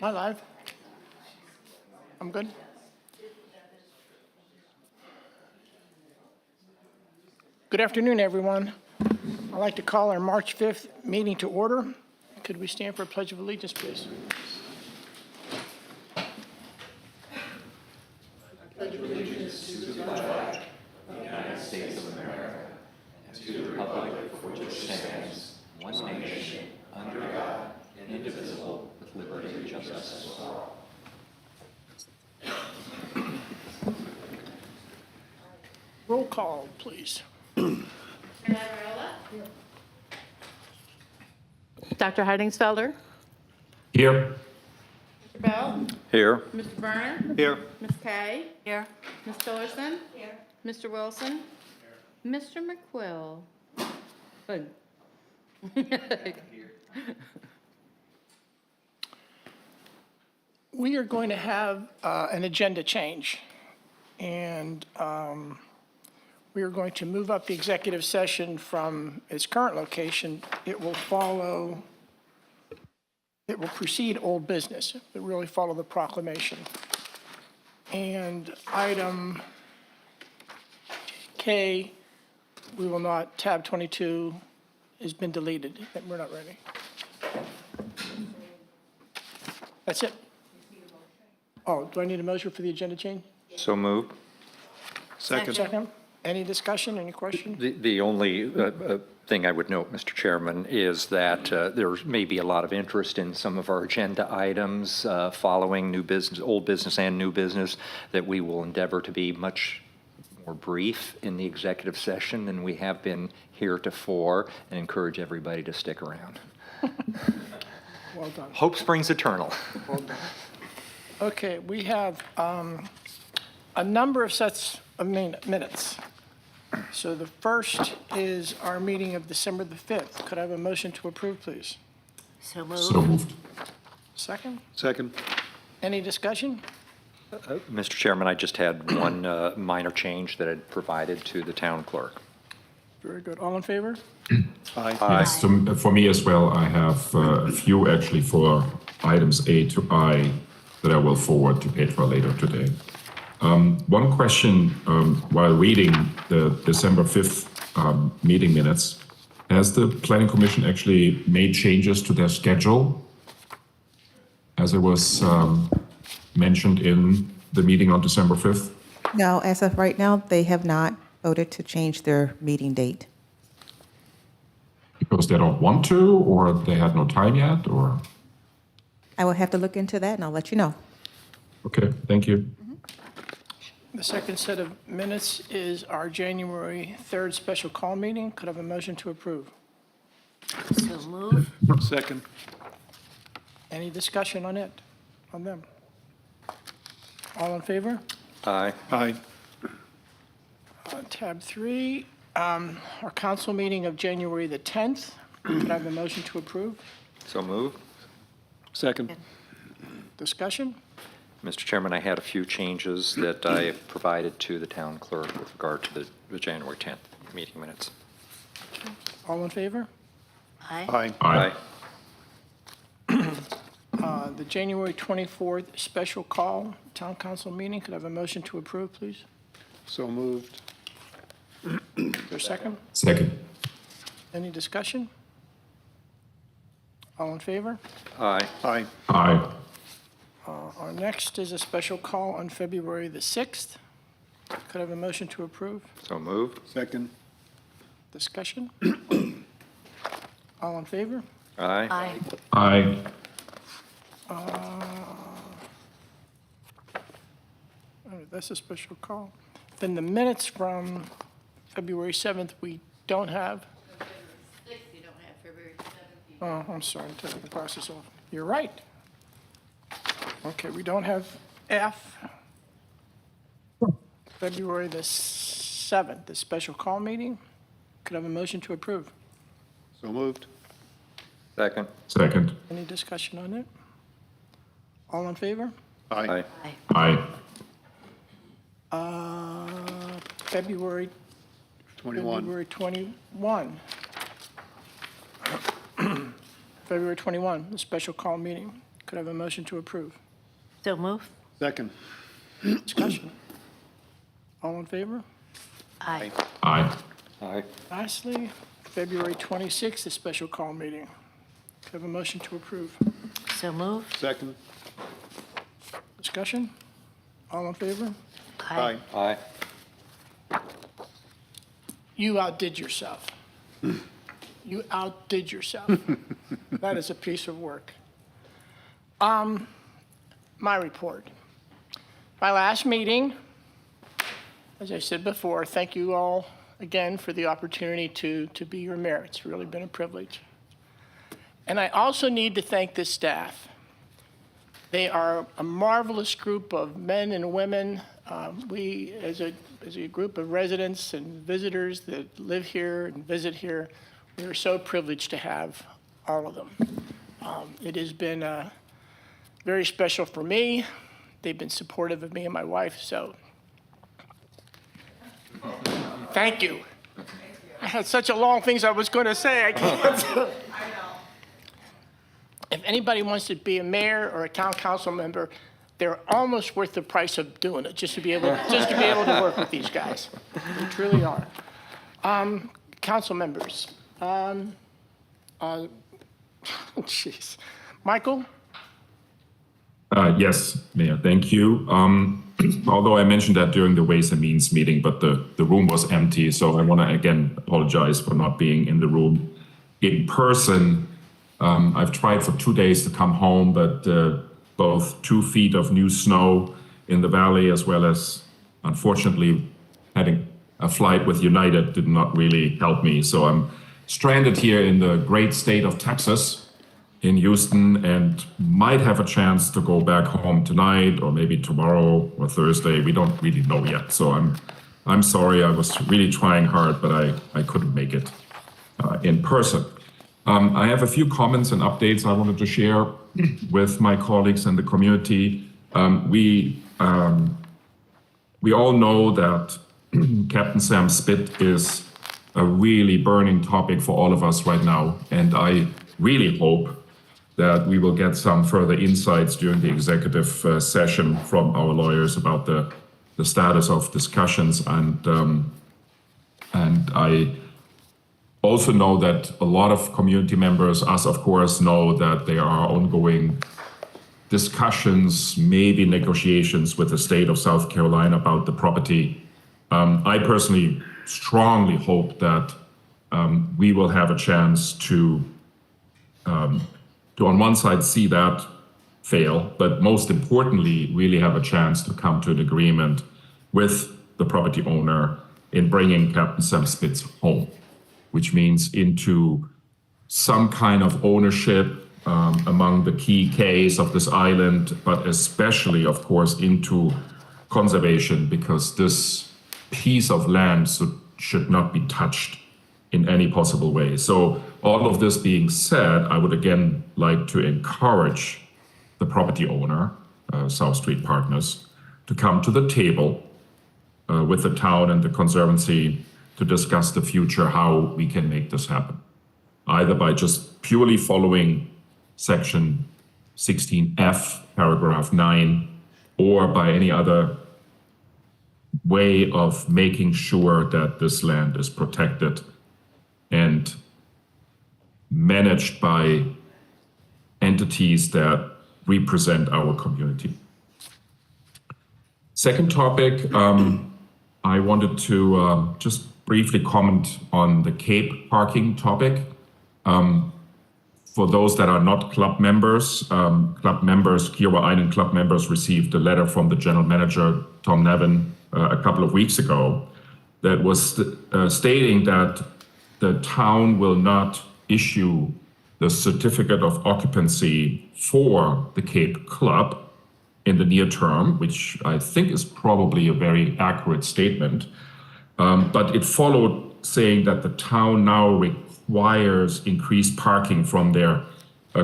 Am I live? I'm good. Good afternoon, everyone. I'd like to call our March 5th meeting to order. Could we stand for a pledge of allegiance, please? Roll call, please. Dr. Heidingsfelder? Here. Mr. Bell? Here. Mr. Byrne? Here. Ms. Kay? Here. Ms. Tillerson? Here. Mr. Wilson? Mr. McQuill? Good. We are going to have an agenda change, and we are going to move up the executive session from its current location. It will precede old business. It will really follow the proclamation. And item K, we will not, tab 22 has been deleted. We're not ready. That's it. Oh, do I need a motion for the agenda change? So moved. Second. Any discussion, any question? The only thing I would note, Mr. Chairman, is that there may be a lot of interest in some of our agenda items following new business, old business and new business, that we will endeavor to be much more brief in the executive session than we have been heretofore, and encourage everybody to stick around. Well done. Hope springs eternal. Well done. Okay, we have a number of sets of minutes. So the first is our meeting of December the 5th. Could I have a motion to approve, please? So moved. Second? Second. Any discussion? Mr. Chairman, I just had one minor change that I'd provided to the town clerk. Very good. All in favor? Aye. Yes, so for me as well, I have a few actually for items A to I that I will forward to Petra later today. One question while reading the December 5th meeting minutes, has the Planning Commission actually made changes to their schedule as it was mentioned in the meeting on December 5th? No, as of right now, they have not voted to change their meeting date. Because they don't want to, or they had no time yet, or? I will have to look into that, and I'll let you know. Okay, thank you. The second set of minutes is our January 3rd special call meeting. Could I have a motion to approve? So move. Second. Any discussion on it, on them? All in favor? Aye. Aye. Tab 3, our council meeting of January the 10th. Could I have a motion to approve? So moved. Second. Discussion? Mr. Chairman, I had a few changes that I provided to the town clerk with regard to the January 10th meeting minutes. All in favor? Aye. Aye. The January 24th special call town council meeting. Could I have a motion to approve, please? So moved. Is there a second? Second. Any discussion? All in favor? Aye. Aye. Aye. Our next is a special call on February the 6th. Could I have a motion to approve? So moved. Second. Discussion? All in favor? Aye. Aye. That's a special call. Then the minutes from February 7th, we don't have. You don't have February 17th. Oh, I'm sorry, I'm taking the glasses off. You're right. Okay, we don't have F. February the 7th, the special call meeting. Could I have a motion to approve? So moved. Second. Second. Any discussion on it? All in favor? Aye. Aye. February 21. February 21. February 21, the special call meeting. Could I have a motion to approve? So moved. Second. Discussion. All in favor? Aye. Aye. Aye. Lastly, February 26th, the special call meeting. Could I have a motion to approve? So moved. Second. Discussion. All in favor? Aye. Aye. You outdid yourself. You outdid yourself. That is a piece of work. My report. My last meeting, as I said before, thank you all again for the opportunity to be your mayor. It's really been a privilege. And I also need to thank this staff. They are a marvelous group of men and women. We, as a group of residents and visitors that live here and visit here, we are so privileged to have all of them. It has been very special for me. They've been supportive of me and my wife, so thank you. I had such a long things I was going to say. I can't. If anybody wants to be a mayor or a town council member, they're almost worth the price of doing it, just to be able to work with these guys. They truly are. Council members. Jeez. Michael? Yes, Mayor, thank you. Although I mentioned that during the Ways and Means meeting, but the room was empty, so I want to again apologize for not being in the room in person. I've tried for 2 days to come home, but both 2 feet of new snow in the valley, as well as, unfortunately, having a flight with United did not really help me. So I'm stranded here in the great state of Texas, in Houston, and might have a chance to go back home tonight or maybe tomorrow or Thursday. We don't really know yet. So I'm sorry. I was really trying hard, but I couldn't make it in person. I have a few comments and updates I wanted to share with my colleagues and the community. We all know that Captain Sam Spit is a really burning topic for all of us right now, and I really hope that we will get some further insights during the executive session from our lawyers about the status of discussions. And I also know that a lot of community members, us of course, know that there are ongoing discussions, maybe negotiations with the state of South Carolina about the property. I personally strongly hope that we will have a chance to on one side see that fail, but most importantly, really have a chance to come to an agreement with the property owner in bringing Captain Sam Spitz home, which means into some kind of ownership among the key Ks of this island, but especially, of course, into conservation, because this piece of land should not be touched in any possible way. So all of this being said, I would again like to encourage the property owner, South Street Partners, to come to the table with the town and the Conservancy to discuss the future, how we can make this happen, either by just purely following Section 16F, paragraph 9, or by any other way of making sure that this land is protected and managed by entities that represent our community. Second topic, I wanted to just briefly comment on the Cape parking topic. For those that are not club members, Kiowa Island club members received a letter from the general manager, Tom Nevin, a couple of weeks ago that was stating that the town will not issue the certificate of occupancy for the Cape Club in the near term, which I think is probably a very accurate statement. But it followed saying that the town now requires increased parking from their,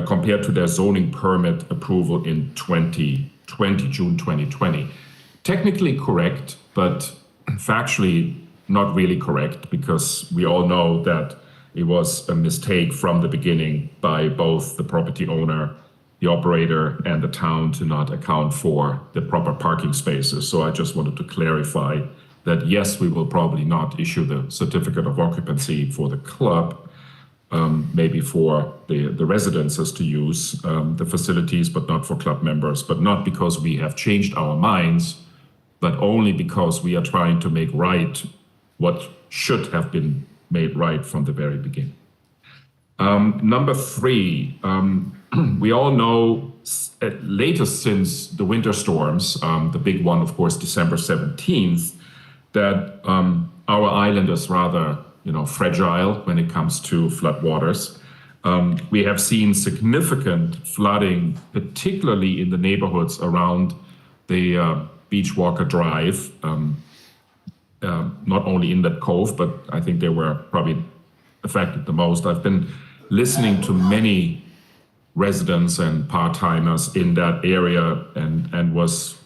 compared to their zoning permit approval in June 2020. Technically correct, but factually not really correct, because we all know that it was a mistake from the beginning by both the property owner the operator and the town to not account for the proper parking spaces. So I just wanted to clarify that, yes, we will probably not issue the certificate of occupancy for the club, maybe for the residences to use the facilities, but not for club members, but not because we have changed our minds, but only because we are trying to make right what should have been made right from the very beginning. Number three, we all know, latest since the winter storms, the big one, of course, December 17th, that our island is rather, fragile when it comes to floodwaters. We have seen significant flooding, particularly in the neighborhoods around the Beachwalker Drive, not only in that cove, but I think they were probably affected the most. I've been listening to many residents and part-timers in that area and was,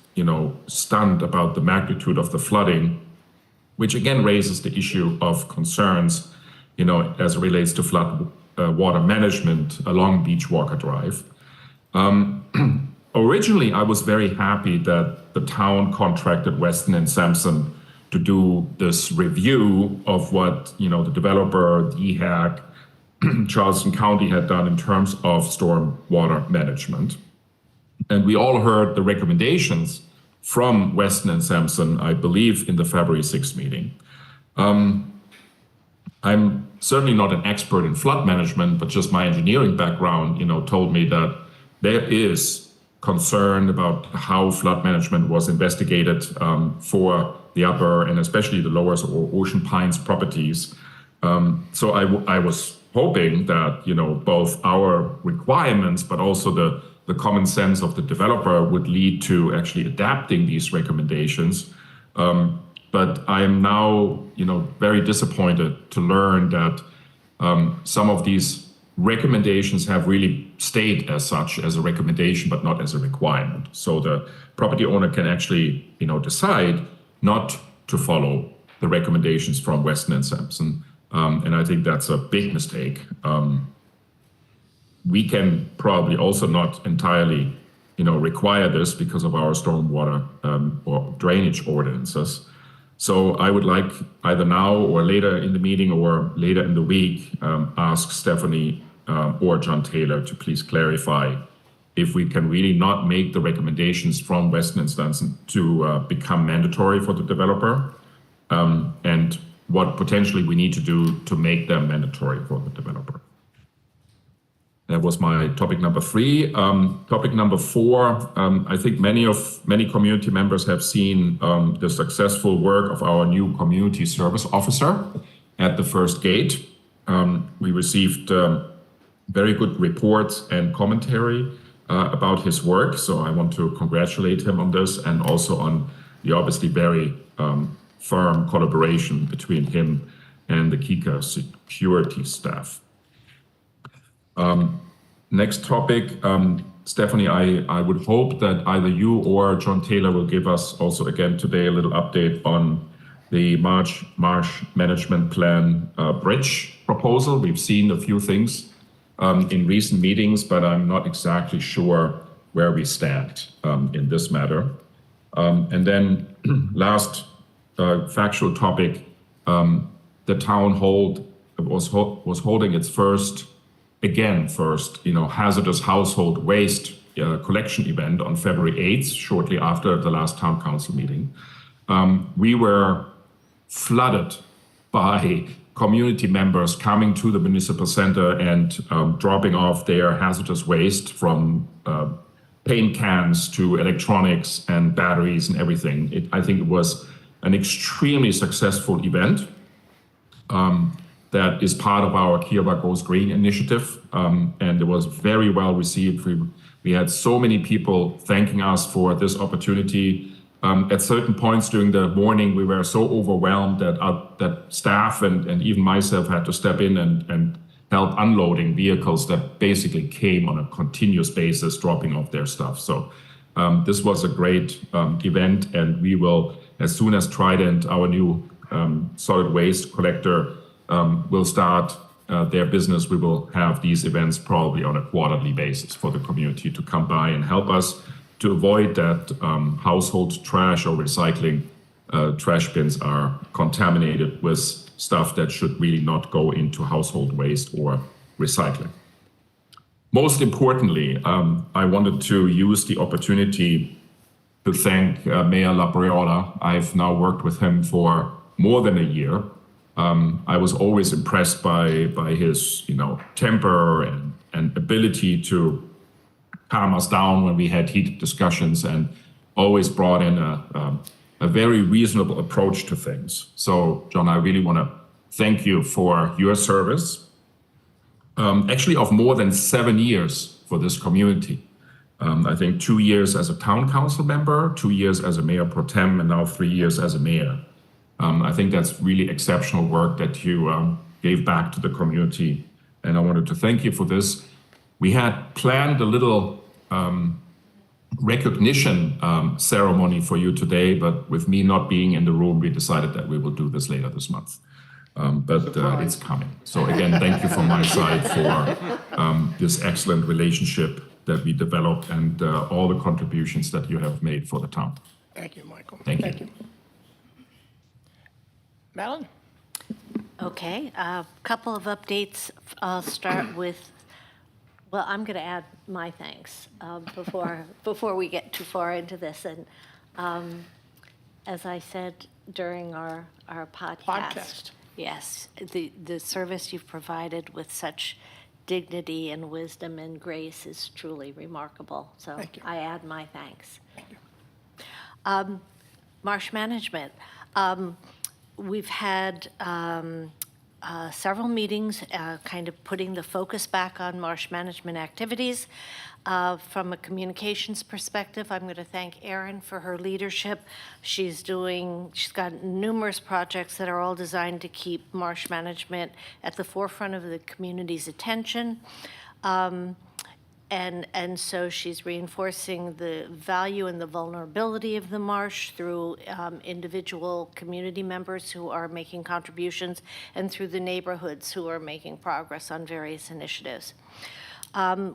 stunned about the magnitude of the flooding, which again raises the issue of concerns, as it relates to flood water management along Beachwalker Drive. Originally, I was very happy that the town contracted Weston and Sampson to do this review of what, the developer, DHAC, Charleston County had done in terms of storm water management. And we all heard the recommendations from Weston and Sampson, I believe, in the February 6th meeting. I'm certainly not an expert in flood management, but just my engineering background, told me that there is concern about how flood management was investigated for the upper and especially the lower or Ocean Pines properties. So I was hoping that, both our requirements, but also the common sense of the developer would lead to actually adapting these recommendations. But I am now, very disappointed to learn that some of these recommendations have really stayed as such, as a recommendation, but not as a requirement. So the property owner can actually, decide not to follow the recommendations from Weston and Sampson. And I think that's a big mistake. We can probably also not entirely, require this because of our stormwater or drainage ordinances. So I would like either now or later in the meeting or later in the week, ask Stephanie or John Taylor to please clarify if we can really not make the recommendations from Weston and Sampson to become mandatory for the developer, and what potentially we need to do to make them mandatory for the developer. That was my topic number 3. Topic number 4, I think many community members have seen the successful work of our new community service officer at the first gate. We received very good reports and commentary about his work, so I want to congratulate him on this and also on the obviously very firm collaboration between him and the Kika security staff. Next topic, Stephanie, I would hope that either you or John Taylor will give us also again today a little update on the Marsh Management Plan bridge proposal. We've seen a few things in recent meetings, but I'm not exactly sure where we stand in this matter. And then last factual topic, the town was holding its first hazardous household waste collection event on February 8th, shortly after the last town council meeting. We were flooded by community members coming to the municipal center and dropping off their hazardous waste from paint cans to electronics and batteries and everything. I think it was an extremely successful event that is part of our Kiowa Goes Green initiative, and it was very well received. We had so many people thanking us for this opportunity. At certain points during the morning, we were so overwhelmed that staff and even myself had to step in and help unloading vehicles that basically came on a continuous basis, dropping off their stuff. So this was a great event, and we will, as soon as Trident, our new solid waste collector, will start their business, we will have these events probably on a quarterly basis for the community to come by and help us to avoid that household trash or recycling trash bins are contaminated with stuff that should really not go into household waste or recycling. Most importantly, I wanted to use the opportunity to thank Mayor Labriola. I've now worked with him for more than a year. I was always impressed by his, temper and ability to calm us down when we had heated discussions, and always brought in a very reasonable approach to things. So, John, I really want to thank you for your service, actually of more than 7 years for this community. I think 2 years as a town council member, 2 years as a mayor pro tem, and now 3 years as a mayor. I think that's really exceptional work that you gave back to the community, and I wanted to thank you for this. We had planned a little recognition ceremony for you today, but with me not being in the room, we decided that we will do this later this month. But it's coming. So again, thank you from my side for this excellent relationship that we developed, and all the contributions that you have made for the town. Thank you, Michael. Thank you. Madeline? Okay, a couple of updates. I'll start with, well, I'm going to add my thanks before we get too far into this. And as I said during our podcast, yes, the service you've provided with such dignity and wisdom and grace is truly remarkable. So Thank you. I add my thanks. Marsh management. We've had several meetings kind of putting the focus back on marsh management activities. From a communications perspective, I'm going to thank Erin for her leadership. She's got numerous projects that are all designed to keep marsh management at the forefront of the community's attention. And so she's reinforcing the value and the vulnerability of the marsh through individual community members who are making contributions, and through the neighborhoods who are making progress on various initiatives.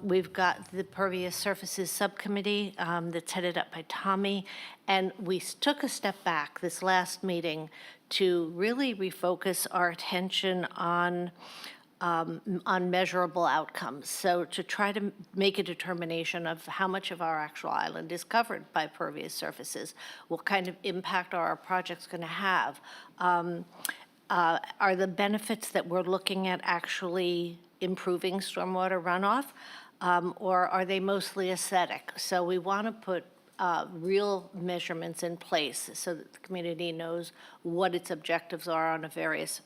We've got the Pervious Surfaces Subcommittee that's headed up by Tommy, and we took a step back this last meeting to really refocus our attention on measurable outcomes. So to try to make a determination of how much of our actual island is covered by pervious surfaces, what kind of impact are our projects going to have? Are the benefits that we're looking at actually improving stormwater runoff, or are they mostly aesthetic? So we want to put real measurements in place so that the community knows what its objectives are on various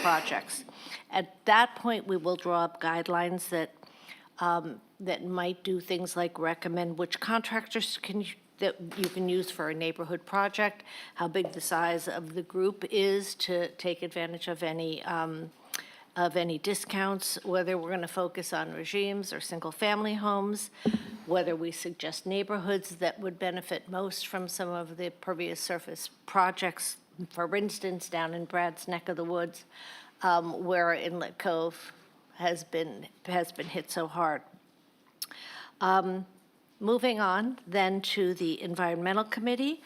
projects. At that point, we will draw up guidelines that might do things like recommend which contractors that you can use for a neighborhood project, how big the size of the group is to take advantage of any discounts, whether we're going to focus on regimes or single-family homes, whether we suggest neighborhoods that would benefit most from some of the pervious surface projects, for instance, down in Brad's neck of the woods, where Inlet Cove has been hit so hard. Moving on then to the Environmental Committee.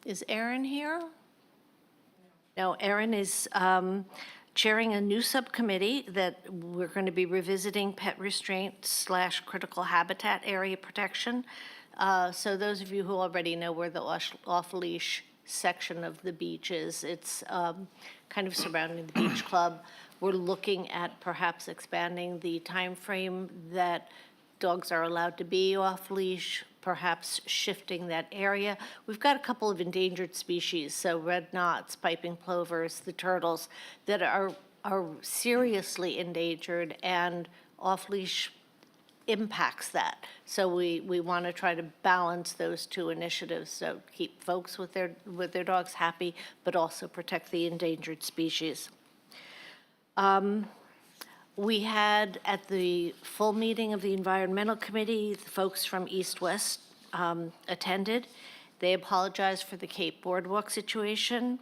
Is Erin here? No, Erin is chairing a new subcommittee that we're going to be revisiting pet restraint / critical habitat area protection. So those of you who already know where the off-leash section of the beach is, it's kind of surrounding the beach club. We're looking at perhaps expanding the time frame that dogs are allowed to be off-leash, perhaps shifting that area. We've got a couple of endangered species, so red knots, piping plovers, the turtles, that are seriously endangered, and off-leash impacts that. So we want to try to balance those two initiatives, so keep folks with their dogs happy, but also protect the endangered species. We had at the full meeting of the Environmental Committee, the folks from East West attended. They apologized for the Cape Boardwalk situation.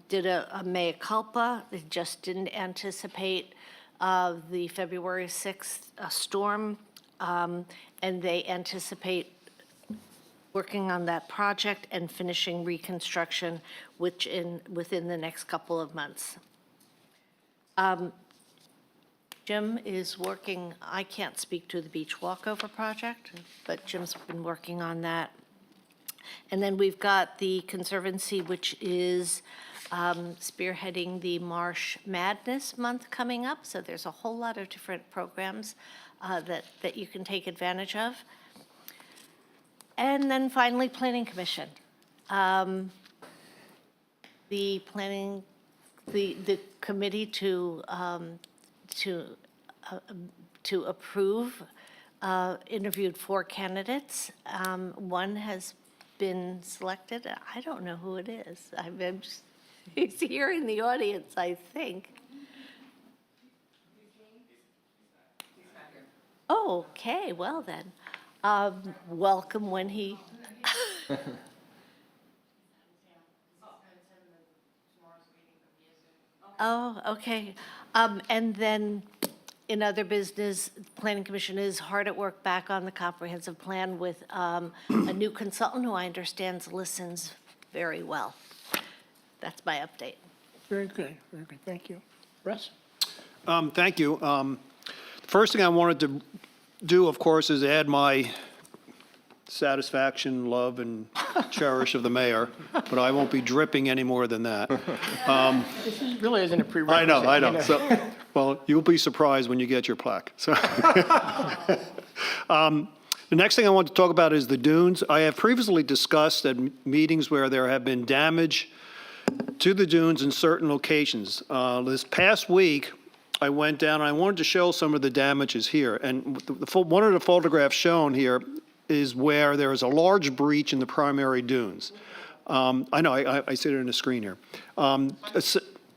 did a mea culpa. They just didn't anticipate the February 6th storm, and they anticipate working on that project and finishing reconstruction, within the next couple of months. Jim is working, I can't speak to the beach walkover project, but Jim's been working on that. And then we've got the Conservancy, which is spearheading the Marsh Madness Month coming up. So there's a whole lot of different programs that you can take advantage of. And then finally, Planning Commission. The committee to approve interviewed 4 candidates. One has been selected. I don't know who it is. He's here in the audience, I think. Oh, okay, well then. Welcome when he. Oh, okay. And then in other business, Planning Commission is hard at work back on the comprehensive plan with a new consultant who I understand listens very well. That's my update. Very good, thank you. Russ? Thank you. First thing I wanted to do, of course, is add my satisfaction, love, and cherish of the mayor, but I won't be dripping any more than that. This really isn't a I prerequisite. know. you know. So, well, you'll be surprised when you get your plaque. So, the next thing I want to talk about is the dunes. I have previously discussed at meetings where there have been damage to the dunes in certain locations. This past week, I went down and I wanted to show some of the damages here. And one of the photographs shown here is where there is a large breach in the primary dunes. I know, I see it on the screen here.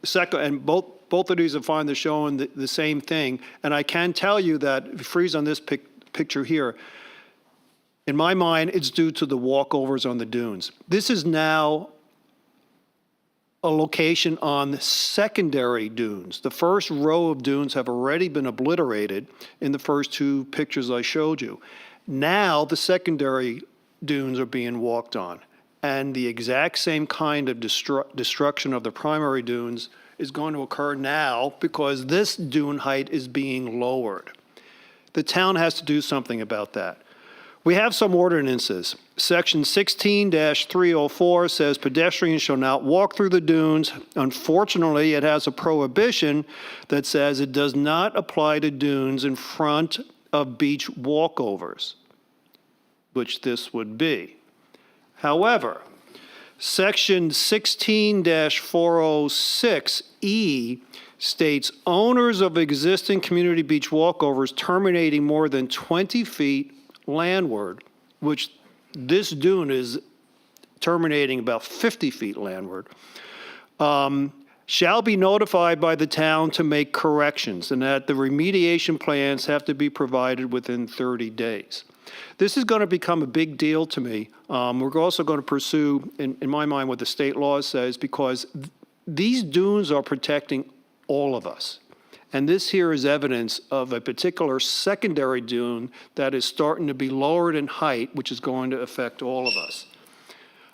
Second, and both of these are fine, they're showing the same thing. And I can tell you that, if you freeze on this picture here, in my mind, it's due to the walkovers on the dunes. This is now a location on the secondary dunes. The first row of dunes have already been obliterated in the first 2 pictures I showed you. Now the secondary dunes are being walked on, and the exact same kind of destruction of the primary dunes is going to occur now because this dune height is being lowered. The town has to do something about that. We have some ordinances. Section 16-304 says pedestrians shall not walk through the dunes. Unfortunately, it has a prohibition that says it does not apply to dunes in front of beach walkovers, which this would be. However, Section 16-406E states owners of existing community beach walkovers terminating more than 20 feet landward, which this dune is terminating about 50 feet landward, shall be notified by the town to make corrections, and that the remediation plans have to be provided within 30 days. This is going to become a big deal to me. We're also going to pursue, in my mind, what the state law says, because these dunes are protecting all of us. And this here is evidence of a particular secondary dune that is starting to be lowered in height, which is going to affect all of us.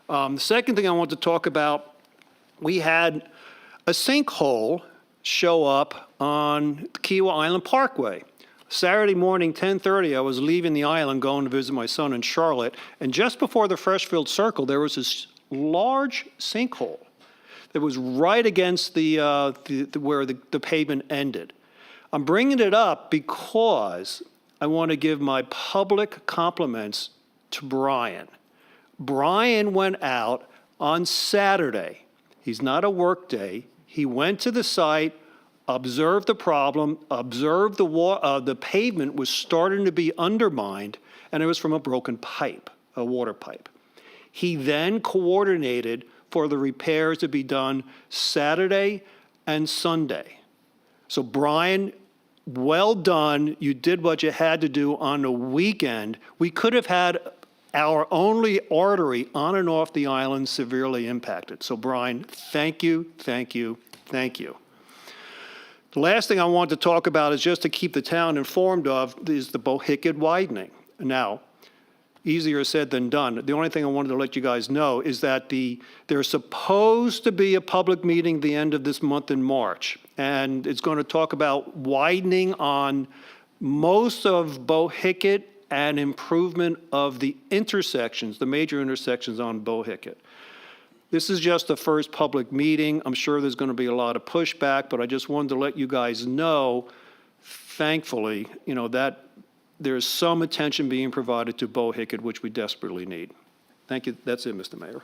The second thing I want to talk about, we had a sinkhole show up on Kiowa Island Parkway. Saturday morning, 10:30, I was leaving the island going to visit my son in Charlotte, and just before the Freshfield Circle, there was this large sinkhole that was right against where the pavement ended. I'm bringing it up because I want to give my public compliments to Brian. Brian went out on Saturday. He's not a work day. He went to the site, observed the problem, observed the pavement was starting to be undermined, and it was from a broken pipe, a water pipe. He then coordinated for the repairs to be done Saturday and Sunday. So Brian, well done. You did what you had to do on the weekend. We could have had our only artery on and off the island severely impacted. So Brian, thank you, thank you, thank you. The last thing I want to talk about is just to keep the town informed of is the Bohicket widening. Now, easier said than done. The only thing I wanted to let you guys know is that there's supposed to be a public meeting the end of this month in March, and it's going to talk about widening on most of Bohicket and improvement of the intersections, the major intersections on Bohicket. This is just the first public meeting. I'm sure there's going to be a lot of pushback, but I just wanted to let you guys know, thankfully, that there's some attention being provided to Bohicket, which we desperately need. Thank you. That's it, Mr. Mayor.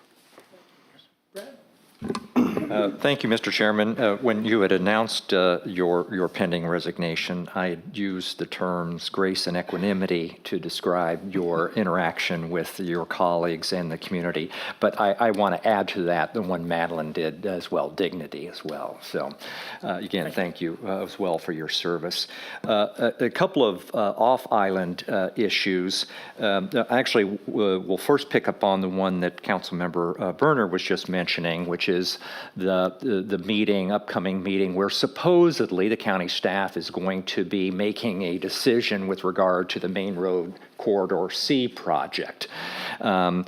Thank you, Mr. Chairman. When you had announced your pending resignation, I had used the terms grace and equanimity to describe your interaction with your colleagues and the community. But I want to add to that the one Madeline did as well, dignity as well. So again, thank you as well for your service. A couple of off-island issues. Actually, we'll first pick up on the one that Councilmember Berner was just mentioning, which is the meeting, upcoming meeting, where supposedly the county staff is going to be making a decision with regard to the Main Road Corridor C project. That's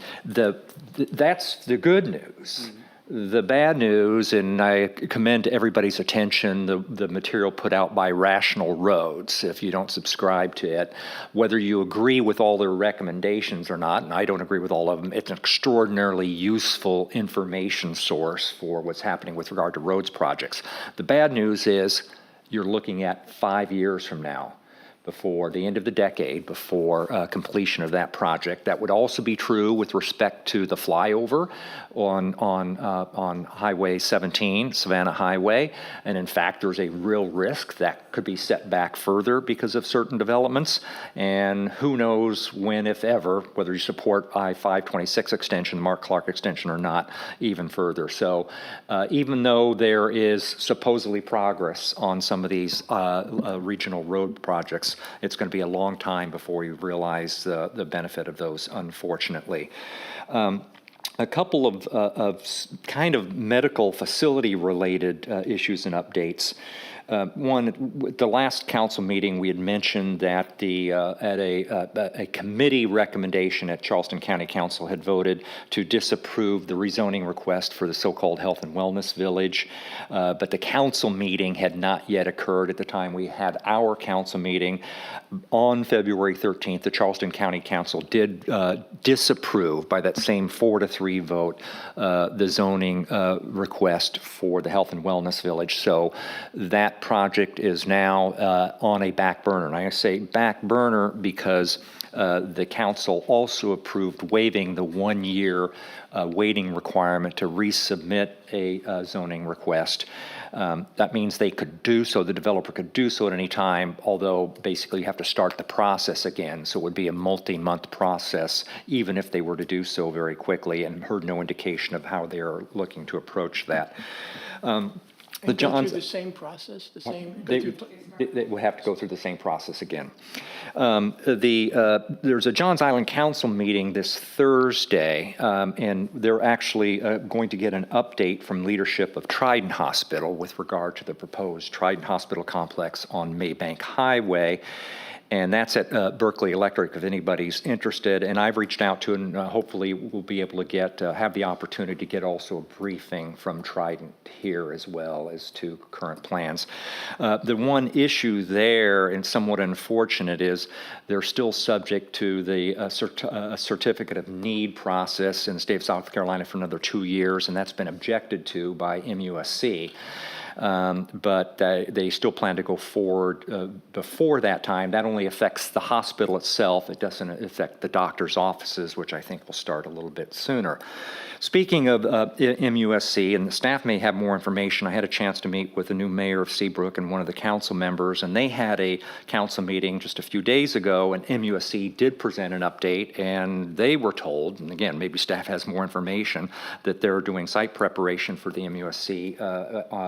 the good news. The bad news, and I commend to everybody's attention the material put out by Rational Roads. If you don't subscribe to it, whether you agree with all their recommendations or not, and I don't agree with all of them, it's an extraordinarily useful information source for what's happening with regard to roads projects. The bad news is you're looking at 5 years from now, before the end of the decade, before completion of that project. That would also be true with respect to the flyover on Highway 17, Savannah Highway. And in fact, there's a real risk that could be set back further because of certain developments. And who knows when, if ever, whether you support I-526 extension, the Mark Clark extension or not, even further. So even though there is supposedly progress on some of these regional road projects, it's going to be a long time before you realize the benefit of those, unfortunately. A couple of kind of medical facility related issues and updates. One, at the last council meeting, we had mentioned that at a committee recommendation at Charleston County Council had voted to disapprove the rezoning request for the so-called Health and Wellness Village, but the council meeting had not yet occurred at the time we had our council meeting. On February 13th, the Charleston County Council did disapprove by that same 4-3 vote the zoning request for the Health and Wellness Village. So that project is now on a back burner. And I say back burner because the council also approved waiving the 1-year waiting requirement to resubmit a zoning request. That means they could do so, the developer could do so at any time, although basically you have to start the process again. So it would be a multi-month process, even if they were to do so very quickly, and heard no indication of how they are looking to approach that. And go through the same process, the same? They will have to go through the same process again. There's a Johns Island Council meeting this Thursday, and they're actually going to get an update from leadership of Trident Hospital with regard to the proposed Trident Hospital complex on Maybank Highway. And that's at Berkeley Electric, if anybody's interested. And I've reached out to, and hopefully we'll be able to have the opportunity to get also a briefing from Trident here as well as to current plans. The one issue there, and somewhat unfortunate, is they're still subject to the certificate of need process in the state of South Carolina for another 2 years, and that's been objected to by MUSC. But they still plan to go forward before that time. That only affects the hospital itself. It doesn't affect the doctor's offices, which I think will start a little bit sooner. Speaking of MUSC, and the staff may have more information, I had a chance to meet with the new mayor of Seabrook and one of the council members, and they had a council meeting just a few days ago, and MUSC did present an update, and they were told, and again, maybe staff has more information, that they're doing site preparation for the MUSC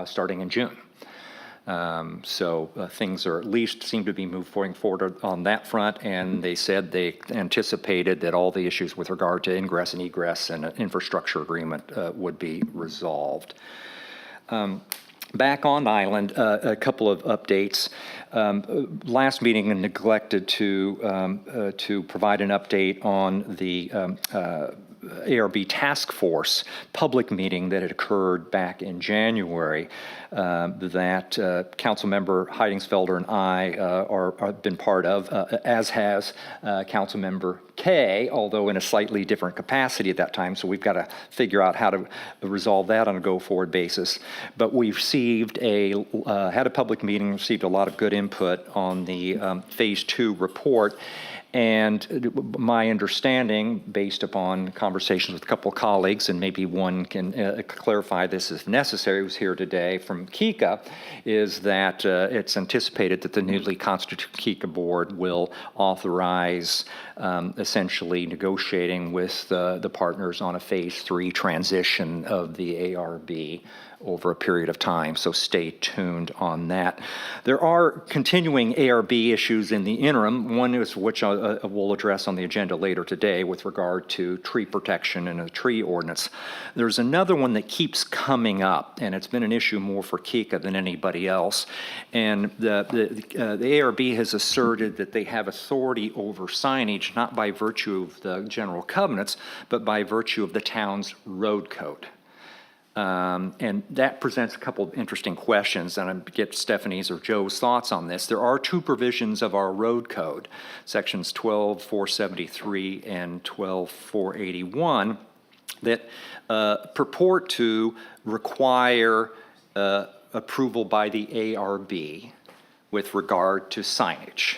starting in June. Things are at least seem to be moving forward on that front, and they said they anticipated that all the issues with regard to ingress and egress and an infrastructure agreement would be resolved. Back on island, a couple of updates. Last meeting, I neglected to provide an update on the ARB task force public meeting that had occurred back in January that Councilmember Heidingsfelder and I have been part of, as has Councilmember Kay, although in a slightly different capacity at that time. So we've got to figure out how to resolve that on a go-forward basis. But we've received had a public meeting, received a lot of good input on the Phase 2 report. And my understanding, based upon conversations with a couple of colleagues, and maybe one can clarify this if necessary, who's here today from KICA, is that it's anticipated that the newly constituted KICA board will authorize essentially negotiating with the partners on a Phase 3 transition of the ARB over a period of time, so stay tuned on that. There are continuing ARB issues in the interim, one is which we'll address on the agenda later today with regard to tree protection and a tree ordinance. There's another one that keeps coming up, and it's been an issue more for KICA than anybody else, and the ARB has asserted that they have authority over signage, not by virtue of the general covenants, but by virtue of the town's road code. And that presents a couple of interesting questions, and I'll get Stephanie's or Joe's thoughts on this. There are two provisions of our road code, sections 12-473 and 12-481, that purport to require approval by the ARB with regard to signage,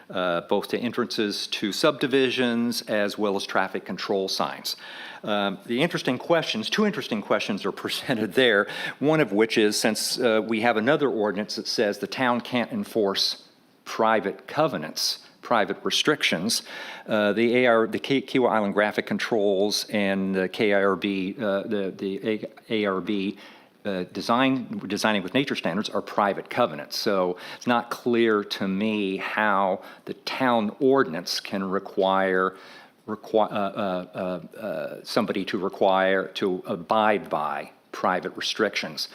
both to entrances to subdivisions as well as traffic control signs. The interesting questions, two interesting questions are presented there, one of which is, since we have another ordinance that says the town can't enforce private covenants, private restrictions, the Kiawah Island Graphic Controls and the KIRB, the ARB designing with nature standards are private covenants. So it's not clear to me how the town ordinance can require somebody to abide by private restrictions.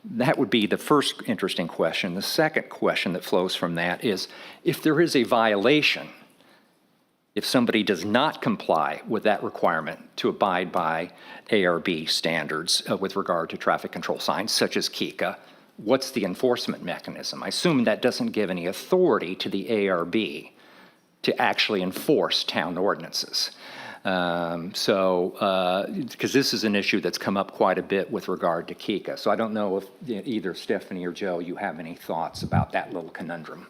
That would be the first interesting question. The second question that flows from that is, if there is a violation, if somebody does not comply with that requirement to abide by ARB standards with regard to traffic control signs, such as KICA, what's the enforcement mechanism? I assume that doesn't give any authority to the ARB to actually enforce town ordinances. Because this is an issue that's come up quite a bit with regard to KICA. So I don't know if either Stephanie or Joe, you have any thoughts about that little conundrum.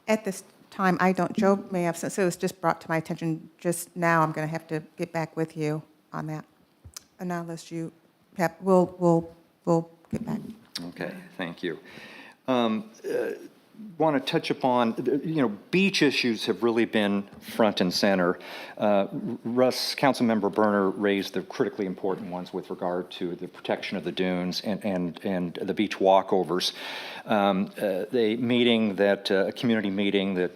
At this time, I don't. Joe may have, since it was just brought to my attention just now, I'm going to have to get back with you on that. And now, unless you have, we'll get back. Okay, thank you. Want to touch upon, beach issues have really been front and center. Councilmember Berner raised the critically important ones with regard to the protection of the dunes and the beach walkovers. A community meeting that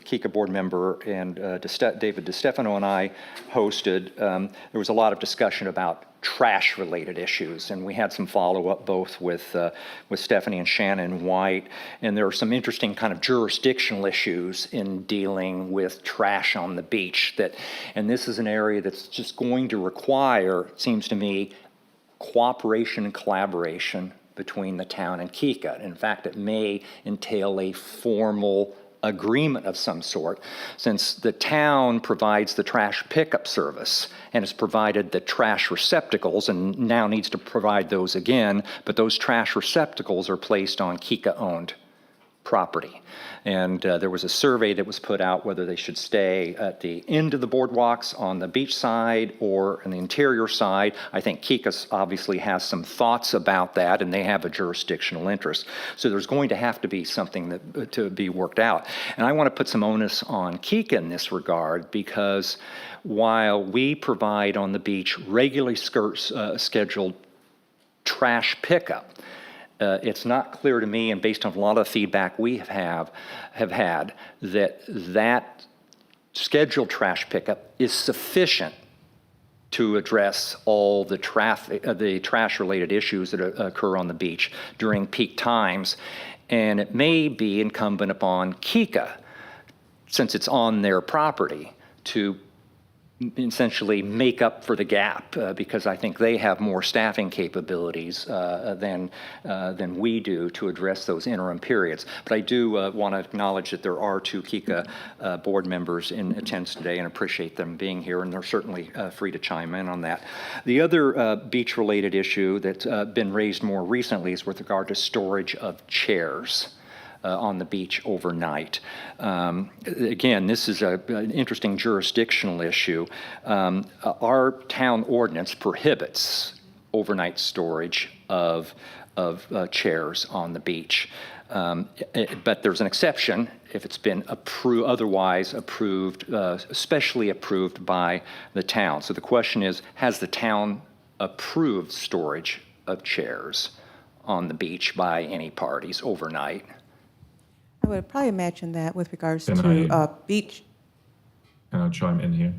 KICA board member and David DeStefano and I hosted, there was a lot of discussion about trash-related issues, and we had some follow-up both with Stephanie and Shannon White, and there are some interesting kind of jurisdictional issues in dealing with trash on the beach. And this is an area that's just going to require, it seems to me, cooperation and collaboration between the town and KICA. In fact, it may entail a formal agreement of some sort, since the town provides the trash pickup service and has provided the trash receptacles and now needs to provide those again, but those trash receptacles are placed on KICA-owned property. And there was a survey that was put out whether they should stay at the end of the boardwalks on the beach side or on the interior side. I think KICA obviously has some thoughts about that, and they have a jurisdictional interest. So there's going to have to be something to be worked out. And I want to put some onus on KICA in this regard, because while we provide on the beach regularly scheduled trash pickup, it's not clear to me, and based on a lot of feedback we have had, that scheduled trash pickup is sufficient to address all the trash-related issues that occur on the beach during peak times. And it may be incumbent upon Kika, since it's on their property, to essentially make up for the gap, because I think they have more staffing capabilities than we do to address those interim periods. But I do want to acknowledge that there are 2 Kika board members in attendance today and appreciate them being here, and they're certainly free to chime in on that. The other beach-related issue that's been raised more recently is with regard to storage of chairs on the beach overnight. Again, this is an interesting jurisdictional issue. Our town ordinance prohibits overnight storage of chairs on the beach. But there's an exception if it's been otherwise approved, especially approved by the town. So the question is, has the town approved storage of chairs on the beach by any parties overnight? I would probably imagine that with regards Can to beach, Can I chime in here?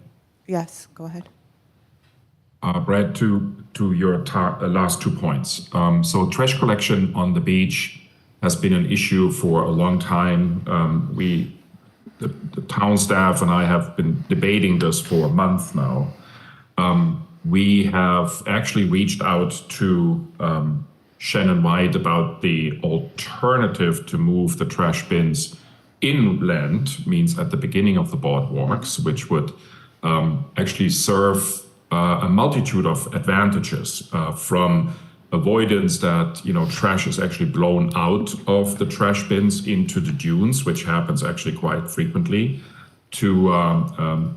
yes, go ahead. Brad, to your last 2 points. So trash collection on the beach has been an issue for a long time. The town staff and I have been debating this for a month now. We have actually reached out to Shannon White about the alternative to move the trash bins inland, means at the beginning of the boardwalks, which would actually serve a multitude of advantages, from avoidance that trash is actually blown out of the trash bins into the dunes, which happens actually quite frequently, to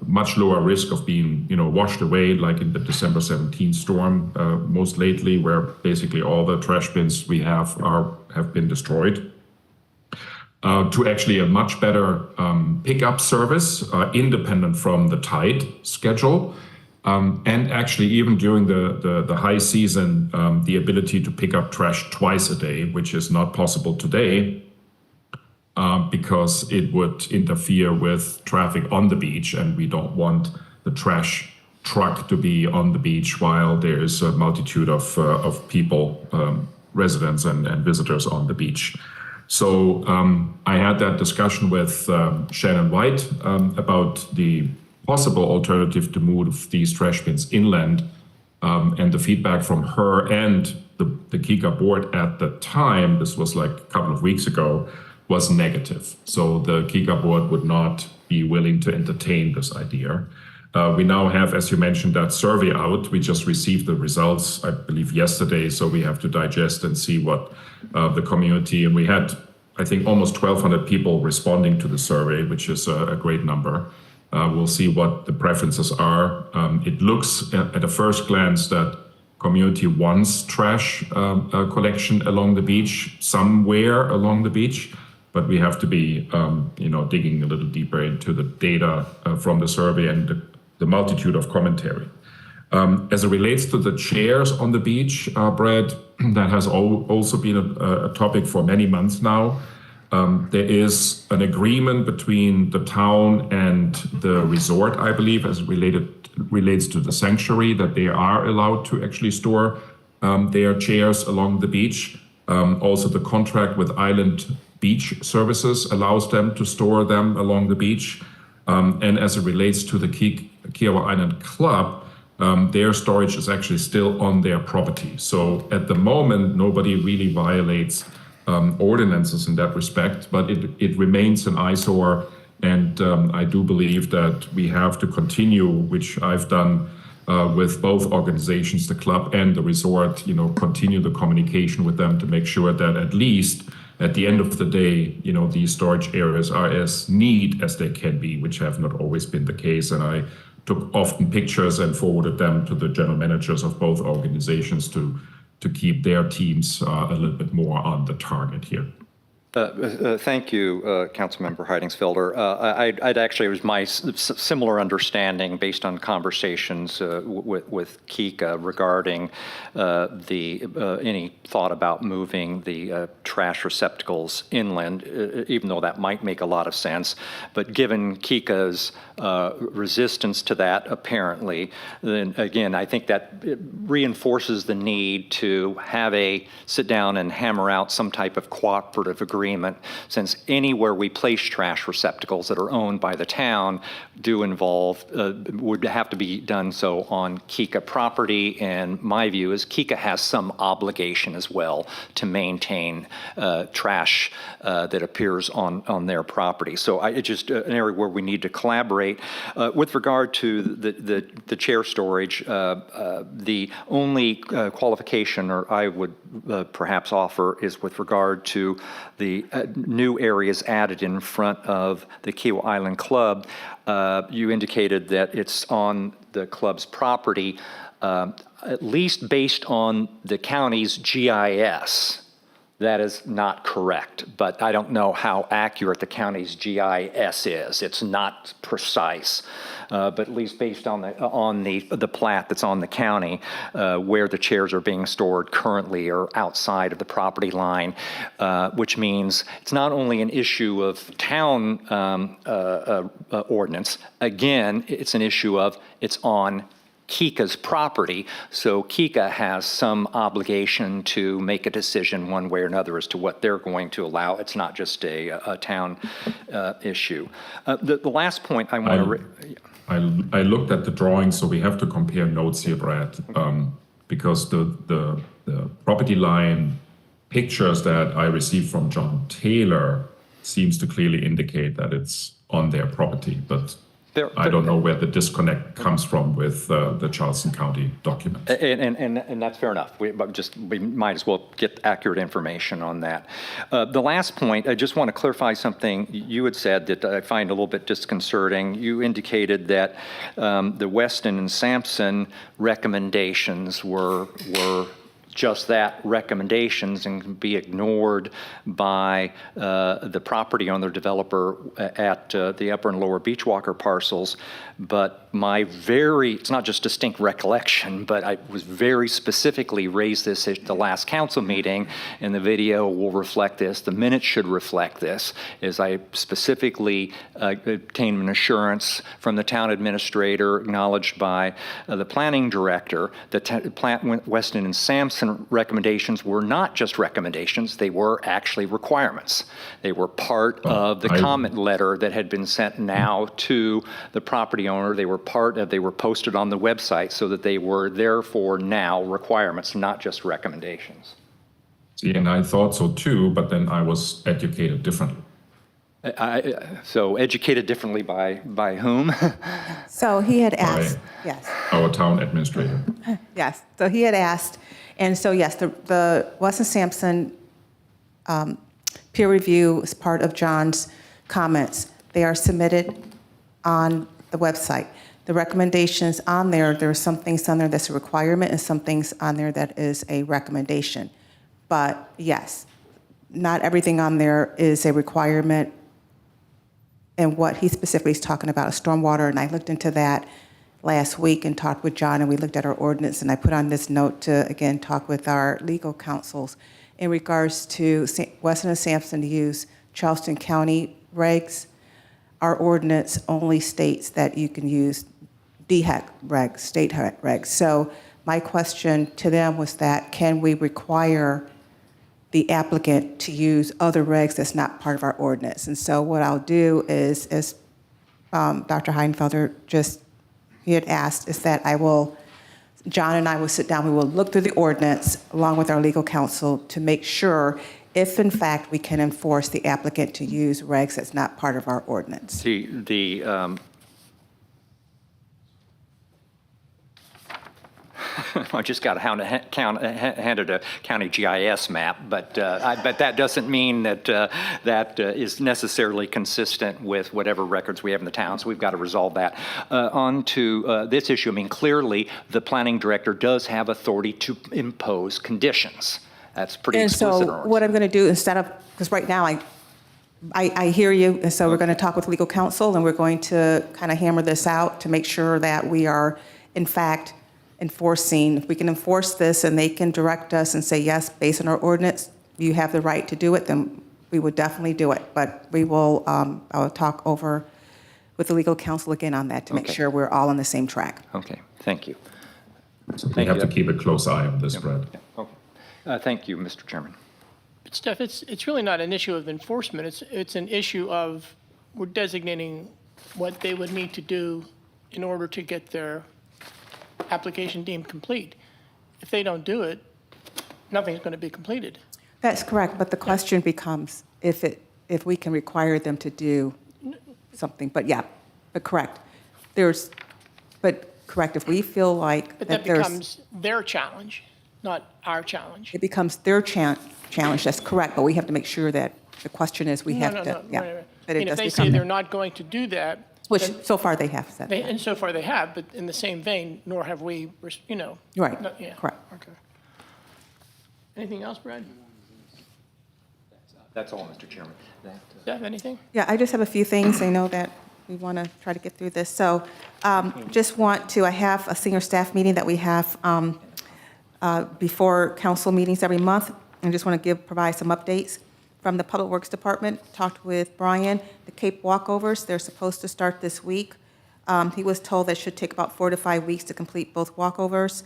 much lower risk of being washed away, like in the December 17 storm most lately, where basically all the trash bins we have been destroyed, to actually a much better pickup service independent from the tide schedule. And actually, even during the high season, the ability to pick up trash twice a day, which is not possible today, because it would interfere with traffic on the beach, and we don't want the trash truck to be on the beach while there is a multitude of people, residents and visitors on the beach. So I had that discussion with Shannon White about the possible alternative to move these trash bins inland, and the feedback from her and the Kika board at the time, this was like a couple of weeks ago, was negative. So the Kika board would not be willing to entertain this idea. We now have, as you mentioned, that survey out. We just received the results, I believe, yesterday, so we have to digest and see what the community, and we had, I think, almost 1,200 people responding to the survey, which is a great number. We'll see what the preferences are. It looks at a first glance that community wants trash collection along the beach, somewhere along the beach, but we have to be, digging a little deeper into the data from the survey and the multitude of commentary. As it relates to the chairs on the beach, Brad, that has also been a topic for many months now. There is an agreement between the town and the resort, I believe, as relates to the sanctuary, that they are allowed to actually store their chairs along the beach. Also, the contract with Island Beach Services allows them to store them along the beach. And as it relates to the Kiowa Island Club, their storage is actually still on their property. So at the moment, nobody really violates ordinances in that respect, but it remains an eyesore. And I do believe that we have to continue, which I've done with both organizations, the club and the resort, continue the communication with them to make sure that at least at the end of the day, these storage areas are as neat as they can be, which have not always been the case. And I took often pictures and forwarded them to the general managers of both organizations to keep their teams a little bit more on the target here. Thank you, Councilmember Heidingsfelder. I'd actually, it was my similar understanding based on conversations with Kika regarding any thought about moving the trash receptacles inland, even though that might make a lot of sense. But given Kika's resistance to that, apparently, then again, I think that it reinforces the need to have a sit down and hammer out some type of cooperative agreement, since anywhere we place trash receptacles that are owned by the town would have to be done so on Kika property. And my view is Kika has some obligation as well to maintain trash that appears on their property. So it's just an area where we need to collaborate. With regard to the chair storage, the only qualification, or I would perhaps offer, is with regard to the new areas added in front of the Kiawah Island Club. You indicated that it's on the club's property, at least based on the county's GIS. That is not correct, but I don't know how accurate the county's GIS is. It's not precise, but at least based on the plat that's on the county, where the chairs are being stored currently are outside of the property line, which means it's not only an issue of town ordinance. Again, it's an issue of it's on Kika's property, so Kika has some obligation to make a decision one way or another as to what they're going to allow. It's not just a town issue. The last point I want to... I looked at the drawing, so we have to compare notes here, Brad, because the property line pictures that I received from John Taylor seems to clearly indicate that it's on their property, but I don't know where the disconnect comes from with the Charleston County documents. And that's fair enough. We might as well get accurate information on that. The last point, I just want to clarify something you had said that I find a little bit disconcerting. You indicated that the Weston and Sampson recommendations were just that, recommendations, and can be ignored by the property owner developer at the upper and lower Beachwalker parcels. But it's not just distinct recollection, but I was very specifically raised this at the last council meeting, and the video will reflect this, the minutes should reflect this, as I specifically obtained an assurance from the town administrator, acknowledged by the planning director, that Weston and Sampson recommendations were not just recommendations, they were actually requirements. They were part of the comment letter that had been sent now to the property owner. They were posted on the website, so that they were therefore now requirements, not just recommendations. See, and I thought so too, but then I was educated differently. So educated differently by whom? So he had asked, yes. Our town administrator. Yes, so he had asked, and so yes, the Weston Sampson peer review is part of John's comments. They are submitted on the website. The recommendations on there are some things on there that's a requirement and some things on there that is a recommendation. But yes, not everything on there is a requirement. And what he specifically is talking about is stormwater, and I looked into that last week and talked with John, and we looked at our ordinance, and I put on this note to, again, talk with our legal counsels in regards to Weston and Sampson to use Charleston County regs. Our ordinance only states that you can use DHEC regs, state regs. So my question to them was that, can we require the applicant to use other regs that's not part of our ordinance? And so what I'll do is, as Dr. Heidenfelder he had asked, is that John and I will sit down, we will look through the ordinance along with our legal counsel to make sure if in fact we can enforce the applicant to use regs that's not part of our ordinance. I just got handed a county GIS map, but that doesn't mean that that is necessarily consistent with whatever records we have in the town, so we've got to resolve that. On to this issue, I mean, clearly the planning director does have authority to impose conditions. That's pretty And explicit. in so ours. what I'm going to do, instead of, because right now I hear you, and so we're going to talk with legal counsel, and we're going to kind of hammer this out to make sure that we are, in fact, enforcing. If we can enforce this and they can direct us and say, yes, based on our ordinance, you have the right to do it, then we would definitely do it. But we will, I'll talk over with the legal counsel again on that to make Okay. sure we're all on the same track. Okay, thank you. So we Thank have you. to keep a close eye on this, Brad. Okay. Thank you, Mr. Chairman. Steph, it's really not an issue of enforcement. It's an issue of we're designating what they would need to do in order to get their application deemed complete. If they don't do it, nothing's going to be completed. That's correct, but the question becomes if we can require them to do something. But yeah, but correct. Correct, if we feel like But that that there's, becomes their challenge, not our challenge. it becomes their challenge, that's correct, but we have to make sure that the question is, we No, have no, to, no, yeah. right, right. That I it mean, if does they say become they're their- not going to do that, Which, then so far, they have said. and so far they have, but in the same vein, nor have we, Right, yeah. correct. Okay. Anything else, Brad? That's all, Mr. Chairman. Steph, anything? Yeah, I just have a few things. I know that we want to try to get through this. So just want to, I have a senior staff meeting that we have before council meetings every month. I just want to provide some updates from the Public Works Department. Talked with Brian. The Cape walkovers, they're supposed to start this week. He was told that it should take about 4 to 5 weeks to complete both walkovers.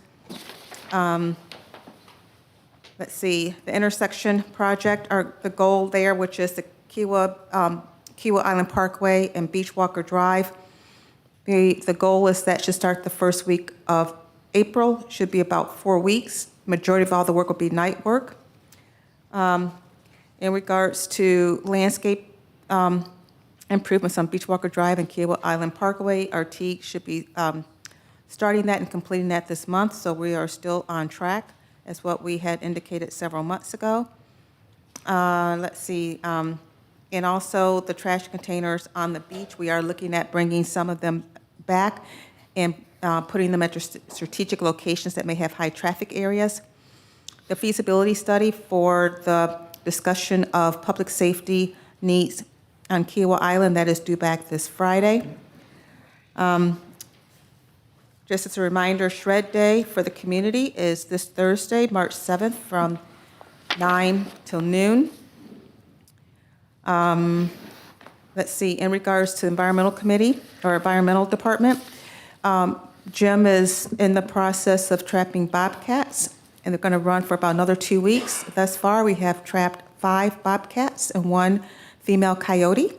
Let's see, the intersection project, the goal there, which is the Kiwa Island Parkway and Beach Walker Drive. The goal is that should start the first week of April, should be about 4 weeks. Majority of all the work will be night work. In regards to landscape improvements on Beach Walker Drive and Kiwa Island Parkway, RT should be starting that and completing that this month, so we are still on track as what we had indicated several months ago. Let's see, and also the trash containers on the beach, we are looking at bringing some of them back and putting them at strategic locations that may have high traffic areas. The feasibility study for the discussion of public safety needs on Kiawah Island, that is due back this Friday. Just as a reminder, Shred Day for the community is this Thursday, March 7th, from 9 till noon. Let's see, in regards to Environmental Committee, or Environmental Department, Jim is in the process of trapping bobcats, and they're going to run for about another 2 weeks. Thus far, we have trapped 5 bobcats and 1 female coyote.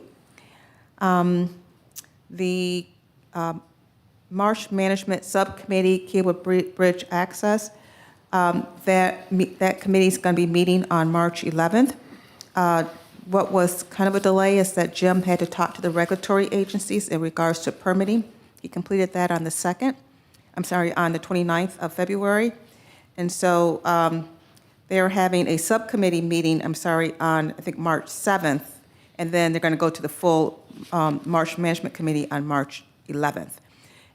The Marsh Management Subcommittee, Kiawah Bridge Access, that committee is going to be meeting on March 11th. What was kind of a delay is that Jim had to talk to the regulatory agencies in regards to permitting. He completed that on the 29th of February. And so they're having a subcommittee meeting, on, I think, March 7th, and then they're going to go to the full Marsh Management Committee on March 11th.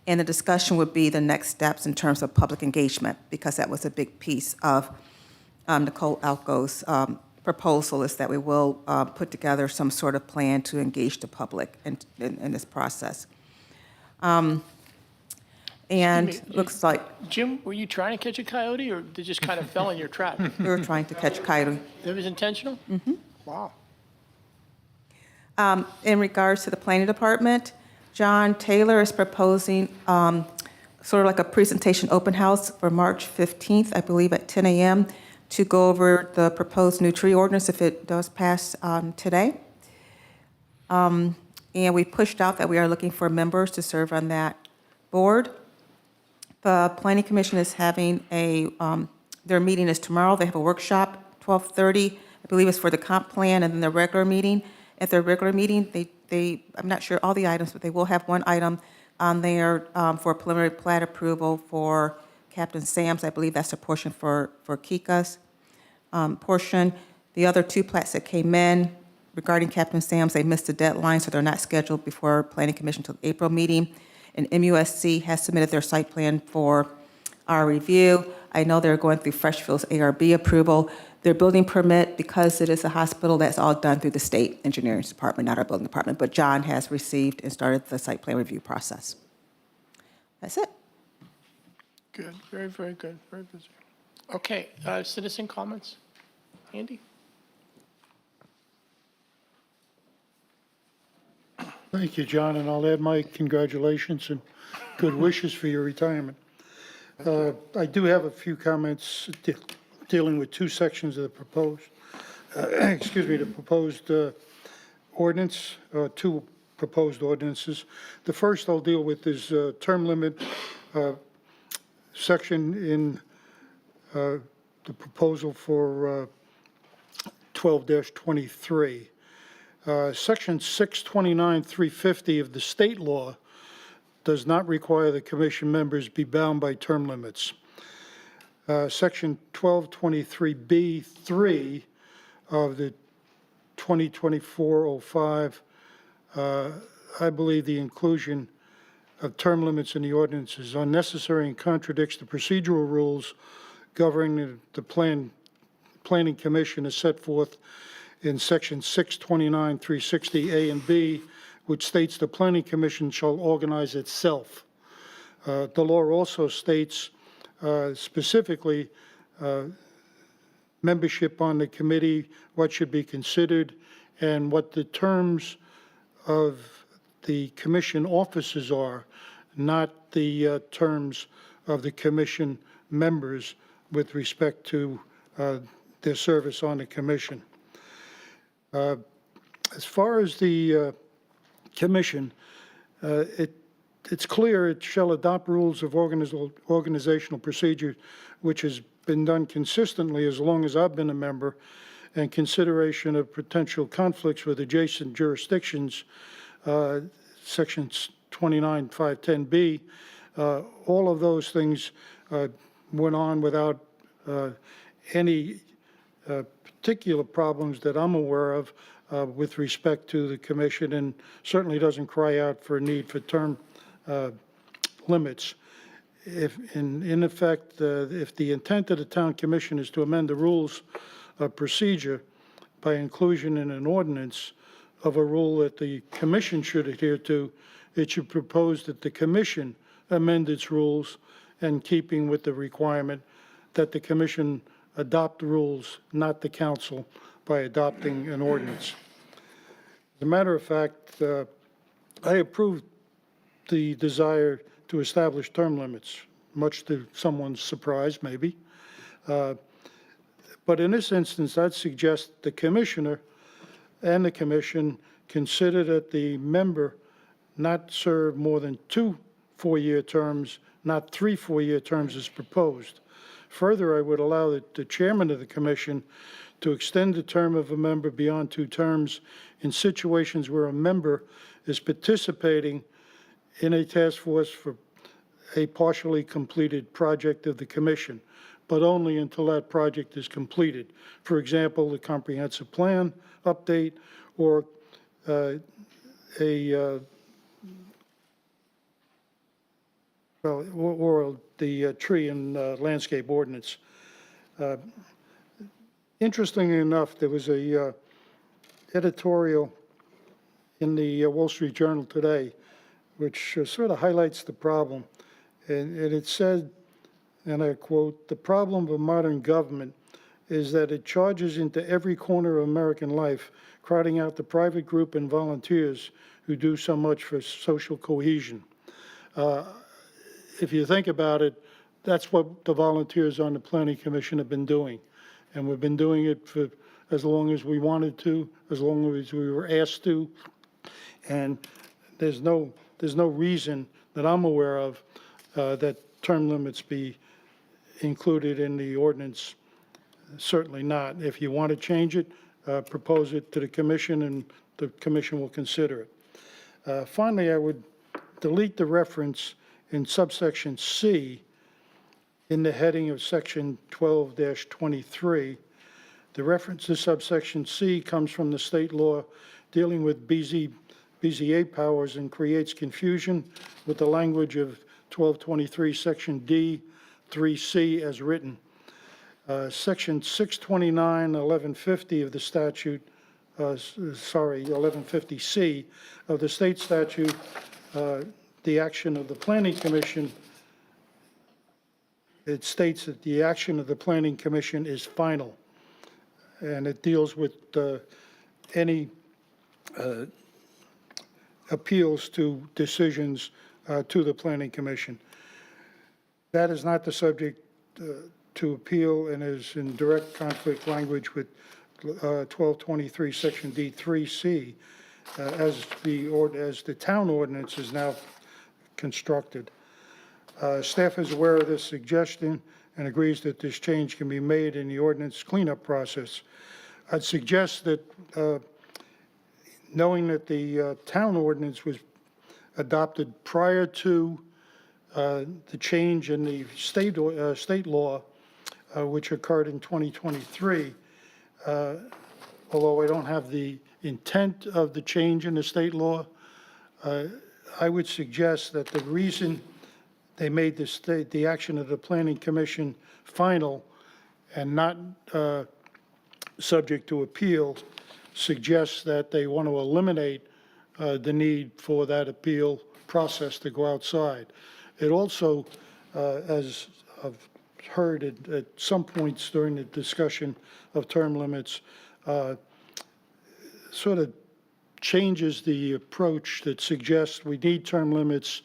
And the discussion would be the next steps in terms of public engagement, because that was a big piece of Nicole Alco's proposal, is that we will put together some sort of plan to engage the public in this process. And Excuse me, looks like Jim, were you trying to catch a coyote, or they just kind of fell in your trap? we were trying to catch coyote. It was intentional? Mm-hmm. Wow. In regards to the planning department, John Taylor is proposing sort of like a presentation open house for March 15th, I believe at 10 a.m., to go over the proposed new tree ordinance if it does pass today. And we pushed out that we are looking for members to serve on that board. The Planning Commission is having their meeting is tomorrow. They have a workshop, 12:30, I believe it's for the comp plan, and then the regular meeting. At their regular meeting, I'm not sure all the items, but they will have one item on there for preliminary plat approval for Captain Sam's. I believe that's a portion for Kika's portion. The other 2 plats that came in regarding Captain Sam's, they missed the deadline, so they're not scheduled before Planning Commission until the April meeting. And MUSC has submitted their site plan for our review. I know they're going through Freshfield's ARB approval. Their building permit, because it is a hospital, that's all done through the state engineering department, not our building department. But John has received and started the site plan review process. That's it. Good, very, very good, very busy. Okay, citizen comments? Andy? Thank you, John, and I'll add my congratulations and good wishes for your retirement. I do have a few comments dealing with two sections of the proposed, the proposed ordinance, two proposed ordinances. The first I'll deal with is term limit section in the proposal for 12-23. Section 629-350 of the state law does not require the commission members be bound by term limits. Section 1223B3 of the 2024-05, I believe the inclusion of term limits in the ordinance is unnecessary and contradicts the procedural rules governing the planning commission as set forth in section 629-360A and B, which states the planning commission shall organize itself. The law also states specifically membership on the committee, what should be considered, and what the terms of the commission officers are, not the terms of the commission members with respect to their service on the commission. As far as the commission, it's clear it shall adopt rules of organizational procedure, which has been done consistently as long as I've been a member, and consideration of potential conflicts with adjacent jurisdictions, sections 29.510B. All of those things went on without any particular problems that I'm aware of with respect to the commission, and certainly doesn't cry out for a need for term limits. If, in effect, if the intent of the town commission is to amend the rules of procedure by inclusion in an ordinance of a rule that the commission should adhere to, it should propose that the commission amend its rules in keeping with the requirement that the commission adopt the rules, not the council, by adopting an ordinance. As a matter of fact, I approved the desire to establish term limits, much to someone's surprise, maybe. But in this instance, I'd suggest the commissioner and the commission consider that the member not serve more than 2 4-year terms, not 3 4-year terms as proposed. Further, I would allow the chairman of the commission to extend the term of a member beyond 2 terms in situations where a member is participating in a task force for a partially completed project of the commission, but only until that project is completed. For example, the comprehensive plan update or the tree and landscape ordinance. Interestingly enough, there was a editorial in the Wall Street Journal today, which sort of highlights the problem. And it said, and I quote, "The problem of modern government is that it charges into every corner of American life, crowding out the private group and volunteers who do so much for social cohesion." If you think about it, that's what the volunteers on the Planning Commission have been doing. And we've been doing it for as long as we wanted to, as long as we were asked to. And there's no reason that I'm aware of that term limits be included in the ordinance. Certainly not. If you want to change it, propose it to the commission and the commission will consider it. Finally, I would delete the reference in subsection C in the heading of section 12-23. The reference to subsection C comes from the state law dealing with BZA powers and creates confusion with the language of 1223 section D 3C as written. Section 629, 1150 of the statute, 1150C of the state statute, the action of the Planning Commission, it states that the action of the Planning Commission is final, and it deals with any appeals to decisions to the Planning Commission. That is not the subject to appeal and is in direct conflict language with 1223, Section D3C, as the town ordinance is now constructed. Staff is aware of this suggestion and agrees that this change can be made in the ordinance cleanup process. I'd suggest that, knowing that the town ordinance was adopted prior to the change in the state law, which occurred in 2023, although I don't have the intent of the change in the state law, I would suggest that the reason they made the action of the Planning Commission final and not subject to appeal suggests that they want to eliminate the need for that appeal process to go outside. It also, as I've heard at some points during the discussion of term limits, sort of changes the approach that suggests we need term limits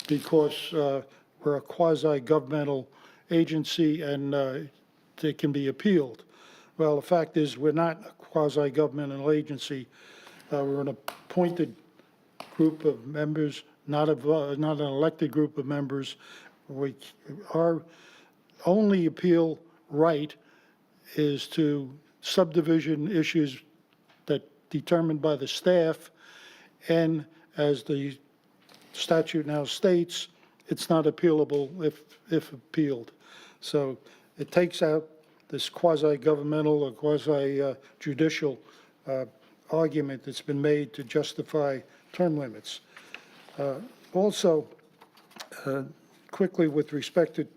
because we're a quasi-governmental agency and they can be appealed. Well, the fact is we're not a quasi-governmental agency. We're an appointed group of members, not an elected group of members. Our only appeal right is to subdivision issues that determined by the staff, and as the statute now states, it's not appealable if appealed. So it takes out this quasi-governmental or quasi-judicial argument that's been made to justify term limits. Also, quickly with respect to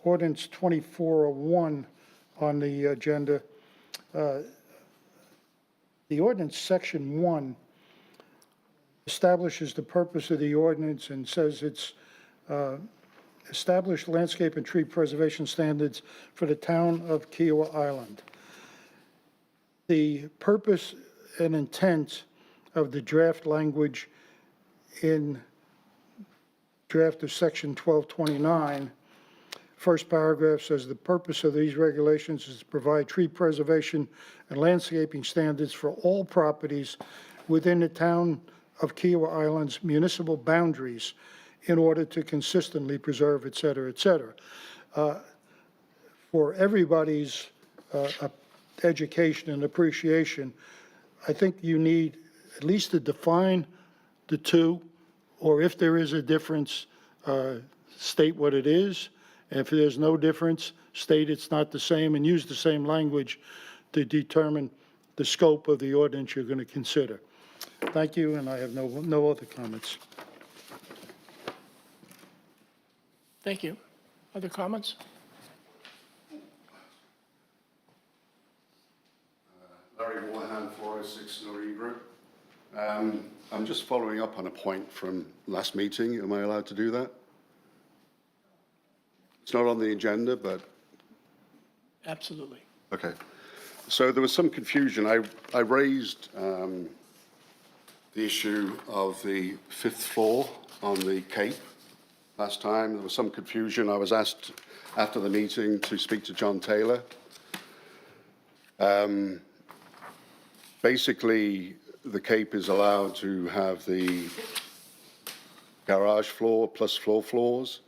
ordinance 2401 on the agenda, the ordinance section 1 establishes the purpose of the ordinance and says it's established landscape and tree preservation standards for the town of Kiowa Island. The purpose and intent of the draft language in draft of section 1229, first paragraph says the purpose of these regulations is to provide tree preservation and landscaping standards for all properties within the town of Kiowa Island's municipal boundaries in order to consistently preserve, et cetera, et cetera. For everybody's education and appreciation, I think you need at least to define the two, or if there is a difference, state what it is. And if there's no difference, state it's not the same and use the same language to determine the scope of the ordinance you're going to consider. Thank you, and I have no other comments. Thank you. Other comments? Larry Moorhan, 406 Noribra. I'm just following up on a point from last meeting. Am I allowed to do that? It's not on the agenda, but... Absolutely. Okay. So there was some confusion. I raised the issue of the fifth floor on the Cape last time. There was some confusion. I was asked after the meeting to speak to John Taylor. Basically, the Cape is allowed to have the garage floor plus floors.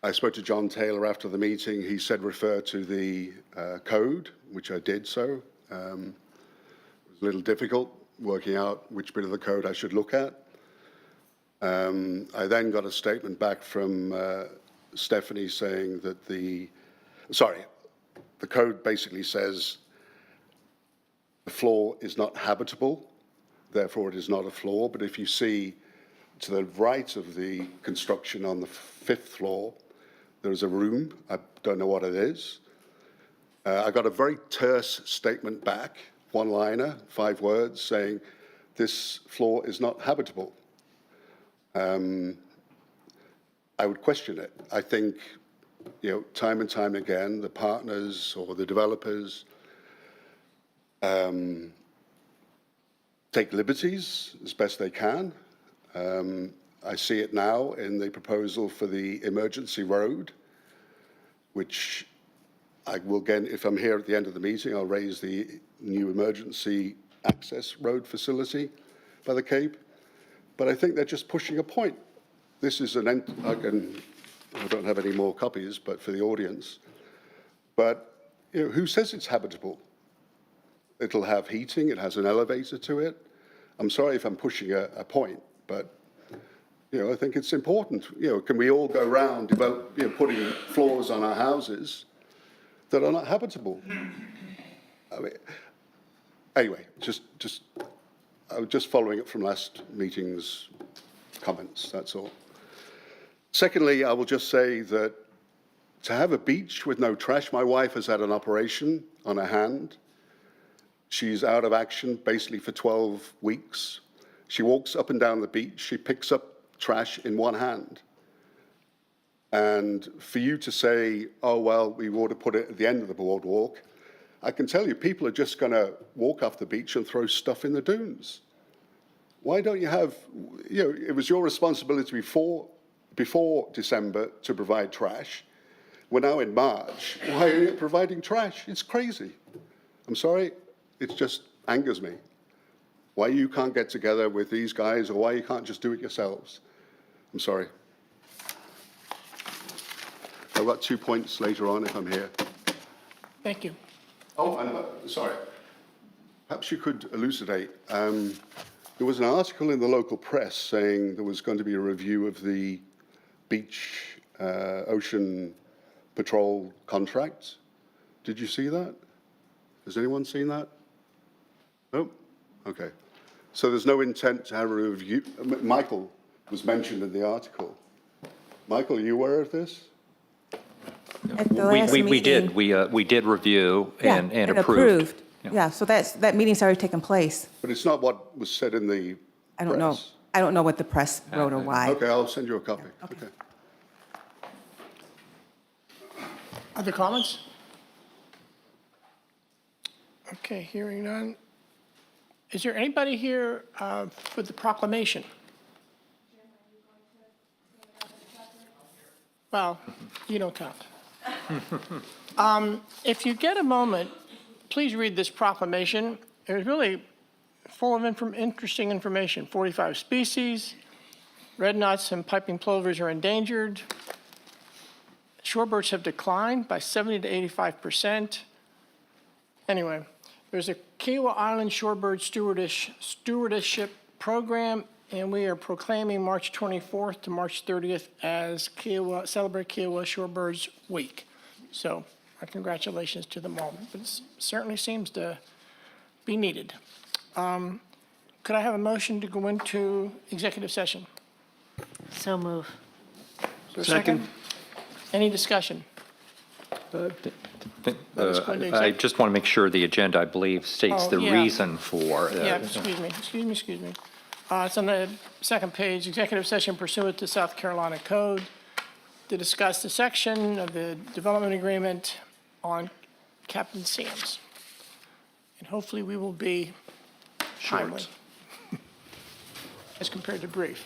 I spoke to John Taylor after the meeting. He said refer to the code, which I did so. It was a little difficult working out which bit of the code I should look at. I then got a statement back from Stephanie saying that the code basically says the floor is not habitable, therefore it is not a floor. But if you see to the right of the construction on the fifth floor, there is a room. I don't know what it is. I got a very terse statement back, one-liner, 5 words, saying this floor is not habitable. I would question it. I think, time and time again, the partners or the developers take liberties as best they can. I see it now in the proposal for the emergency road, which I will, again, if I'm here at the end of the meeting, I'll raise the new emergency access road facility by the Cape. But I think they're just pushing a point. This is I don't have any more copies, but for the audience. But who says it's habitable? It'll have heating, it has an elevator to it. I'm sorry if I'm pushing a point, but I think it's important. Can we all go around putting floors on our houses that are not habitable? I mean, anyway, I was just following up from last meeting's comments, that's all. Secondly, I will just say that to have a beach with no trash, my wife has had an operation on her hand. She's out of action basically for 12 weeks. She walks up and down the beach. She picks up trash in one hand. And for you to say, oh, well, we ought to put it at the end of the boardwalk, I can tell you people are just going to walk off the beach and throw stuff in the dunes. Why don't you have, it was your responsibility before December to provide trash. We're now in March. Why are you providing trash? It's crazy. I'm sorry. It just angers me. Why you can't get together with these guys or why you can't just do it yourselves. I'm sorry. I've got 2 points later on if I'm here. Thank you. Oh, and sorry. Perhaps you could elucidate. There was an article in the local press saying there was going to be a review of the beach ocean patrol contract. Did you see that? Has anyone seen that? No? Okay. So there's no intent to have a review. Michael was mentioned in the article. Michael, are you aware of this? At the last We meeting- did. We did review Yeah, and approved. Yeah, so that meeting's already taken place. But it's not what was said in the I don't know. press. I don't know what the press wrote or why. Okay, I'll send you a copy. Okay. Okay. Other comments? Okay, hearing none. Is there anybody here for the proclamation? Well, you don't count. If you get a moment, please read this proclamation. It was really full of interesting information. 45 species, red knots and piping plovers are endangered. Shorebirds have declined by 70 to 85%. Anyway, there's a Kiowa Island Shorebird Stewardship Program, and we are proclaiming March 24th to March 30th as Celebrate Kiowa Shorebirds Week. So our congratulations to them all. But it certainly seems to be needed. Could I have a motion to go into executive session? So move. Is there a second? Any discussion? Let's go into I exec- just want to make sure the agenda, I believe, states Oh, the yeah. reason for. Yeah, excuse me. It's on the second page, executive session pursuant to South Carolina Code to discuss the section of the development agreement on Captain Sam's. And hopefully we will be timely as compared to brief.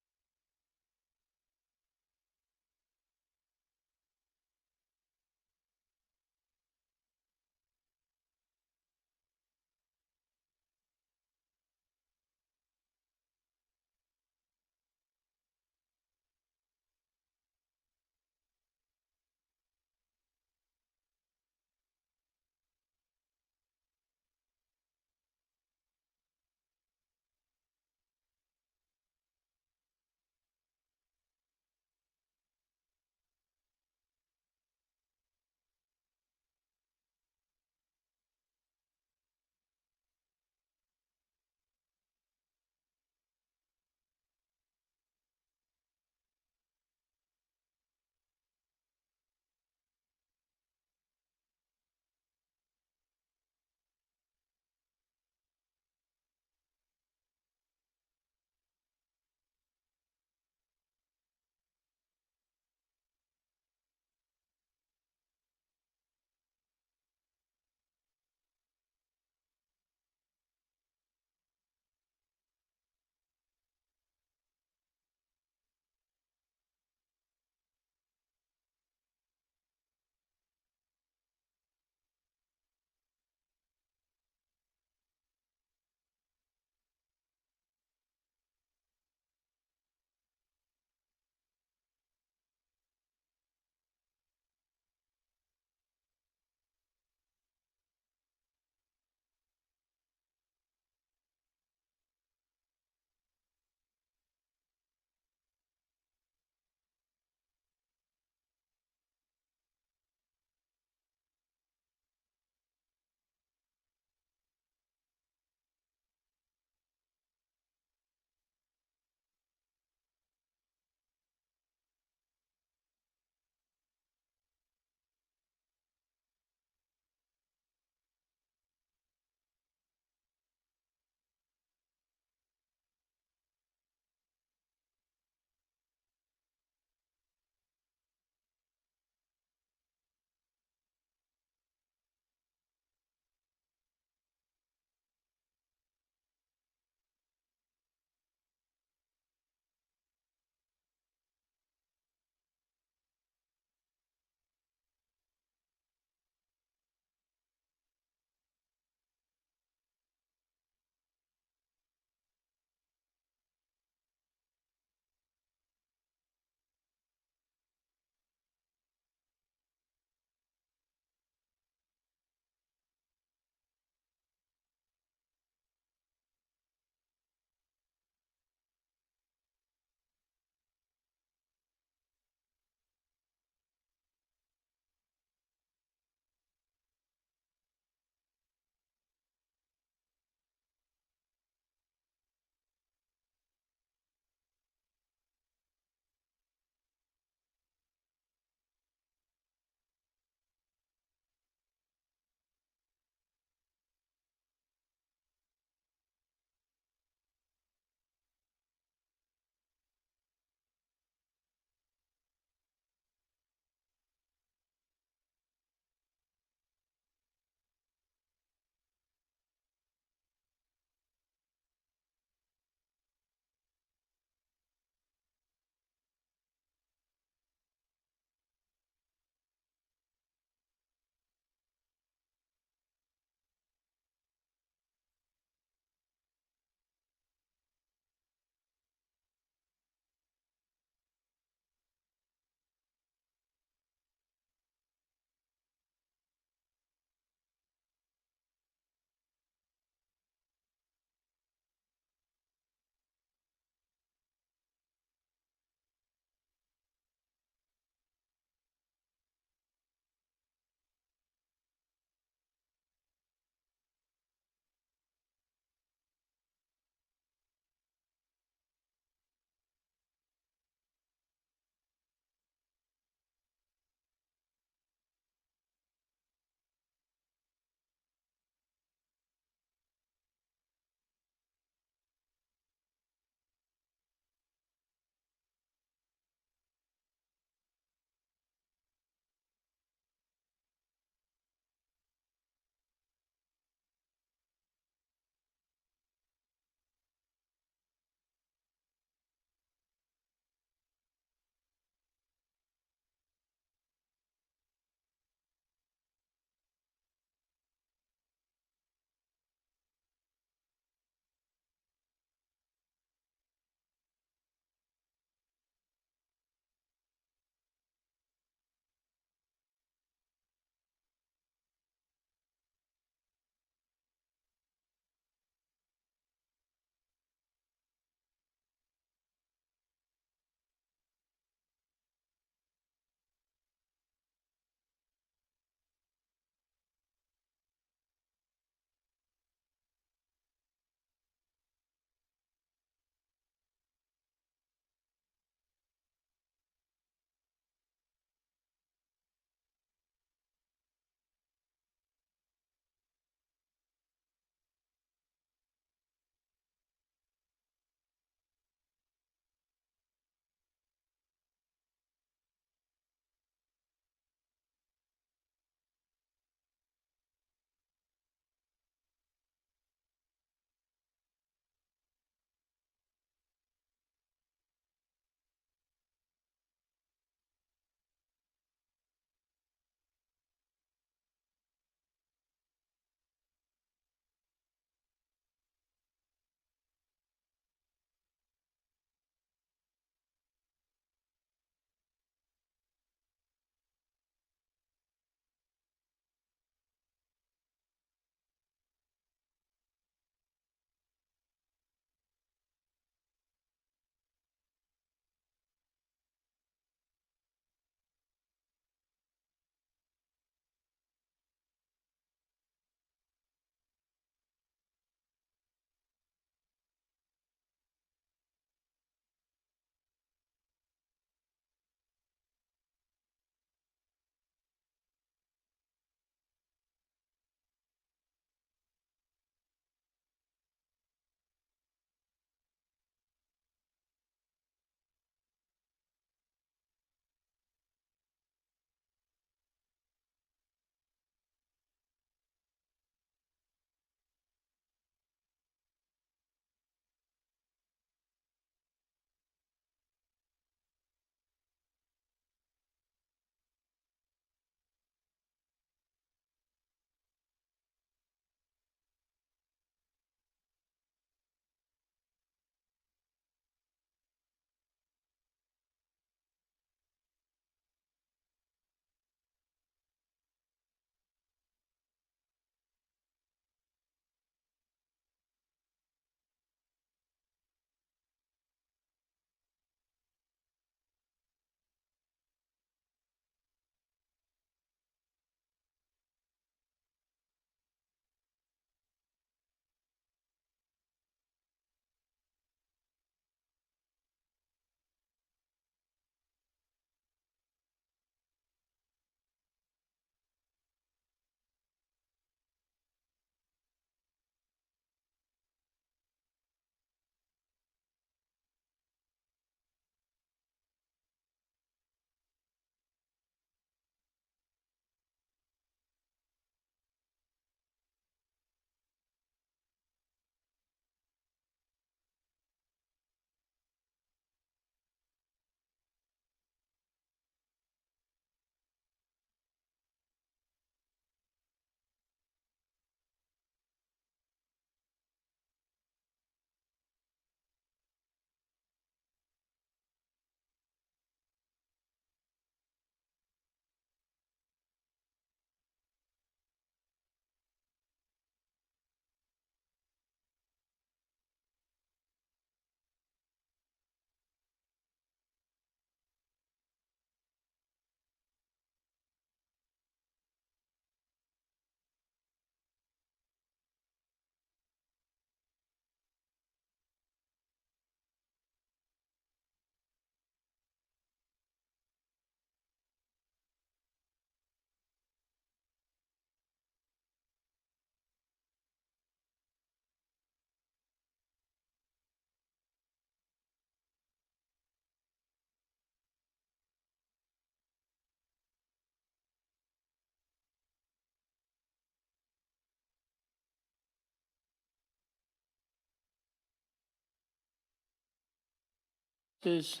Is,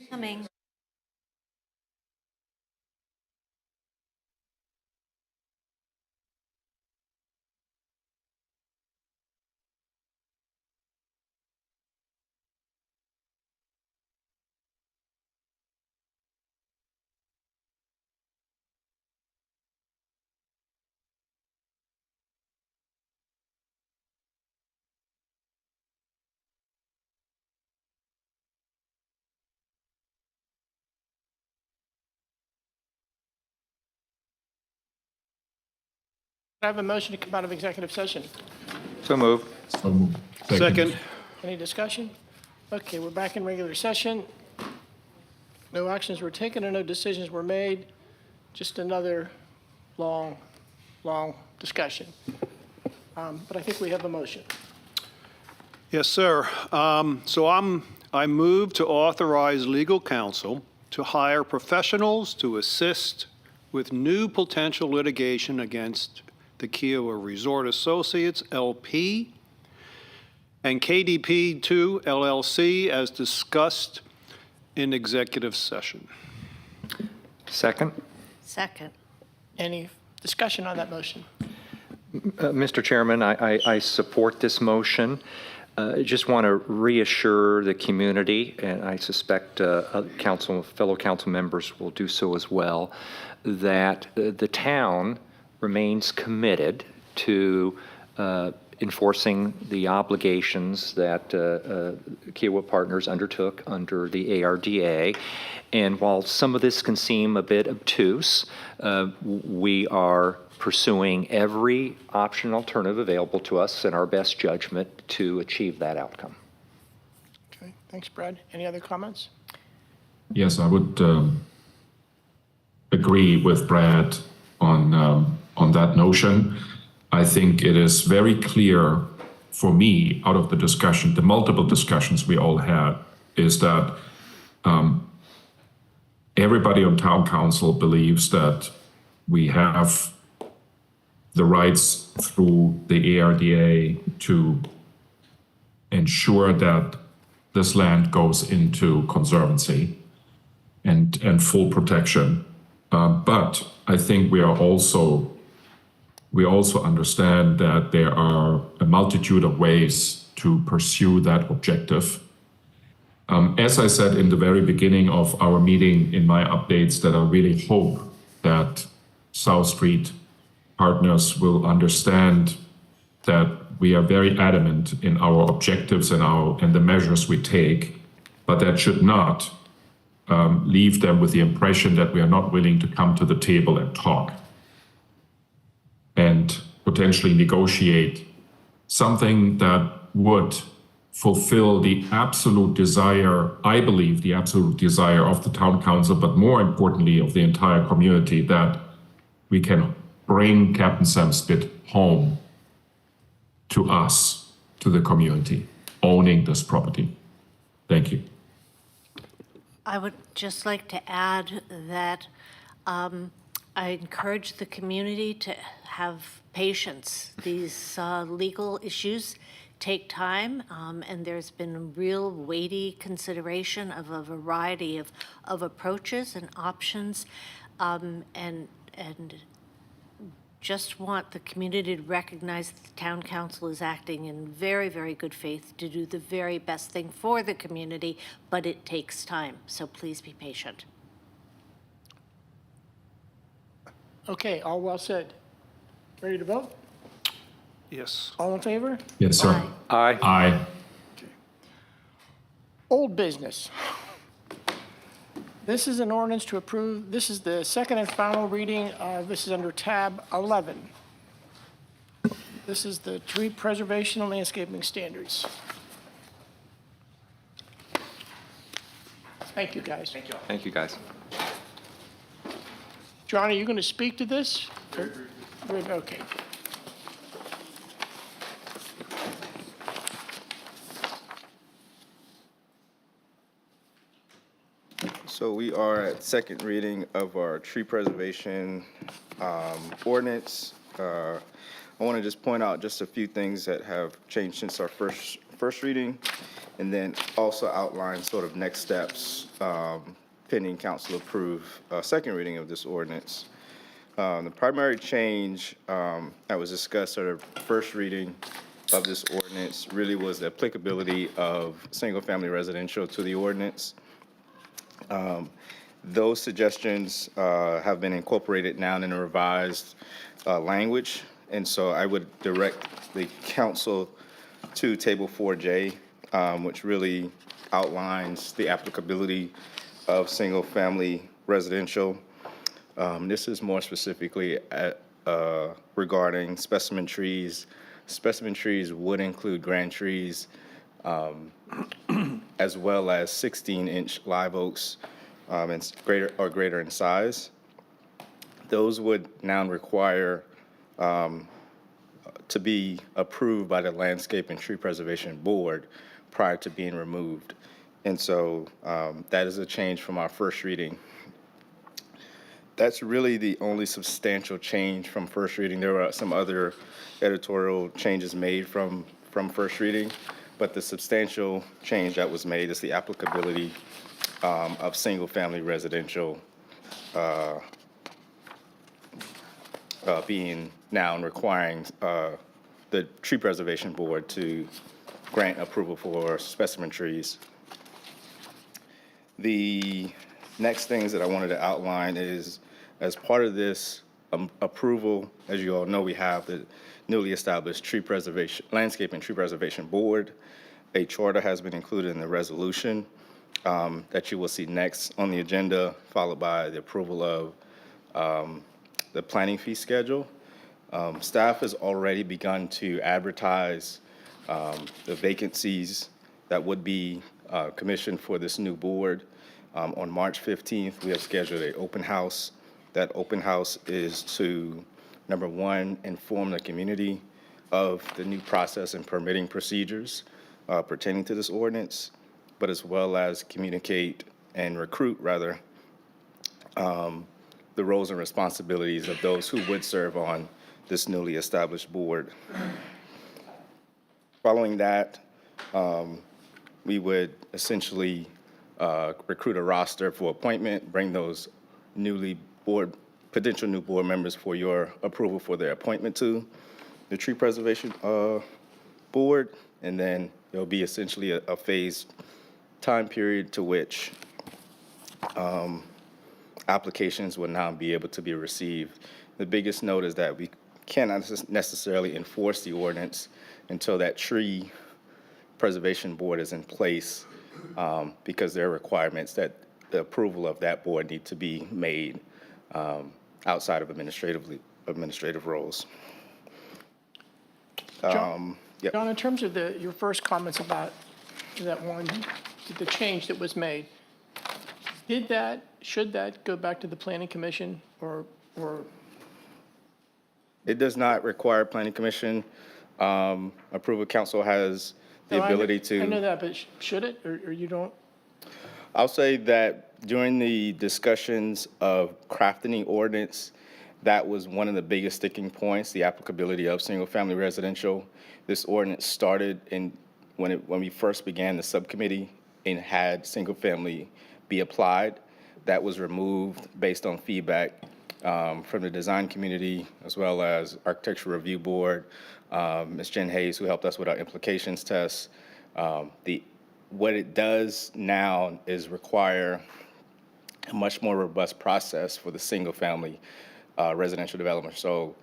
Coming. I have a motion to come out of executive session. So move. So, Second. Any discussion? Okay, we're back in regular session. No actions were taken and no decisions were made. Just another long, long discussion. But I think we have a motion. Yes, sir. I move to authorize legal counsel to hire professionals to assist with new potential litigation against the Kiowa Resort Associates LP and KDP 2 LLC as discussed in executive session. Second. Second. Any discussion on that motion? Mr. Chairman, I support this motion. I just want to reassure the community, and I suspect fellow council members will do so as well, that the town remains committed to enforcing the obligations that Kiowa Partners undertook under the ARDA. And while some of this can seem a bit obtuse, we are pursuing every option alternative available to us in our best judgment to achieve that outcome. Okay, thanks, Brad. Any other comments? yes, I would agree with Brad on that notion. I think it is very clear for me out of the discussion, the multiple discussions we all had, is that everybody on town council believes that we have the rights through the ARDA to ensure that this land goes into conservancy and full protection. But I think we also understand that there are a multitude of ways to pursue that objective. As I said in the very beginning of our meeting in my updates, that I really hope that South Street Partners will understand that we are very adamant in our objectives and the measures we take, but that should not leave them with the impression that we are not willing to come to the table and talk and potentially negotiate something that would fulfill the absolute desire, I believe, the absolute desire of the town council, but more importantly of the entire community, that we can bring Captain Sam Spit home to us, to the community, owning this property. Thank you. I would just like to add that I encourage the community to have patience. These legal issues take time, and there's been real weighty consideration of a variety of approaches and options, and just want the community to recognize that the town council is acting in very, very good faith to do the very best thing for the community, but it takes time, so please be patient. Okay, all well said. Ready to vote? Yes. All in favor? Yes, sir. Aye. Aye. Old business. This is an ordinance to approve, this is the second and final reading, this is under tab 11. This is the tree preservation and landscaping standards. Thank you, guys. Thank you. Thank you, guys. John, are you going to speak to this? Okay. So we are at second reading of our tree preservation ordinance. I want to just point out just a few things that have changed since our first reading. and then also outline sort of next steps pending council approve second reading of this ordinance. The primary change that was discussed at our first reading of this ordinance really was the applicability of single-family residential to the ordinance. Those suggestions have been incorporated now in a revised language, and so I would direct the council to Table 4J, which really outlines the applicability of single-family residential. This is more specifically regarding specimen trees. Specimen trees would include grand trees, as well as 16-inch live oaks and greater in size. Those would now require to be approved by the Landscape and Tree Preservation Board prior to being removed. And so that is a change from our first reading. That's really the only substantial change from first reading. There were some other editorial changes made from first reading, but the substantial change that was made is the applicability of single-family residential being now and requiring the Tree Preservation Board to grant approval for specimen trees. The next things that I wanted to outline is, as part of this approval, as you all know, we have the newly established Landscape and Tree Preservation Board. A charter has been included in the resolution that you will see next on the agenda, followed by the approval of the planning fee schedule. Staff has already begun to advertise the vacancies that would be commissioned for this new board. On March 15th, we have scheduled an open house. That open house is to, number one, inform the community of the new process and permitting procedures pertaining to this ordinance, but as well as communicate and recruit, rather, the roles and responsibilities of those who would serve on this newly established board. Following that, we would essentially recruit a roster for appointment, bring those potential new board members for your approval for their appointment to the Tree Preservation Board, and then there'll be essentially a phased time period to which applications will now be able to be received. The biggest note is that we cannot necessarily enforce the ordinance until that Tree Preservation Board is in place, because there are requirements that the approval of that board need to be made outside of administrative roles. John, Yep. John, in terms of your first comments about that one, the change that was made, should that go back to the Planning Commission or? It does not require Planning Commission approval. Council has the No, ability to. I know that, but should it, or you don't? I'll say that during the discussions of crafting the ordinance, that was one of the biggest sticking points, the applicability of single-family residential. This ordinance started when we first began the subcommittee and had single-family be applied. That was removed based on feedback from the design community, as well as Architectural Review Board, Ms. Jen Hayes, who helped us with our implications tests. What it does now is require a much more robust process for the single-family residential development. So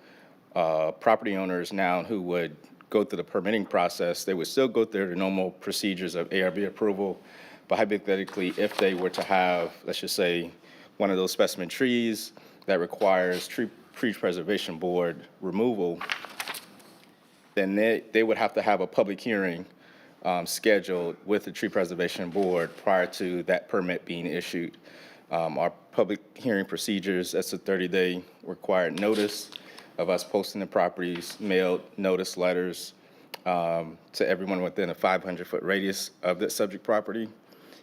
property owners now who would go through the permitting process, they would still go through the normal procedures of ARB approval, but hypothetically, if they were to have, let's just say, one of those specimen trees that requires Tree Preservation Board removal, then they would have to have a public hearing scheduled with the Tree Preservation Board prior to that permit being issued. Our public hearing procedures, that's a 30-day required notice of us posting the properties, mailed notice letters to everyone within a 500-foot radius of the subject property.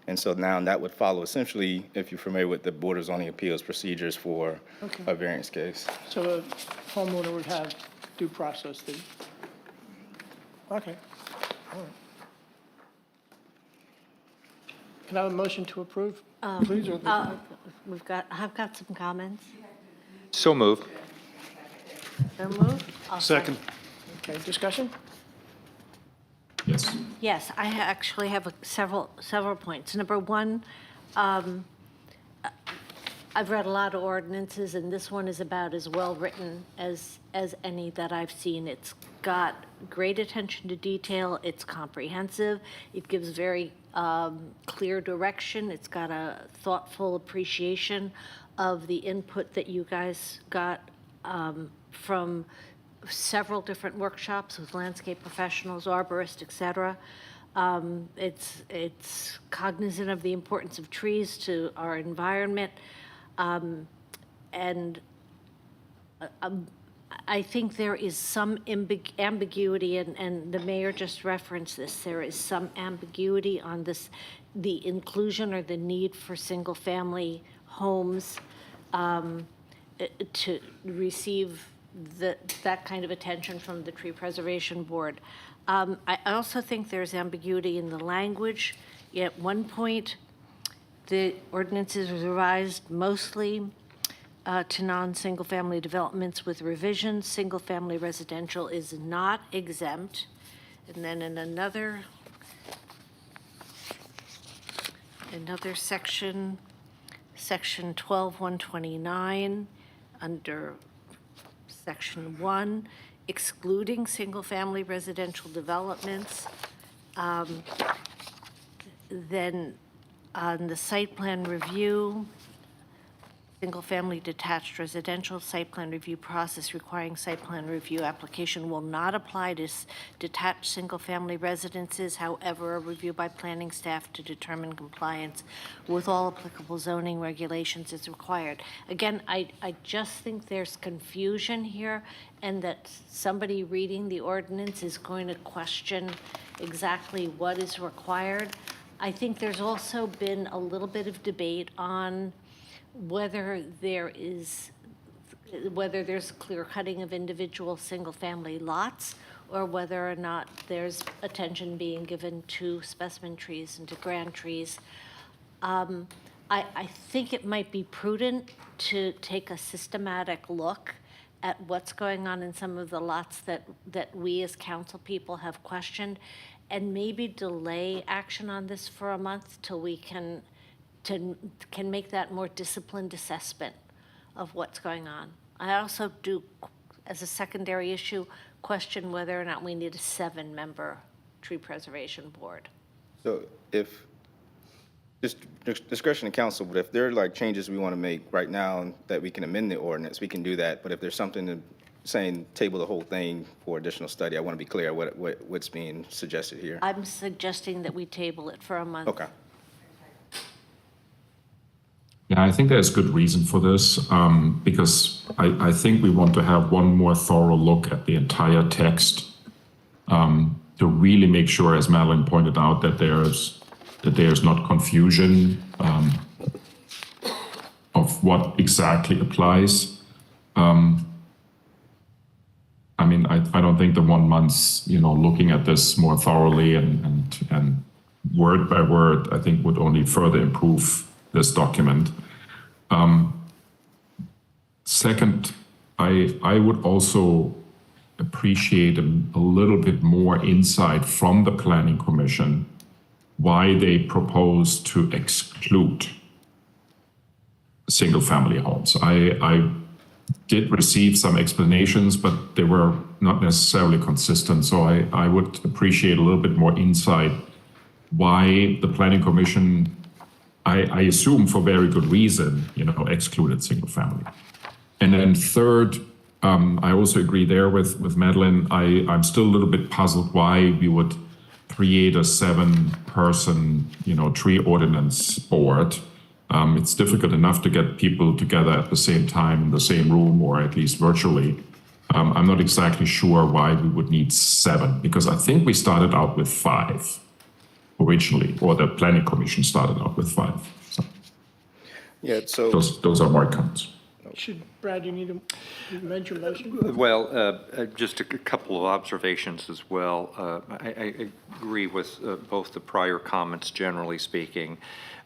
And so now that would follow essentially, if you're familiar with the Board of Zoning Appeals procedures for a variance case. So a homeowner would have due process. Okay. All right. Can I have a motion to approve? Please, or I've got some comments. So moved. So moved? I'll Second. okay, discussion? Yes. Yes, I actually have several points. Number one, I've read a lot of ordinances, and this one is about as well-written as any that I've seen. It's got great attention to detail, it's comprehensive, it gives very clear direction, it's got a thoughtful appreciation of the input that you guys got from several different workshops with landscape professionals, arborists, et cetera. It's cognizant of the importance of trees to our environment. And I think there is some ambiguity, and the mayor just referenced this. There is some ambiguity on this, the inclusion or the need for single-family homes to receive that kind of attention from the Tree Preservation Board. I also think there's ambiguity in the language. At one point, the ordinance is revised mostly to non-single-family developments with revisions. Single-family residential is not exempt. And then in another section, Section 12-129, under Section 1, excluding single-family residential developments. Then on the site plan review, single-family detached residential site plan review process requiring site plan review application will not apply to detached single-family residences. However, a review by planning staff to determine compliance with all applicable zoning regulations is required. Again, I just think there's confusion here, and that somebody reading the ordinance is going to question exactly what is required. I think there's also been a little bit of debate on whether there's clear cutting of individual single-family lots, or whether or not there's attention being given to specimen trees and to grand trees. I think it might be prudent to take a systematic look at what's going on in some of the lots that we as council people have questioned, and maybe delay action on this for a month till we can make that more disciplined assessment of what's going on. I also do, as a secondary issue, question whether or not we need a 7-member tree preservation board. So if, just discretion of council, but if there are like changes we want to make right now that we can amend the ordinance, we can do that. But if there's something saying table the whole thing for additional study, I want to be clear what's being suggested here. I'm suggesting that we table it for a month. Okay. Yeah, I think there's good reason for this, because I think we want to have one more thorough look at the entire text to really make sure, as Madeline pointed out, that there's not confusion of what exactly applies. I mean, I don't think the 1 month, looking at this more thoroughly and word by word, I think would only further improve this document. Second, I would also appreciate a little bit more insight from the Planning Commission why they propose to exclude single-family homes. I did receive some explanations, but they were not necessarily consistent. So I would appreciate a little bit more insight why the Planning Commission, I assume for very good reason, excluded single family. And then third, I also agree there with Madeline. I'm still a little bit puzzled why we would create a 7-person, tree ordinance board. It's difficult enough to get people together at the same time in the same room, or at least virtually. I'm not exactly sure why we would need 7, because I think we started out with 5. Originally, or the Planning Commission started out with 5. So Yeah, so. those are my comments. Brad, you need to amend your motion? Well, just a couple of observations as well. I agree with both the prior comments, generally speaking.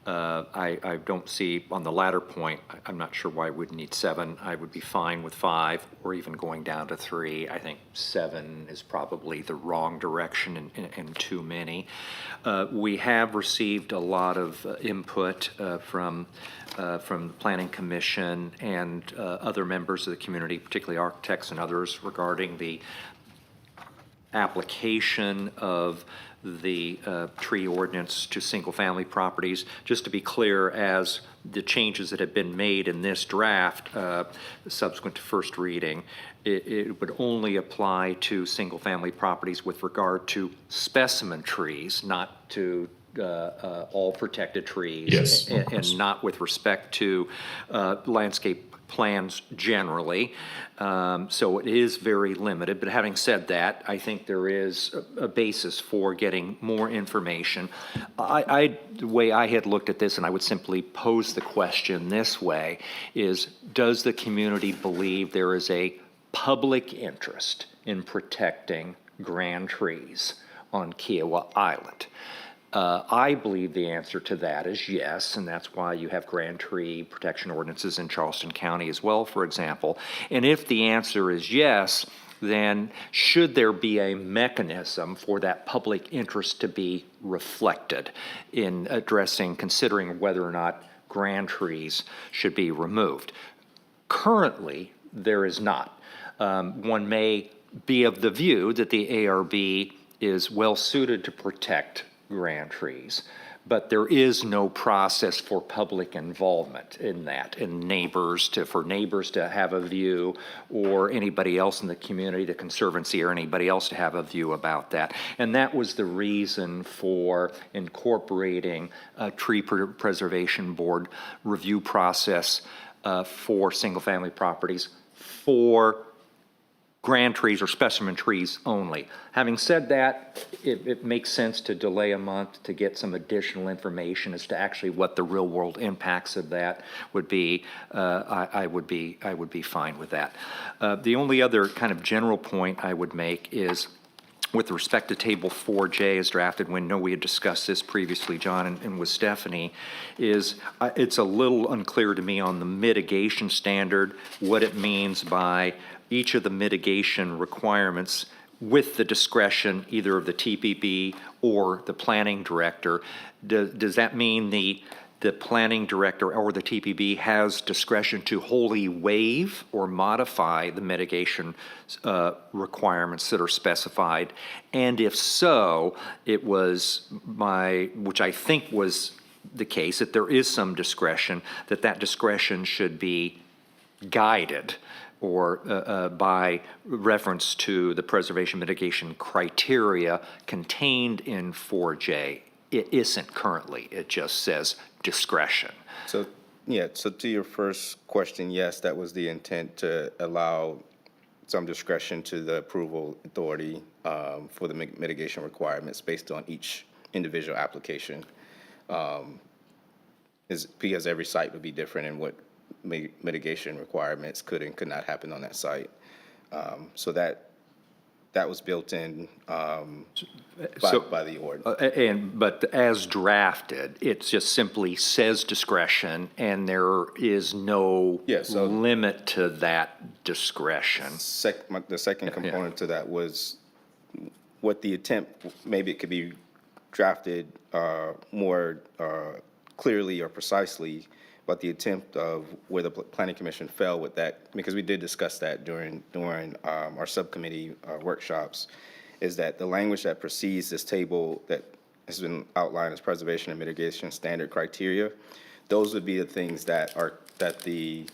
I don't see, on the latter point, I'm not sure why we'd need 7. I would be fine with 5, or even going down to 3. I think 7 is probably the wrong direction and too many. We have received a lot of input from the Planning Commission and other members of the community, particularly architects and others, regarding the application of the tree ordinance to single-family properties. Just to be clear, as the changes that have been made in this draft subsequent to first reading, it would only apply to single-family properties with regard to specimen trees, not to all protected trees. Yes, of And course. not with respect to landscape plans generally. So it is very limited. But having said that, I think there is a basis for getting more information. The way I had looked at this, and I would simply pose the question this way, is does the community believe there is a public interest in protecting grand trees on Kiowa Island? I believe the answer to that is yes, and that's why you have grand tree protection ordinances in Charleston County as well, for example. And if the answer is yes, then should there be a mechanism for that public interest to be reflected in considering whether or not grand trees should be removed? Currently, there is not. One may be of the view that the ARB is well suited to protect grand trees, but there is no process for public involvement in that, and for neighbors to have a view, or anybody else in the community, the Conservancy or anybody else to have a view about that. And that was the reason for incorporating a tree preservation board review process for single-family properties for grand trees or specimen trees only. Having said that, it makes sense to delay a month to get some additional information as to actually what the real-world impacts of that would be. I would be fine with that. The only other kind of general point I would make is, with respect to Table 4J as drafted, we had discussed this previously, John, and with Stephanie, is it's a little unclear to me on the mitigation standard, what it means by each of the mitigation requirements with the discretion either of the TPB or the planning director. Does that mean the planning director or the TPB has discretion to wholly waive or modify the mitigation requirements that are specified? And if so, which I think was the case, that there is some discretion, that discretion should be guided or by reference to the preservation mitigation criteria contained in 4J. It isn't currently. It just says discretion. So to your first question, yes, that was the intent, to allow some discretion to the approval authority for the mitigation requirements based on each individual application. Because every site would be different in what mitigation requirements could and could not happen on that site. So that was built in by the ordinance. But as drafted, it just simply says discretion, and there is no limit to that discretion. The second component to that was what the attempt, maybe it could be drafted more clearly or precisely, but the attempt of where the Planning Commission fell with that, because we did discuss that during our subcommittee workshops, is that the language that precedes this table that has been outlined as preservation and mitigation standard criteria, those would be the things that the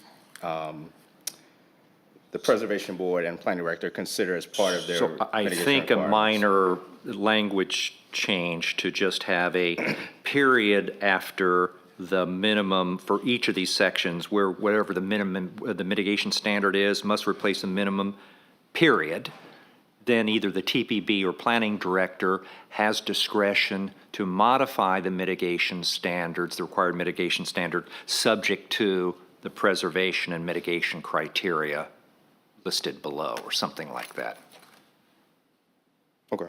Preservation Board and Planning Director consider as part of their So I mitigation think a requirements. minor language change to just have a period after the minimum for each of these sections, where whatever the minimum, the mitigation standard is, must replace the minimum, period. Then either the TPB or planning director has discretion to modify the mitigation standards, the required mitigation standard, subject to the preservation and mitigation criteria listed below, or something like that. Okay.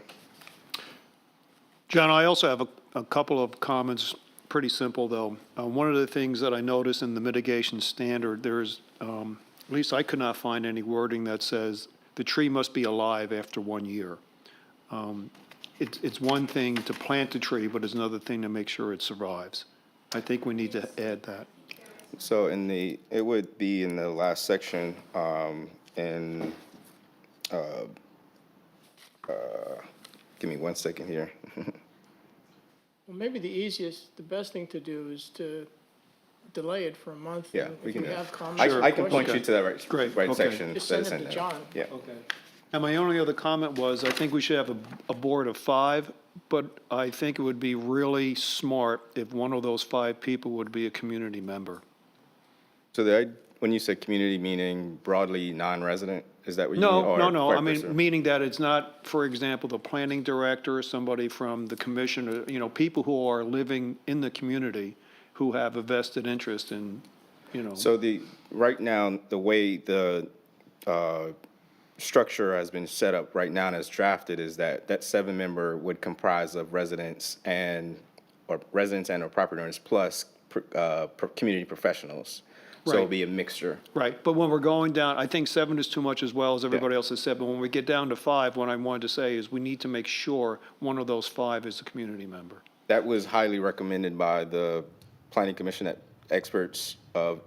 John, I also have a couple of comments, pretty simple, though. One of the things that I noticed in the mitigation standard, there's, at least I could not find any wording that says the tree must be alive after 1 year. It's one thing to plant a tree, but it's another thing to make sure it survives. I think we need to add that. So it would be in the last section, give me 1 second here. Well, maybe the best thing to do is to delay it for a month. Yeah, and we if can do have that. comments or I can point you questions, to that Great, right okay. section. Just that send is it to in there. John. Yeah. And my only other comment was, I think we should have a board of 5, but I think it would be really smart if one of those 5 people would be a community member. So when you said community, meaning broadly non-resident, is that what you mean? No, Or no, no, I vice versa? mean, meaning that it's not, for example, the planning director, or somebody from the commission, or, you know, people who are living in the community who have a vested interest in, you know. So right now, the way the structure has been set up right now and is drafted is that 7-member would comprise of residents or property owners plus community professionals. So it'll Right. be a mixture. Right, but when we're going down, I think 7 is too much as well, as everybody else has said, but when we get down to 5, what I wanted to say is we need to make sure one of those 5 is a community member. That was highly recommended by the planning commission, that experts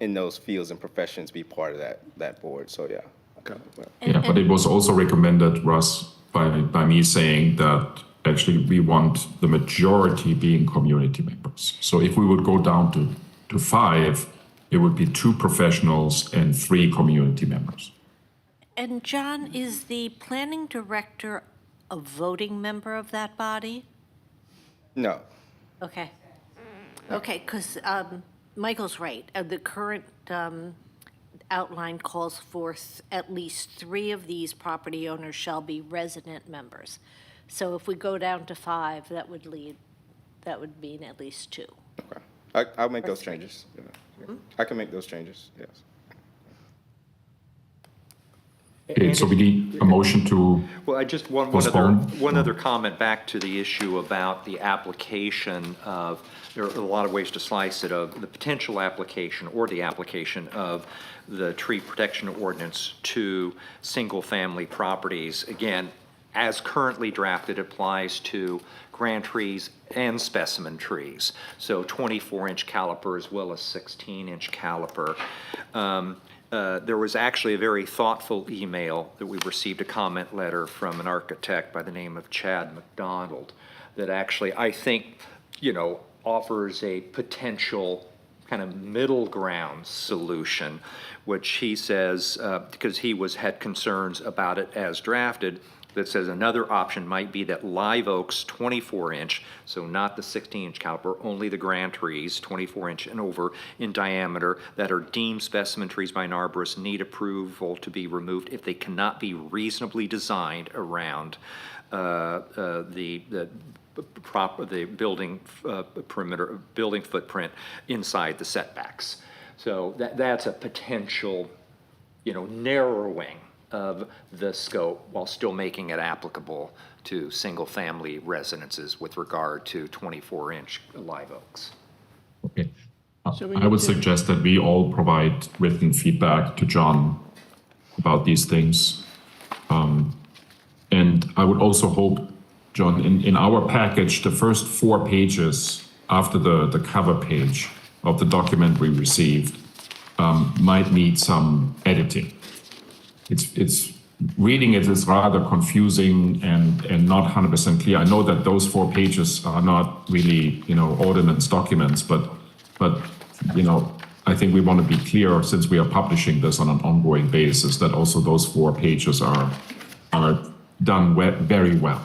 in those fields and professions be part of that board, so yeah. Okay. Yeah, but it was also recommended, Russ, by me saying that actually we want the majority being community members. So if we would go down to 5, it would be 2 professionals and 3 community members. And John, is the planning director a voting member of that body? No, Okay. Okay, because Michael's right. The current outline calls forth at least 3 of these property owners shall be resident members. So if we go down to 5, that would mean at least 2. okay. I'll make those changes. Yeah. I can make those changes, yes. Okay, so we need a motion to, Well, I just, one Postpone? other comment back to the issue about the application of, there are a lot of ways to slice it, of the potential application or the application of the tree protection ordinance to single-family properties. Again, as currently drafted, applies to grand trees and specimen trees. So 24-inch caliper as well as 16-inch caliper. There was actually a very thoughtful email that we received, a comment letter from an architect by the name of Chad McDonald, that actually, I think, offers a potential kind of middle ground solution, which he says, because he had concerns about it as drafted, that says another option might be that live oaks 24-inch, so not the 16-inch caliper, only the grand trees, 24-inch and over in diameter, that are deemed specimen trees by an arborist, need approval to be removed if they cannot be reasonably designed around the building perimeter, building footprint inside the setbacks. So that's a potential, narrowing of the scope while still making it applicable to single-family residences with regard to 24-inch live oaks. okay. So we I would need to- suggest that we all provide written feedback to John about these things. And I would also hope, John, in our package, the first 4 pages after the cover page of the document we received might need some editing. It's reading it is rather confusing and not 100% clear. I know that those 4 pages are not really, ordinance documents, but I think we want to be clear, since we are publishing this on an ongoing basis, that also those 4 pages are done very well.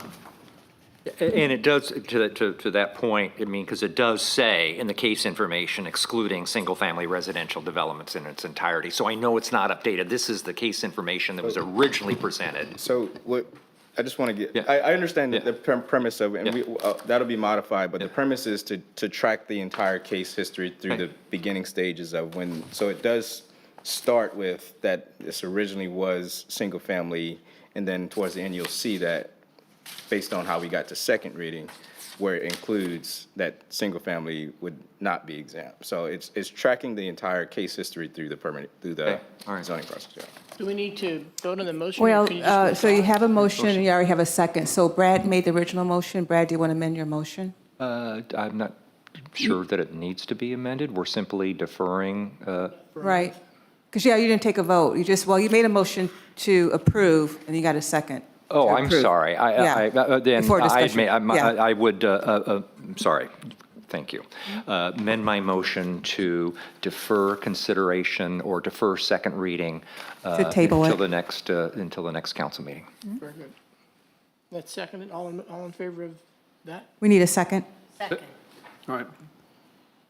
And it does, to that point, because it does say in the case information excluding single-family residential developments in its entirety. So I know it's not updated. This is the case information that was originally presented. So I just want to get, Yeah. I understand Yeah. the premise of it, and that'll be modified, but the premise is to track the entire case history through the beginning stages of when, so it does start with that this originally was single-family, and then towards the end, you'll see that, based on how we got to second reading, where it includes that single-family would not be exempt. So it's tracking the entire case history through the permit, through the Okay. All right. zoning process, yeah. Do we need to vote on the motion? or Well, can you just so you withdraw? have a motion, and you already have a second. So Brad made the original motion. Brad, do you want to amend your motion? I'm not sure that it needs to be amended. We're simply deferring, Right. Because, yeah, you didn't take a vote. You just, well, you made a motion to approve, and you got a second. oh, to I'm approve. sorry. Yeah. Then Before I discussion. admit, Yeah. I would, sorry, thank you. Amend my motion to defer consideration or defer second reading. To table Until it. until the next council meeting. Very good. That's seconded. All in favor of that? We need a second. Second. All right.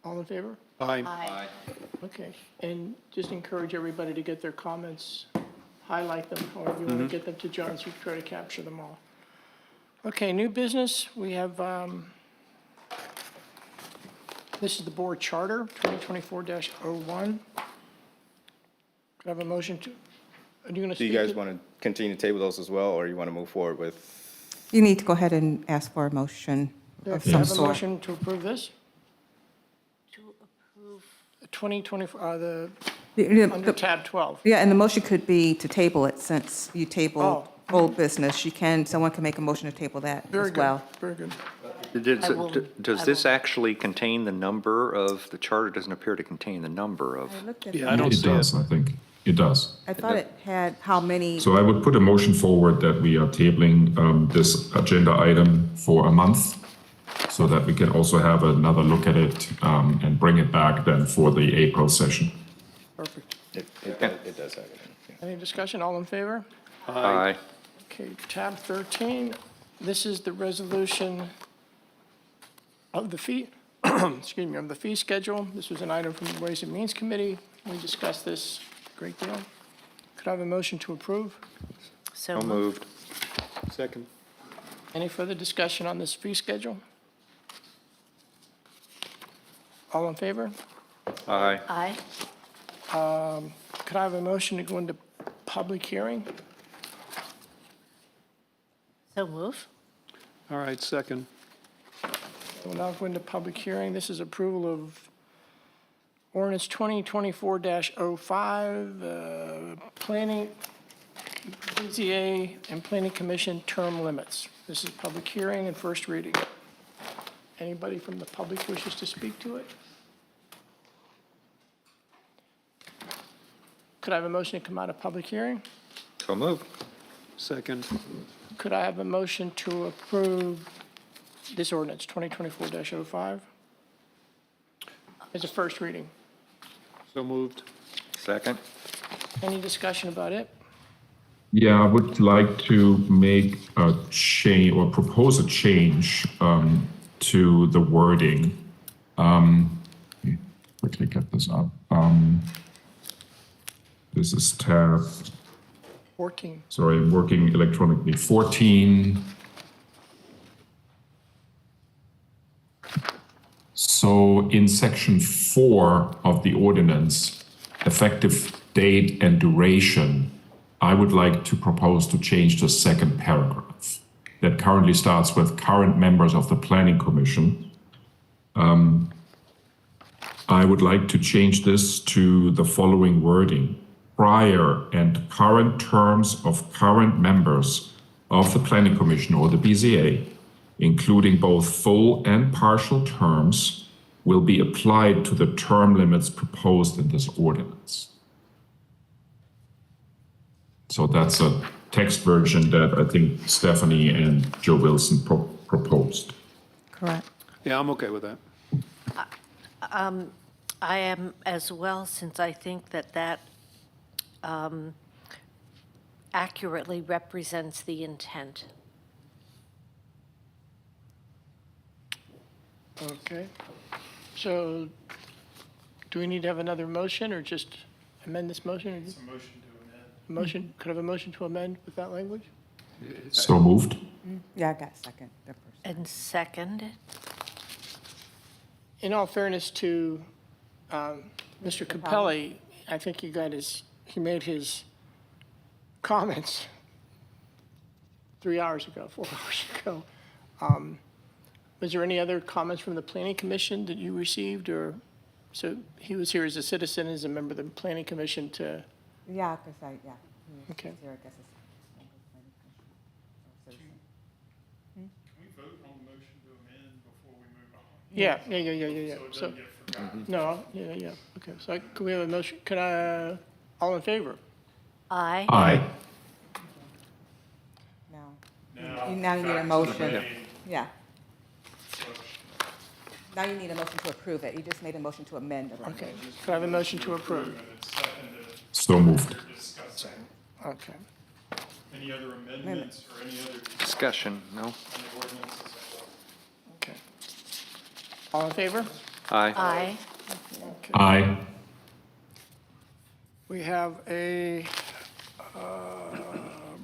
All in favor? Aye. Okay. And just encourage everybody to get their comments, highlight them, however you want to get them to John, so we try to capture them all. Okay, new business. We have, this is the board charter, 2024-01. Could I have a motion to, are you going to Do speak? you guys to- want to continue to table those as well, or you want to move forward with? You need to go ahead and ask for a motion of Could I some have a sort. motion to approve this? To approve. 2024, the, The- under tab 12. Yeah, and the motion could be to table it, since you tabled old business. Someone can make a motion to table that Very as good, well. very good. Does this actually contain the number of, the charter doesn't appear to contain the number of, I looked at Yeah, that. I don't It see it. does, I think. It does. I thought it had how many, So I would put a motion forward that we are tabling this agenda item for a month so that we can also have another look at it and bring it back then for the April session. Perfect. It does have it. Yeah. Any discussion? All in favor? aye, Okay, tab 13, this is the resolution of the fee, excuse me, of the fee schedule. This was an item from the Ways and Means Committee. We discussed this a great deal. Could I have a motion to approve? So so moved. Second. Any further discussion on this fee schedule? All in favor? Aye, Aye. Could I have a motion to go into public hearing? So move. All right, second. We'll now go into public hearing. This is approval of ordinance 2024-05, planning, BZA and Planning Commission term limits. This is public hearing and first reading. Anybody from the public wishes to speak to it? Could I have a motion to come out of public hearing? so moved. Second. Could I have a motion to approve this ordinance, 2024-05? As a first reading. So moved. Second, Any discussion about it? Yeah, I would like to make a change or propose a change to the wording. Let me quickly get this up. This is tab, 14. sorry, I'm working electronically, 14. So in section 4 of the ordinance, effective date and duration, I would like to propose to change the second paragraph. That currently starts with current members of the Planning Commission. I would like to change this to the following wording. Prior and current terms of current members of the Planning Commission or the BZA, including both full and partial terms, will be applied to the term limits proposed in this ordinance. So that's a text version that I think Stephanie and Joe Wilson proposed. correct? Yeah, I'm okay with that. I am as well, since I think that accurately represents the intent. Okay. So do we need to have another motion or just amend this motion? It's a motion to amend. Motion, could I have a motion to amend with that language? So moved. Yeah, I got a second. And second. In all fairness to Mr. Capelli, I think he made his comments 3 hours ago, 4 hours ago. Was there any other comments from the Planning Commission that you received, or, so he was here as a citizen, as a member of the Planning Commission to, Yeah, because okay. I guess it's. Yeah. So, no, yeah, okay. So can we have a motion, all in favor? Aye. Aye. Now you need a motion. Yeah. Now you need a motion to approve it. You just made a motion to amend the Okay, can I have a motion to approve? So moved. Okay. Any other amendments or any other Discussion, no? on the ordinances? Okay. All in favor? Aye. Aye. Aye. We have a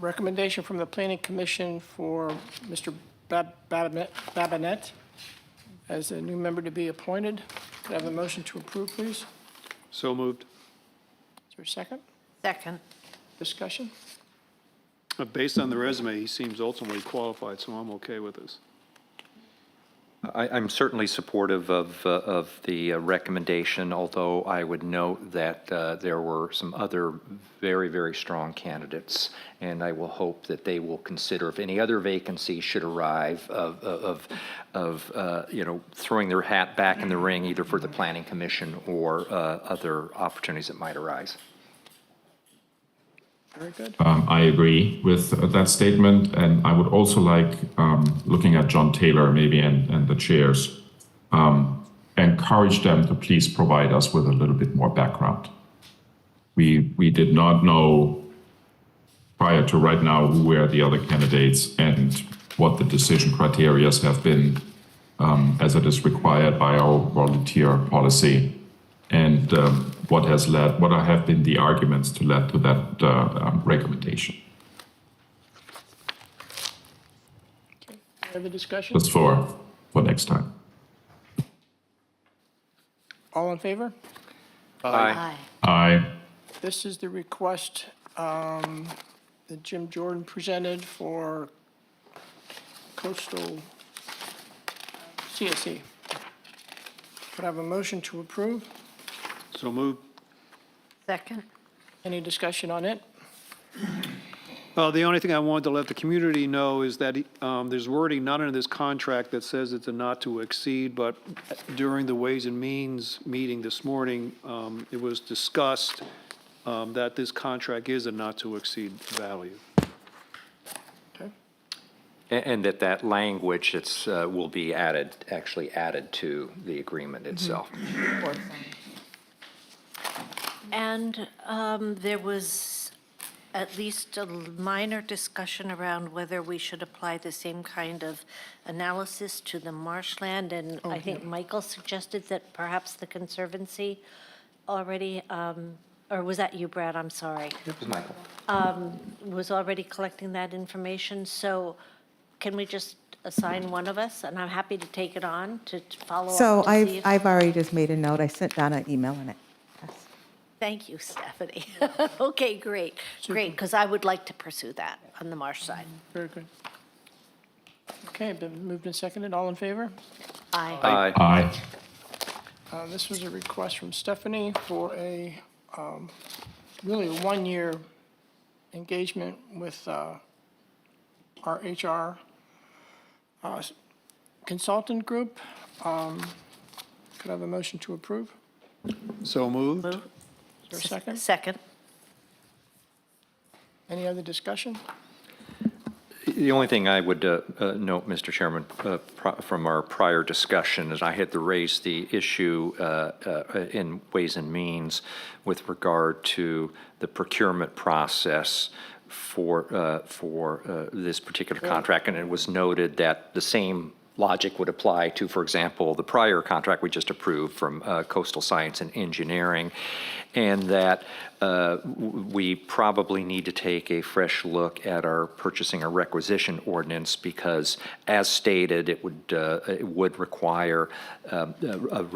recommendation from the Planning Commission for Mr. Babinet as a new member to be appointed. Could I have a motion to approve, please? So moved. Is there a second? Second. Discussion? Based on the resume, he seems ultimately qualified, so I'm okay with this. I'm certainly supportive of the recommendation, although I would note that there were some other very, very strong candidates, and I will hope that they will consider, if any other vacancies should arrive, throwing their hat back in the ring, either for the Planning Commission or other opportunities that might arise. Very good. I agree with that statement, and I would also like, looking at John Taylor maybe and the chairs, encourage them to please provide us with a little bit more background. We did not know prior to right now who were the other candidates and what the decision criteria have been, as it is required by our volunteer policy, and what have been the arguments to lead to that recommendation. Any other discussion? Just for next time. All in favor? Aye. Aye. This is the request that Jim Jordan presented for coastal CSE. Could I have a motion to approve? So moved. Second. Any discussion on it? The only thing I wanted to let the community know is that there's wording not in this contract that says it's a not to exceed, but during the Ways and Means meeting this morning, it was discussed that this contract is a not to exceed value. Okay. And that language will be actually added to the agreement itself. And there was at least a minor discussion around whether we should apply the same kind of analysis to the marshland. And I think Michael suggested that perhaps the Conservancy already, or was that you, Brad? I'm sorry. It was Michael. Was already collecting that information. So can we just assign one of us? And I'm happy to take it on to follow up. So to see if- I've already just made a note. I sent Donna an email on it. Yes. Thank you, Stephanie. Okay, great, because I would like to pursue that on the marsh side. Very good. Okay, been moved and seconded. All in favor? Aye. Aye. Aye. This was a request from Stephanie for a, really a one-year engagement with our HR consultant group. Could I have a motion to approve? So moved. Move. Is there a second? Second. Any other discussion? The only thing I would note, Mr. Chairman, from our prior discussion is I had to raise the issue in Ways and Means with regard to the procurement process for this particular contract, and it was noted that the same logic would apply to, for example, the prior contract we just approved from Coastal Science and Engineering, and that we probably need to take a fresh look at our purchasing or requisition ordinance, because as stated, it would require a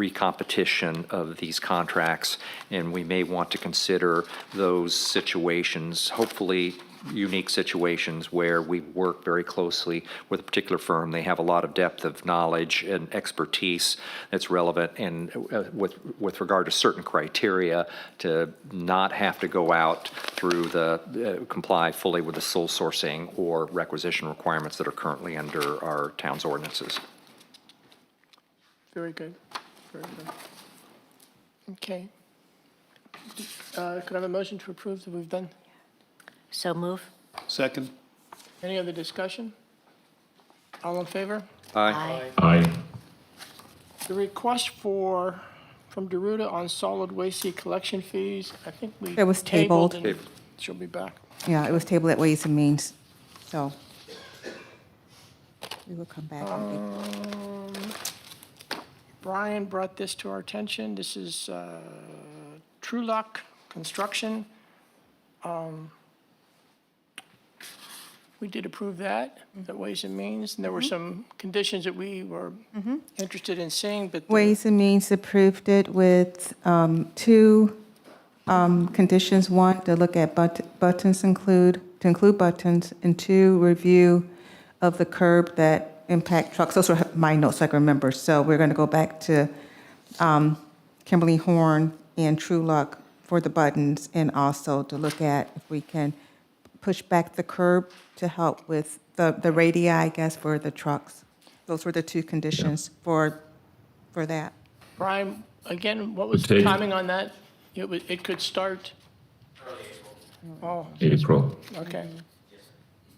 recompetition of these contracts, and we may want to consider those situations, hopefully unique situations where we work very closely with a particular firm. They have a lot of depth of knowledge and expertise that's relevant, and with regard to certain criteria, to not have to go out through comply fully with the sole sourcing or requisition requirements that are currently under our town's ordinances. Very good, very good. Okay. Could I have a motion to approve that we've done? So move. Second? Any other discussion? All in favor? Aye. Aye. The request from Deruta on solid waste collection fees, I think we. It was tabled. and She'll be back. Yeah, it was tabled at Ways and Means, so we will come back. Brian brought this to our attention. This is True Luck Construction. We did approve that, at Ways and Means, and there were some conditions that we were interested in seeing, but. Ways and Means approved it with two conditions. One, to look at buttons to include buttons, and two, review of the curb that impact trucks. Those were my notes, I can remember. So we're going to go back to Kimberly Horn and True Luck for the buttons, and also to look at if we can push back the curb to help with the radii, I guess, for the trucks. Those were the two conditions for that. Brian, again, what was the Take- timing on that? It could start? Oh, April. okay.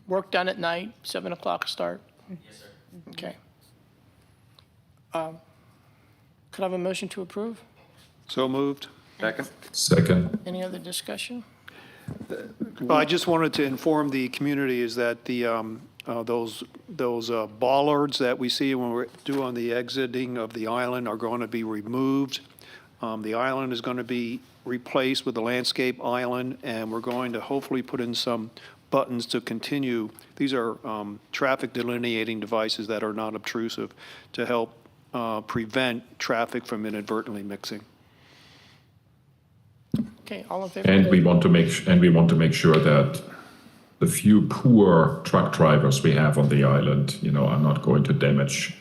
Work done at night, 7 o'clock start? Yes, sir. Okay. Could I have a motion to approve? So moved. Second? Second. Any other discussion? I just wanted to inform the community is that those bollards that we see when we're doing the exiting of the island are going to be removed. The island is going to be replaced with a landscape island, and we're going to hopefully put in some buttons to continue. These are traffic delineating devices that are not obtrusive to help prevent traffic from inadvertently mixing. Okay, all in favor? And we want to make sure that the few poor truck drivers we have on the island, are not going to damage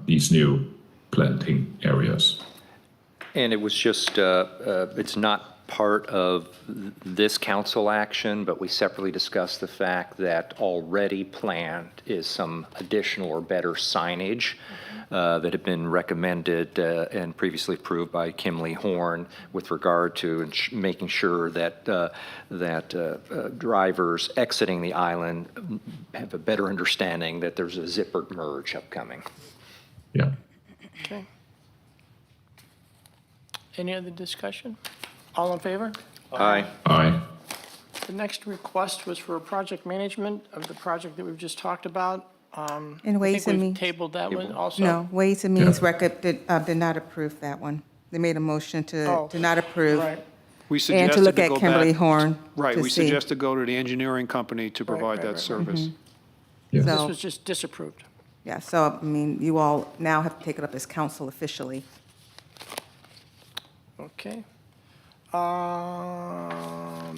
these new planting areas. And it was just, it's not part of this council action, but we separately discussed the fact that already planned is some additional or better signage that had been recommended and previously approved by Kimberly Horn with regard to making sure that drivers exiting the island have a better understanding that there's a zippered merge upcoming. Yeah. Okay. Any other discussion? All in favor? Aye. Aye. The next request was for a project management of the project that we've just talked about. In Ways I and think we've Means. tabled that one also. No, Ways and Means did not approve that one. They made a motion Oh, to not approve. Right, We And suggested to look to at go Kimberly back. Horn. Right, to we see. suggest to go to the engineering company to provide right, that right. service. Yes. this So, was just disapproved. yeah, so, you all now have to take it up as council officially. Okay.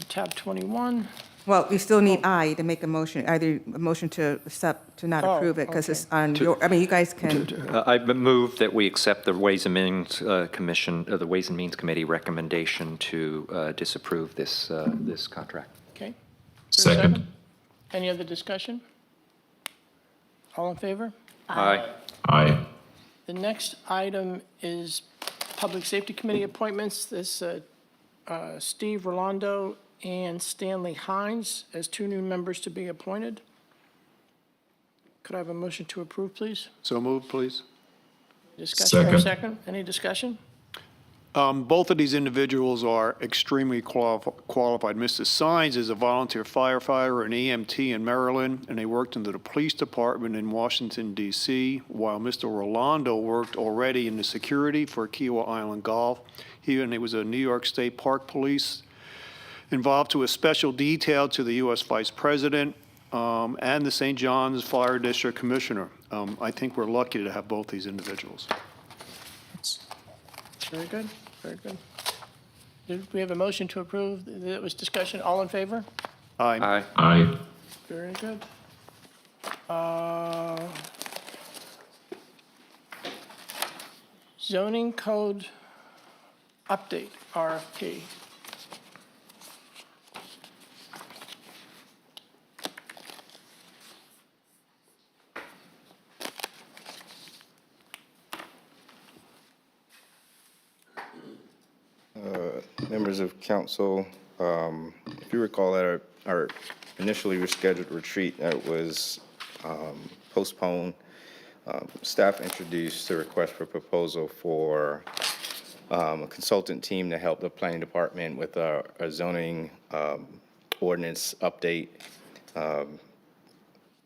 Tab 21. Well, we still need I to make a motion, either a motion to accept, to not Oh, approve it, because okay. it's on your, you guys can, I move that we accept the Ways and Means Commission, the Ways and Means Committee recommendation to disapprove this contract. Okay. Is there a Second. Any other discussion? All in favor? Aye. Aye. The next item is Public Safety Committee appointments. This Steve Rolando and Stanley Hines as two new members to be appointed. Could I have a motion to approve, please? So moved, please. Discussion, Second. second? Any discussion? Both of these individuals are extremely qualified. Mr. Sines is a volunteer firefighter and EMT in Maryland, and he worked into the police department in Washington, D.C., while Mr. Rolando worked already in the security for Kiowa Island Golf. He was a New York State Park Police, involved to a special detail to the U.S. Vice President and the St. John's Fire District Commissioner. I think we're lucky to have both these individuals. Very good, very good. Did we have a motion to approve? That was discussion. All in favor? Aye. Aye. Very good. Zoning code update, RFP. Members of council, if you recall at our initially rescheduled retreat that was postponed, staff introduced a request for proposal for a consultant team to help the planning department with our zoning ordinance update.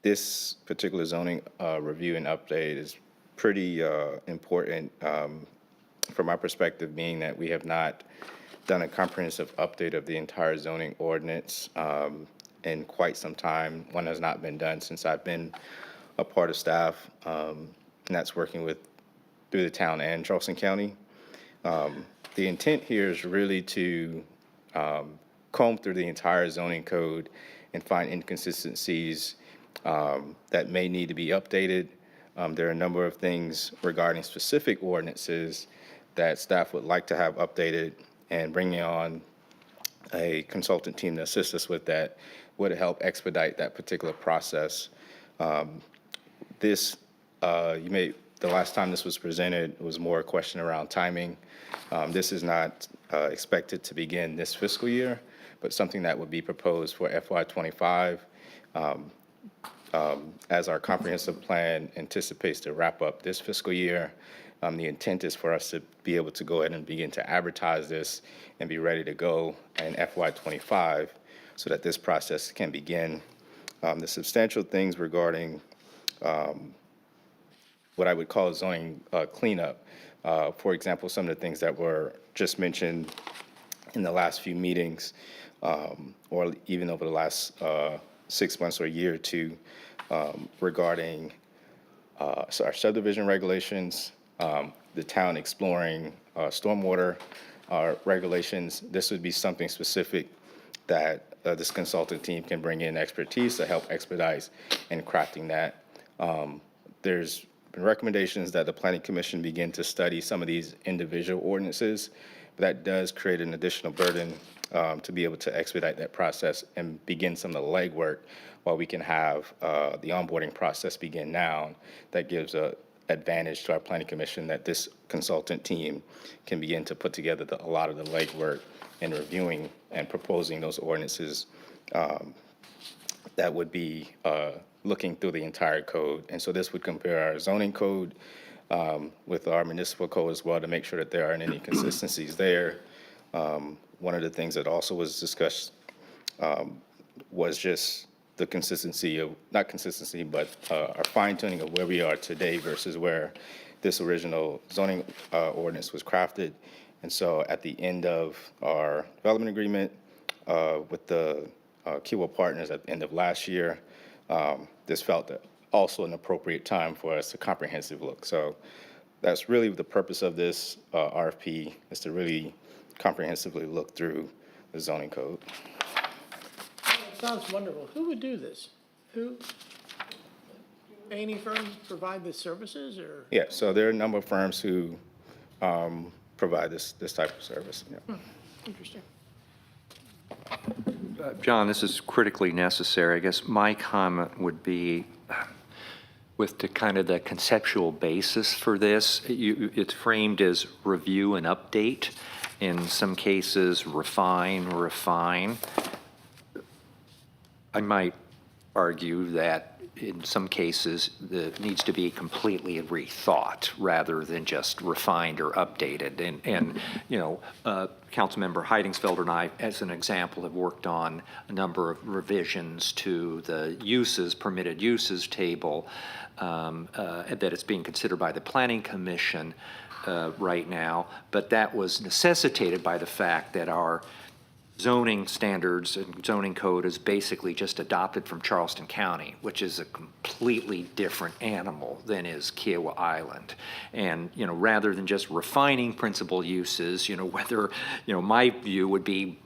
This particular zoning review and update is pretty important from my perspective, being that we have not done a comprehensive update of the entire zoning ordinance in quite some time. One has not been done since I've been a part of staff, and that's working through the town and Charleston County. The intent here is really to comb through the entire zoning code and find inconsistencies that may need to be updated. There are a number of things regarding specific ordinances that staff would like to have updated, and bringing on a consultant team to assist us with that would help expedite that particular process. The last time this was presented, it was more a question around timing. This is not expected to begin this fiscal year, but something that would be proposed for FY25. As our comprehensive plan anticipates to wrap up this fiscal year, the intent is for us to be able to go ahead and begin to advertise this and be ready to go in FY25 so that this process can begin. The substantial things regarding what I would call zoning cleanup, for example, some of the things that were just mentioned in the last few meetings, or even over the last 6 months or a year or two, regarding our subdivision regulations, the town exploring stormwater regulations. This would be something specific that this consultant team can bring in expertise to help expedite in crafting that. There's been recommendations that the Planning Commission begin to study some of these individual ordinances. But that does create an additional burden to be able to expedite that process and begin some of the legwork while we can have the onboarding process begin now. That gives a advantage to our Planning Commission that this consultant team can begin to put together a lot of the legwork in reviewing and proposing those ordinances that would be looking through the entire code. And so this would compare our zoning code with our municipal code as well to make sure that there aren't any consistencies there. One of the things that also was discussed was just the consistency of, not consistency, but our fine tuning of where we are today versus where this original zoning ordinance was crafted. And so at the end of our development agreement with the Kiowa partners at the end of last year, this felt also an appropriate time for us to comprehensive look. So that's really the purpose of this RFP, is to really comprehensively look through the zoning code. Sounds wonderful. Who would do this? Who? Any firms provide the services, or? Yeah, so there are a number of firms who provide this type of service. Yeah. Interesting. John, this is critically necessary. I guess my comment would be with the kind of the conceptual basis for this. It's framed as review and update. In some cases, refine. I might argue that in some cases, needs to be completely rethought rather than just refined or updated. And you know, Councilmember Heidingsfelder and I, as an example, have worked on a number of revisions to the uses, permitted uses table that is being considered by the Planning Commission right now. But that was necessitated by the fact that our zoning standards and zoning code is basically just adopted from Charleston County, which is a completely different animal than is Kiowa Island. And, you know, rather than just refining principal uses, you know, whether, you know, my view would be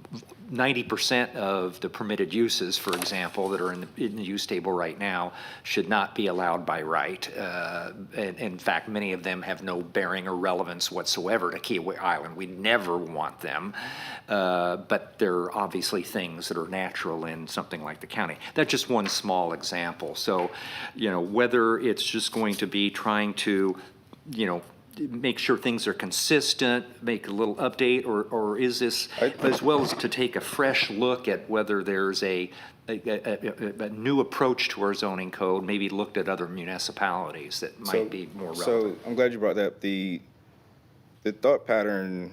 90% of the permitted uses, for example, that are in the use table right now should not be allowed by right. And in fact, many of them have no bearing or relevance whatsoever to Kiowa Island. We never want them. But there are obviously things that are natural in something like the county. That's just one small example. So, you know, whether it's just going to be trying to, you know, make sure things are consistent, make a little update, or is this, as well as to take a fresh look at whether there's a new approach to our zoning code, maybe looked at other municipalities that might be more relevant? So I'm glad you brought that up. The thought pattern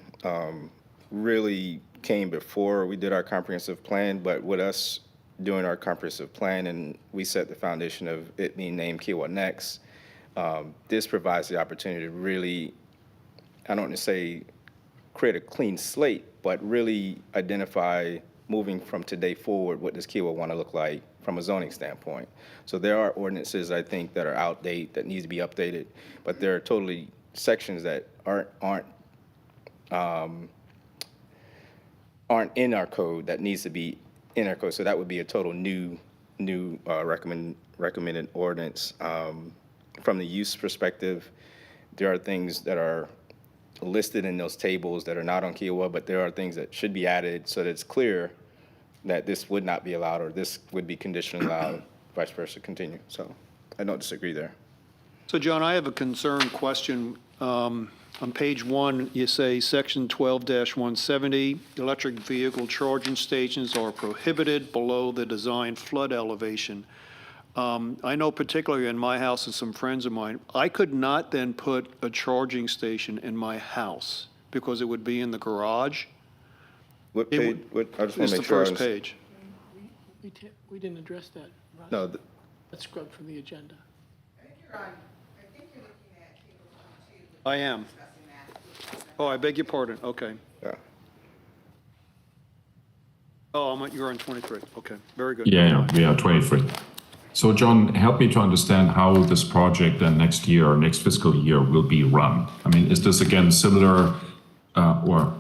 really came before we did our comprehensive plan, but with us doing our comprehensive plan and we set the foundation of it being named Kiowa Next, this provides the opportunity to really, I don't want to say create a clean slate, but really identify moving from today forward, what does Kiowa want to look like from a zoning standpoint? So there are ordinances, I think, that are outdated, that need to be updated, but there are totally sections that aren't in our code that needs to be in our code. So that would be a total new recommended ordinance. From the use perspective, there are things that are listed in those tables that are not on Kiowa, but there are things that should be added so that it's clear that this would not be allowed or this would be conditionally allowed, vice versa, continue. So I don't disagree there. So, John, I have a concern question. On page 1, you say Section 12-170, electric vehicle charging stations are prohibited below the design flood elevation. I know particularly in my house and some friends of mine, I could not then put a charging station in my house because it would be in the garage. What It page, would- I just want It's to the make sure. first page. We didn't address that. Russ. No, Let's scrub from the agenda. I am. Oh, I beg your pardon. Okay. yeah. Oh, you're on 23. Okay, very good. Yeah, we are 23. So John, help me to understand how this project then next year or next fiscal year will be run. I mean, is this again similar, or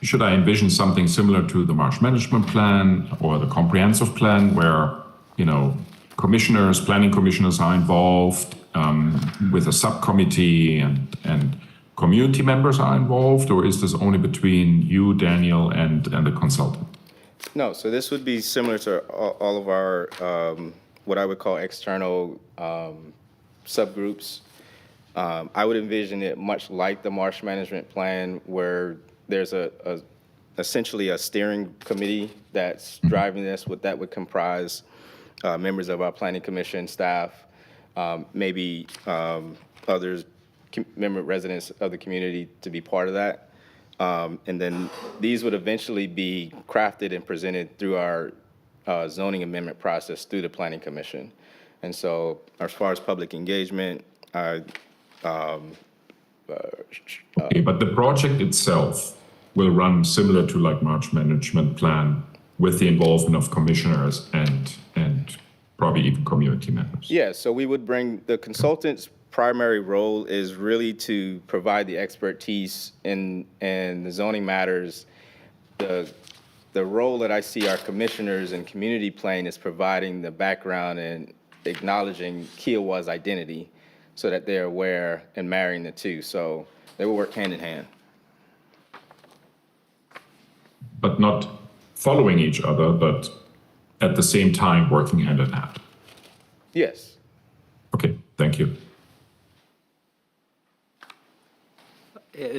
should I envision something similar to the marsh management plan or the comprehensive plan where, you know, planning commissioners are involved with a subcommittee and community members are involved, or is this only between you, Daniel, and the consultant? No, so this would be similar to all of our, what I would call external subgroups. I would envision it much like the marsh management plan where there's essentially a steering committee that's driving this, that would comprise members of our planning commission staff, maybe others, residents of the community to be part of that. And then these would eventually be crafted and presented through our zoning amendment process through the Planning Commission. And so as far as public engagement, Okay, but the project itself will run similar to like March management plan with the involvement of commissioners and probably even community members. yeah, so we would bring, the consultant's primary role is really to provide the expertise in the zoning matters. The role that I see our commissioners and community playing is providing the background and acknowledging Kiowa's identity so that they're aware and marrying the two. So they will work hand in hand. But not following each other, but at the same time working hand in hand. Yes. Okay, thank you.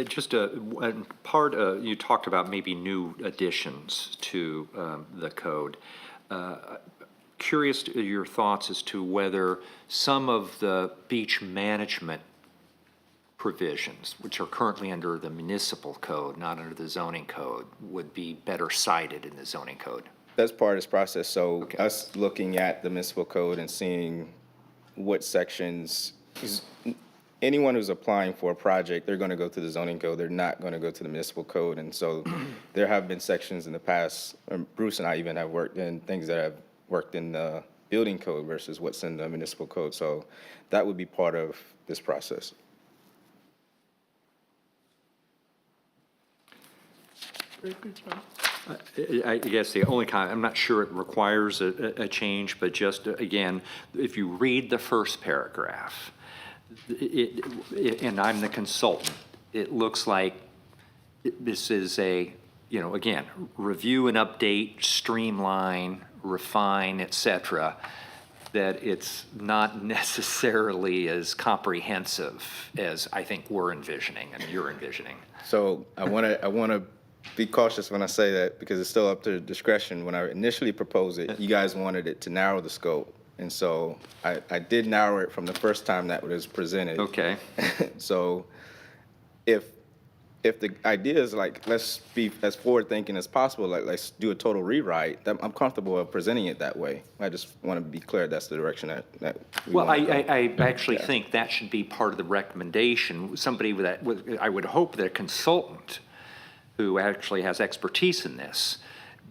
Just one part, you talked about maybe new additions to the code. curious to your thoughts as to whether some of the beach management provisions, which are currently under the municipal code, not under the zoning code, would be better cited in the zoning code. That's part of this process. So us looking at the municipal code and seeing what sections, 'cause anyone who's applying for a project, they're going to go to the zoning code. They're not going to go to the municipal code. And so there have been sections in the past, Bruce and I even have worked in things that have worked in the building code versus what's in the municipal code. So that would be part of this process. Very good, John. I guess the only comment, I'm not sure it requires a change, but just, again, if you read the first paragraph, and I'm the consultant, it looks like this is a, again, review and update, streamline, refine, et cetera, that it's not necessarily as comprehensive as I think we're envisioning and you're envisioning. So I want to be cautious when I say that because it's still up to discretion. When I initially proposed it, you guys wanted it to narrow the scope. And so I did narrow it from the first time that it was presented. Okay. So if the idea is like, let's be as forward thinking as possible, like let's do a total rewrite, I'm comfortable with presenting it that way. I just want to be clear that's the direction that we Well, want to go. I actually think that should be part of the recommendation. Somebody I would hope that a consultant who actually has expertise in this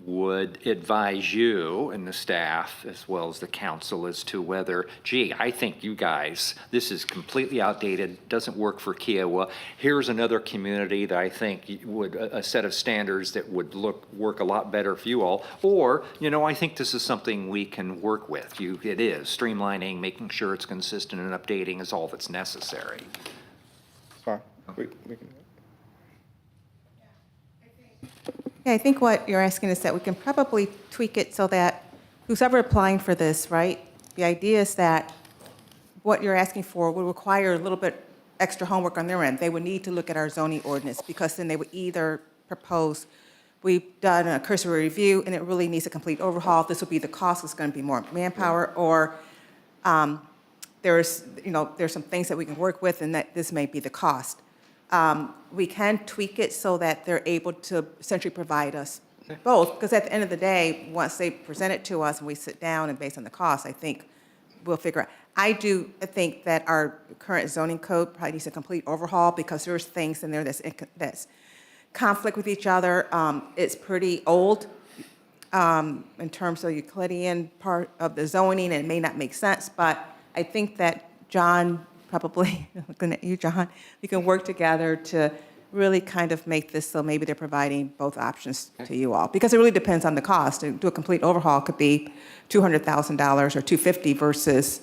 would advise you and the staff as well as the council as to whether, gee, I think you guys, this is completely outdated, doesn't work for Kiowa. Here's another community that I think would, a set of standards that would work a lot better for you all. Or, I think this is something we can work with. It is streamlining, making sure it's consistent and updating is all that's necessary. Fine. We can. Yeah, I think what you're asking is that we can probably tweak it so that who's ever applying for this, right? The idea is that what you're asking for would require a little bit extra homework on their end. They would need to look at our zoning ordinance because then they would either propose, we've done a cursory review and it really needs a complete overhaul. This will be the cost, it's going to be more manpower, or there's some things that we can work with and that this may be the cost. We can tweak it so that they're able to essentially provide us both, because at the end of the day, once they present it to us and we sit down and based on the cost, I think we'll figure out. I think that our current zoning code probably needs a complete overhaul because there's things in there that's conflict with each other. It's pretty old in terms of Euclidean part of the zoning, and it may not make sense, but I think that John, probably, looking at you, John, we can work together to really kind of make this so maybe they're providing both options to you all. Because it really depends on the cost. To do a complete overhaul could be $200,000 or $250,000 versus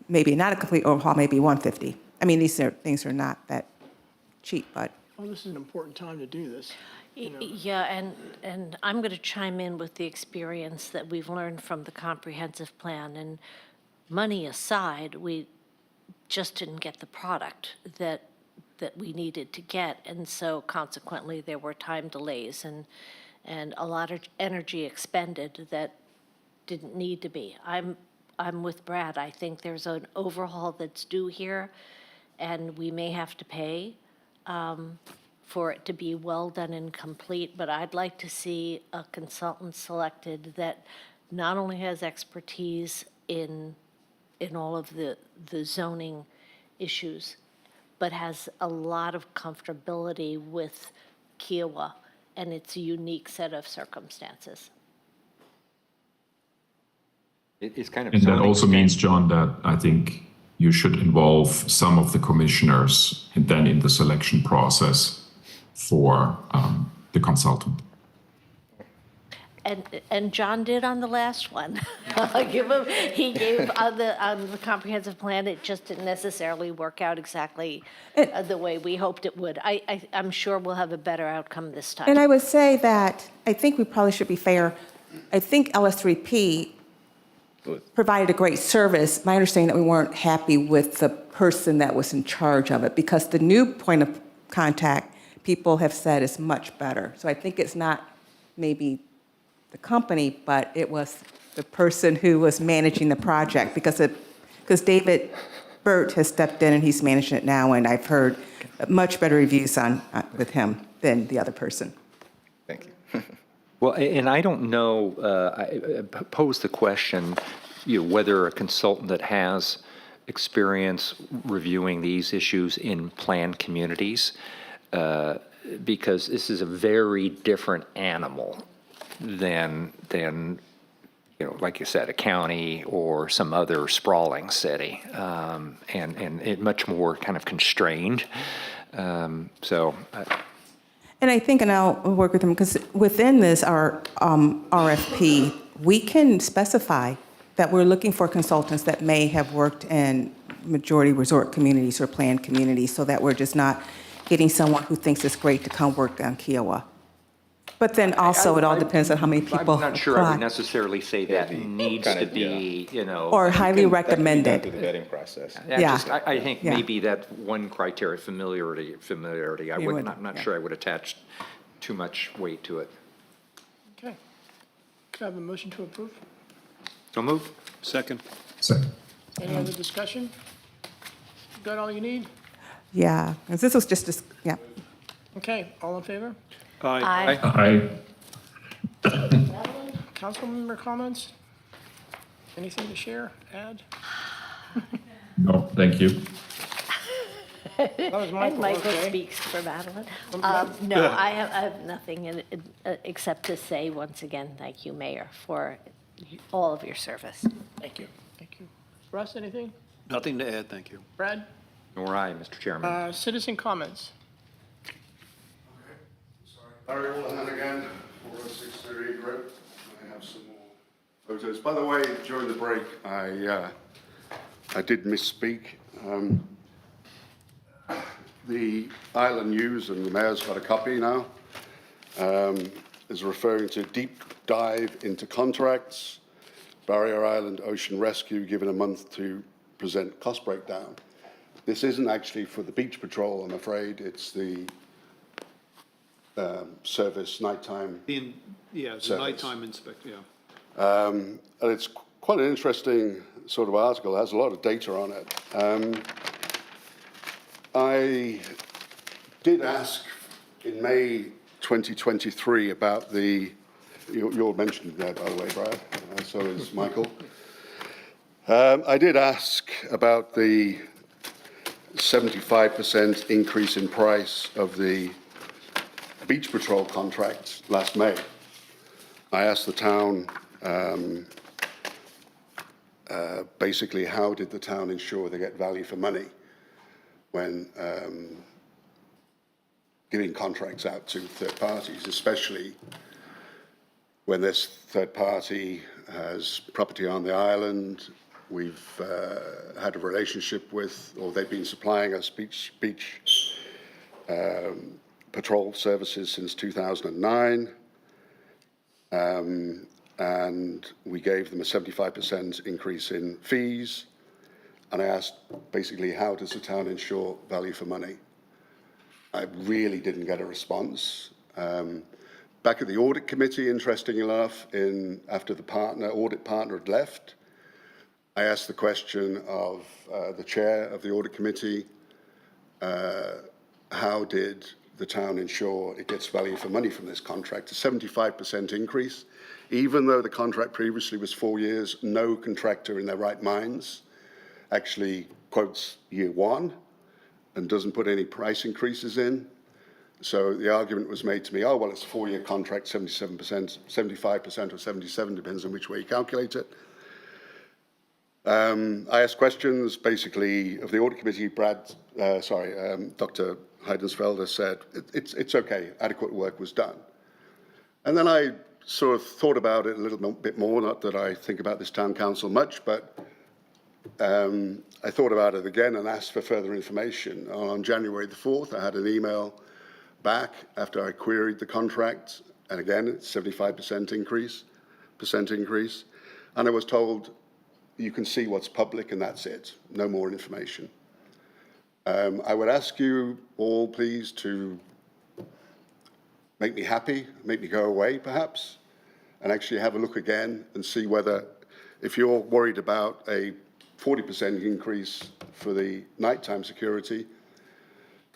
maybe not a complete overhaul, maybe $150,000. I mean, things are not that cheap, but. Well, this is an important time to do this. Yeah, and I'm going to chime in with the experience that we've learned from the comprehensive plan. And money aside, we just didn't get the product that we needed to get. And so consequently, there were time delays and a lot of energy expended that didn't need to be. I'm with Brad. I think there's an overhaul that's due here, and we may have to pay for it to be well done and complete, but I'd like to see a consultant selected that not only has expertise in all of the zoning issues, but has a lot of comfortability with Kiowa and its unique set of circumstances. It's kind of. And that also means, John, that I think you should involve some of the commissioners and then in the selection process for the consultant. And John did on the last one. He gave on the comprehensive plan, it just didn't necessarily work out exactly the way we hoped it would. I'm sure we'll have a better outcome this time. And I would say that I think we probably should be fair. I think LS3P provided a great service. My understanding that we weren't happy with the person that was in charge of it because the new point of contact, people have said is much better. So I think it's not maybe the company, but it was the person who was managing the project, because David Burt has stepped in and he's managing it now, and I've heard much better reviews with him than the other person. Thank you. Well, and I don't know, I pose the question, whether a consultant that has experience reviewing these issues in planned communities, because this is a very different animal than like you said, a county or some other sprawling city, and it much more kind of constrained. And I think, and I'll work with them, because within this, our RFP, we can specify that we're looking for consultants that may have worked in majority resort communities or planned communities, so that we're just not getting someone who thinks it's great to come work on Kiowa. But then also, it all depends on how many people I'm not sure I would apply. necessarily say that needs to be, Or highly That can be done recommended. through the vetting process. I think Yeah. maybe that one criteria, familiarity, I You wouldn't, would, I'm not yeah. sure I would attach too much weight to it. Okay. Could I have a motion to approve? So move. Second. Second. Any other discussion? Got all you need? Yeah, 'cause this was just, yeah. Okay, all in favor? Aye. Aye. Council member comments? Anything to share, add? No, thank you. That was And Michael, Michael okay. speaks for Madeline. No, I have nothing except to say, once again, thank you, Mayor, for all of your service. Thank you, thank you. Russ, anything? Nothing to add, thank you. Brad? Nor I, Mr. Chairman. Citizen comments? Barry Wallahan again, 40638 Road. I have some more photos. By the way, during the break, I did misspeak. The Island News, and the mayor's got a copy now, is referring to deep dive into contracts, Barrier Island Ocean Rescue given a month to present cost breakdown. This isn't actually for the beach patrol, I'm afraid. It's the service nighttime. Yeah, the Service. nighttime inspector, yeah. And it's quite an interesting sort of article. It has a lot of data on it. I did ask in May 2023 about you're mentioned there, by the way, Brad, so is Michael. I did ask about the 75% increase in price of the beach patrol contracts last May. I asked the town, basically, how did the town ensure they get value for money when giving contracts out to third parties, especially when this third party has property on the island. We've had a relationship with, or they've been supplying us beach patrol services since 2009. And we gave them a 75% increase in fees. And I asked basically, how does the town ensure value for money? I really didn't get a response. Back at the audit committee, interestingly enough, after the audit partner had left, I asked the question of the chair of the audit committee, how did the town ensure it gets value for money from this contract? A 75% increase. Even though the contract previously was 4 years, no contractor in their right minds actually quotes year one and doesn't put any price increases in. So the argument was made to me, oh, well, it's a 4-year contract, 77%, 75% or 77%, depends on which way you calculate it. I asked questions, basically, of the audit committee. Dr. Heidensfelder said, it's okay, adequate work was done. And then I sort of thought about it a little bit more, not that I think about this town council much, but I thought about it again and asked for further information. On January the 4th, I had an email back after I queried the contract, and again, it's 75% increase, and I was told, you can see what's public and that's it, no more information. I would ask you all, please, to make me happy, make me go away, perhaps. and actually have a look again and see whether, if you're worried about a 40% increase for the nighttime security,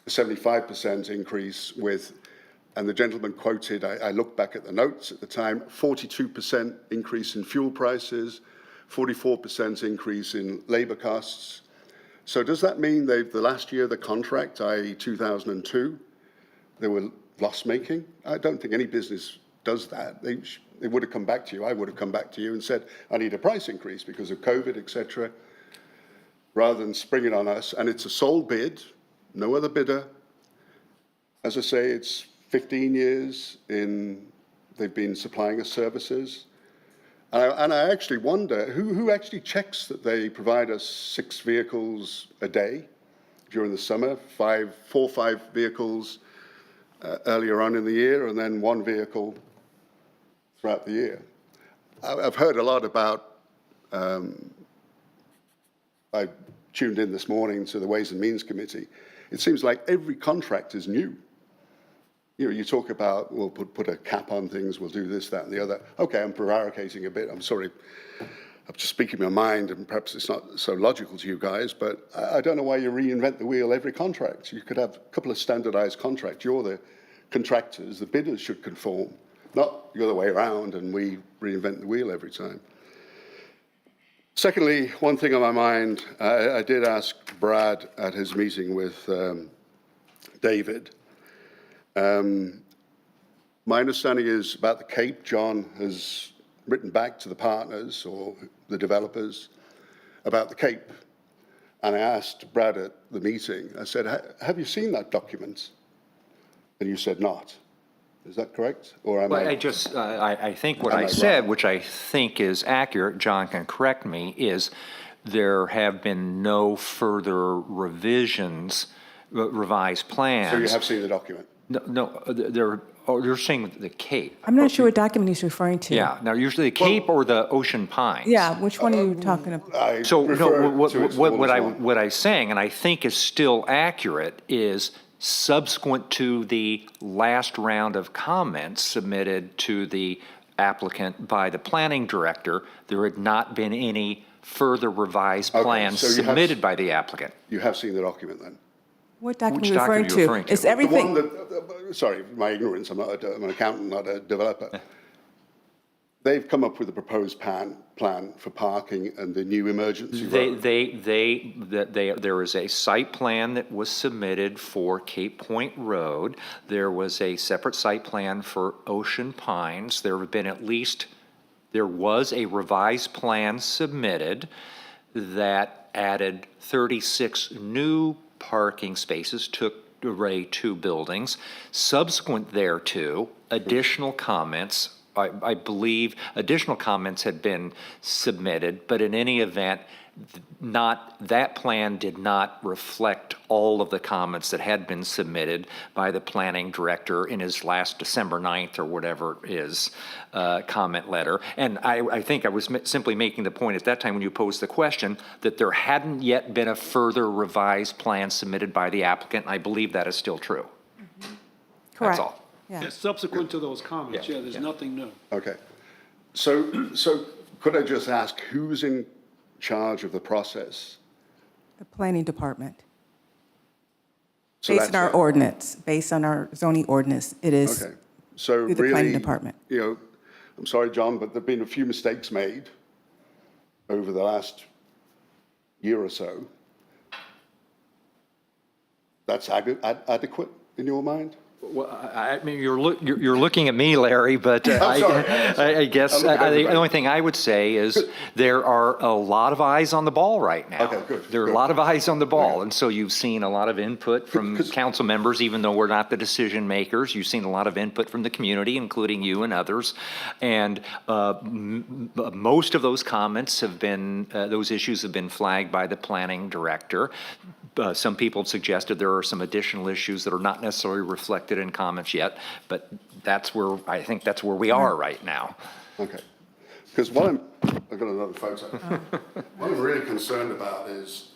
a 75% increase with, and the gentleman quoted, I looked back at the notes at the time, 42% increase in fuel prices, 44% increase in labor costs. So does that mean the last year of the contract, i.e. 2002, they were loss-making? I don't think any business does that. They would have come back to you, I would have come back to you and said, I need a price increase because of COVID, etc., rather than spring it on us. And it's a sole bid, no other bidder. As I say, it's 15 years they've been supplying us services. And I actually wonder, who actually checks that they provide us 6 vehicles a day during the summer, 4 or 5 vehicles earlier on in the year, and then 1 vehicle throughout the year? I've heard a lot about, I tuned in this morning to the Ways and Means Committee. It seems like every contract is new. You know, you talk about, we'll put a cap on things, we'll do this, that, and the other. Okay, I'm prevaricating a bit, I'm sorry. I'm just speaking my mind, and perhaps it's not so logical to you guys, but I don't know why you reinvent the wheel every contract. You could have a couple of standardized contracts. You're the contractors, the bidders should conform, not the other way around, and we reinvent the wheel every time. Secondly, one thing on my mind, I did ask Brad at his meeting with David. My understanding is about the Cape, John has written back to the partners or the developers about the Cape. And I asked Brad at the meeting, I said, have you seen that document? And you said not. Is that correct? Or am Well, I? I think what Am I I said, wrong? which I think is accurate, John can correct me, is there have been no further revisions, revised plans. So you have seen the document? You're saying the Cape. I'm not sure what document he's referring to. Yeah, now usually the Cape or the Ocean Pines. Yeah, which one are you talking about? I So, refer no, to it as one as one. what I'm saying, and I think is still accurate, is subsequent to the last round of comments submitted to the applicant by the planning director, there had not been any further revised Okay, plans so you have- submitted by the applicant. You have seen the document then? What document Which are you document are you referring to? It's The everything. one that, sorry, my ignorance, I'm an accountant, not a developer. They've come up with a proposed plan for parking and the new emergency road. There is a site plan that was submitted for Cape Point Road. There was a separate site plan for Ocean Pines. There was a revised plan submitted that added 36 new parking spaces, took array 2 buildings. Subsequent thereto, additional comments, I believe additional comments had been submitted, but in any event, that plan did not reflect all of the comments that had been submitted by the planning director in his last December 9th or whatever his comment letter. And I think I was simply making the point at that time when you posed the question that there hadn't yet been a further revised plan submitted by the applicant. And I believe that is still true. Correct. That's all. Yeah. Subsequent to those comments, Yeah, there's yeah. nothing new. Okay. So could I just ask, who's in charge of the process? The planning department. So Based on that's our it. ordinance, based on our zoning ordinance, it is Okay. So through the planning really, department. you know, I'm sorry, John, but there've been a few mistakes made over the last year or so. That's adequate in your mind? Well, I mean, you're looking at me, Larry, but I'm sorry. I guess I'm looking at the everybody. only thing I would say is there are a lot of eyes on the ball right now. Okay, good, There are a good. lot of eyes on the ball, and so you've seen a lot of input from council members, even though we're not the decision makers. You've seen a lot of input from the community, including you and others, and most of those comments have been, those issues have been flagged by the planning director. Some people have suggested there are some additional issues that are not necessarily reflected in comments yet, but I think that's where we are right now. Okay. Because I've got another photo. What I'm really concerned about is,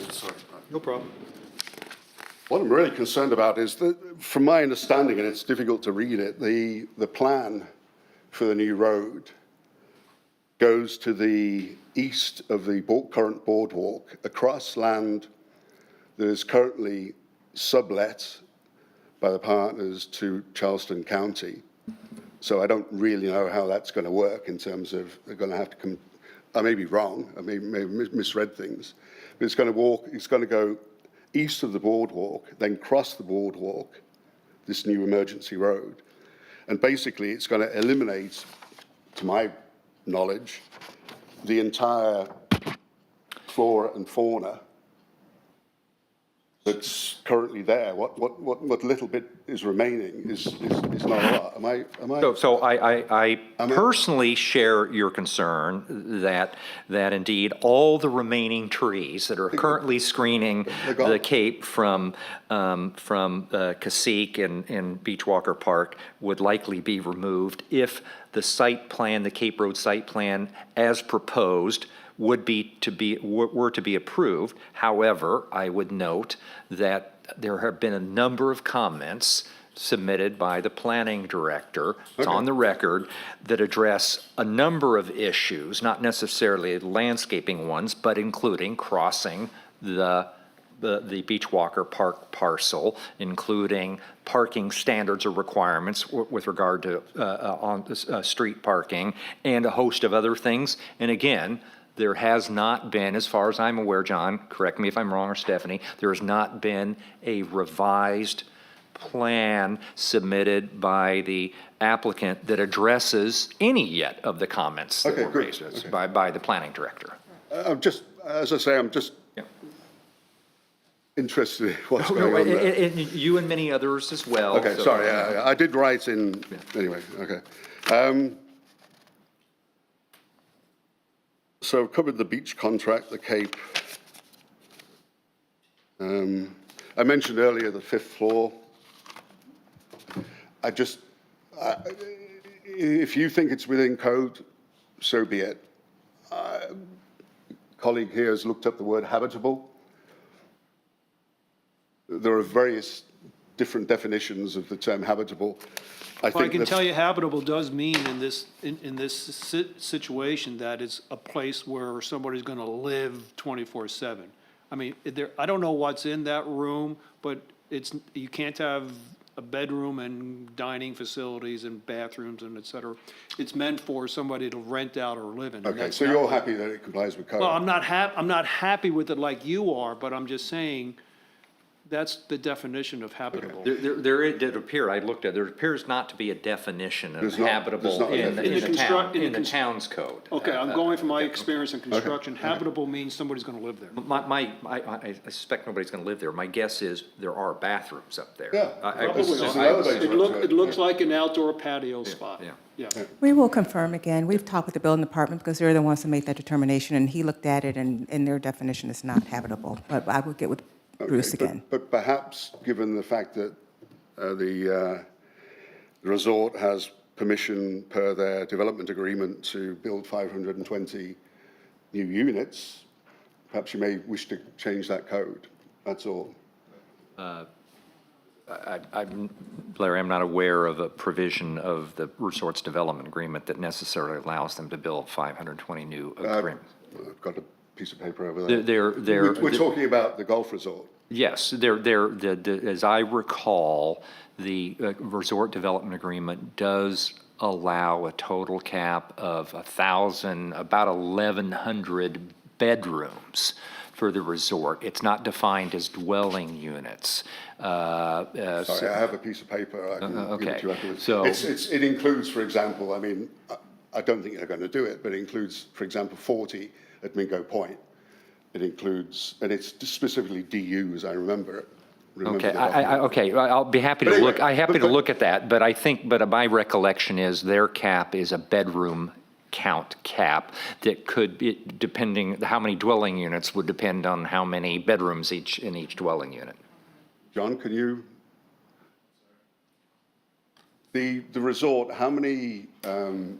sorry, No problem. What I'm really concerned about is that, from my understanding, and it's difficult to read it, the plan for the new road goes to the east of the current boardwalk, across land that is currently sublet by the partners to Charleston County. So I don't really know how that's going to work in terms of they're going to have to come. I may be wrong. I may misread things, but it's going to go east of the boardwalk, then cross the boardwalk, this new emergency road, and basically it's going to eliminate, to my knowledge, the entire flora and fauna that's currently there. What little bit is remaining is not a lot. Am I? So I personally share your concern that indeed all the remaining trees that are currently screening the Cape from Cacique and Beachwalker Park would likely be removed if the site plan, the Cape Road site plan, as proposed, were to be approved. However, I would note that there have been a number of comments submitted by the planning director, it's on the record, that address a number of issues, not necessarily landscaping ones, but including crossing the Beachwalker Park parcel, including parking standards or requirements with regard to street parking, and a host of other things. And again, there has not been, as far as I'm aware, John, correct me if I'm wrong, or Stephanie, there has not been a revised plan submitted by the applicant that addresses any yet of the comments that were raised by the planning director. I'm just, as I say, I'm just interested in what's going on there. And you and many others as well. Okay, so- sorry, I did write in, anyway, okay. So I've covered the beach contract, the Cape. I mentioned earlier the 5th floor. If you think it's within code, so be it. Colleague here has looked up the word habitable. There are various different definitions of the term habitable. I can tell you habitable does mean in this situation that it's a place where somebody's going to live 24/7. I mean, I don't know what's in that room, but you can't have a bedroom and dining facilities and bathrooms and et cetera. It's meant for somebody to rent out or live in. Okay, so you're happy that it complies with code? Well, I'm not happy with it like you are, but I'm just saying that's the definition of habitable. There appears not to be a definition of There's not habitable a in definition. the town's code. Okay, I'm going from my experience in construction. Habitable means somebody's going to live there. I suspect nobody's gonna live there. My guess is there are bathrooms up there. Yeah, Probably there's not. an elevator up to It looks like an outdoor patio spot. yeah. Yeah. We will confirm again. We've talked with the building department because they're the ones to make that determination, and he looked at it, and their definition is not habitable. But I will get with Bruce Okay, again. But perhaps, given the fact that the resort has permission per their development agreement to build 520 new units, perhaps you may wish to change that code, that's all. Larry, I'm not aware of a provision of the resort's development agreement that necessarily allows them to build 520 new agreements. I've got a piece of paper over there. They're- We're talking about the golf resort. Yes, as I recall, the resort development agreement does allow a total cap of about 1,100 bedrooms for the resort. It's not defined as dwelling units. Sorry, I have a piece of paper. I can give it to you afterwards. So- It includes, for example, I mean, I don't think they're going to do it, but it includes, for example, 40 at Mingo Point. It includes, and it's specifically DUs, I remember it. Okay, I'll be happy to But look, anyway, I'm happy to but- look at that, but my recollection is their cap is a bedroom count cap that could be, depending, how many dwelling units would depend on how many bedrooms in each dwelling unit. John, can you? The resort, how many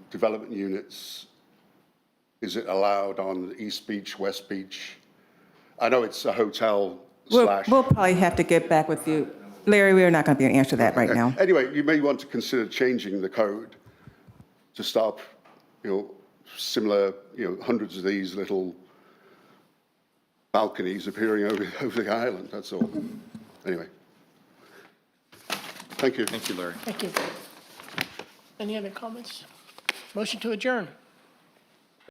development units is it allowed on East Beach, West Beach? I know it's a hotel slash. We'll probably have to get back with you. Larry, we're not going to be able to answer that right now. Anyway, you may want to consider changing the code to stop, similar, hundreds of these little balconies appearing over the island, that's all. Anyway. Thank you. Thank you, Larry. Thank you. Any other comments? Motion to adjourn.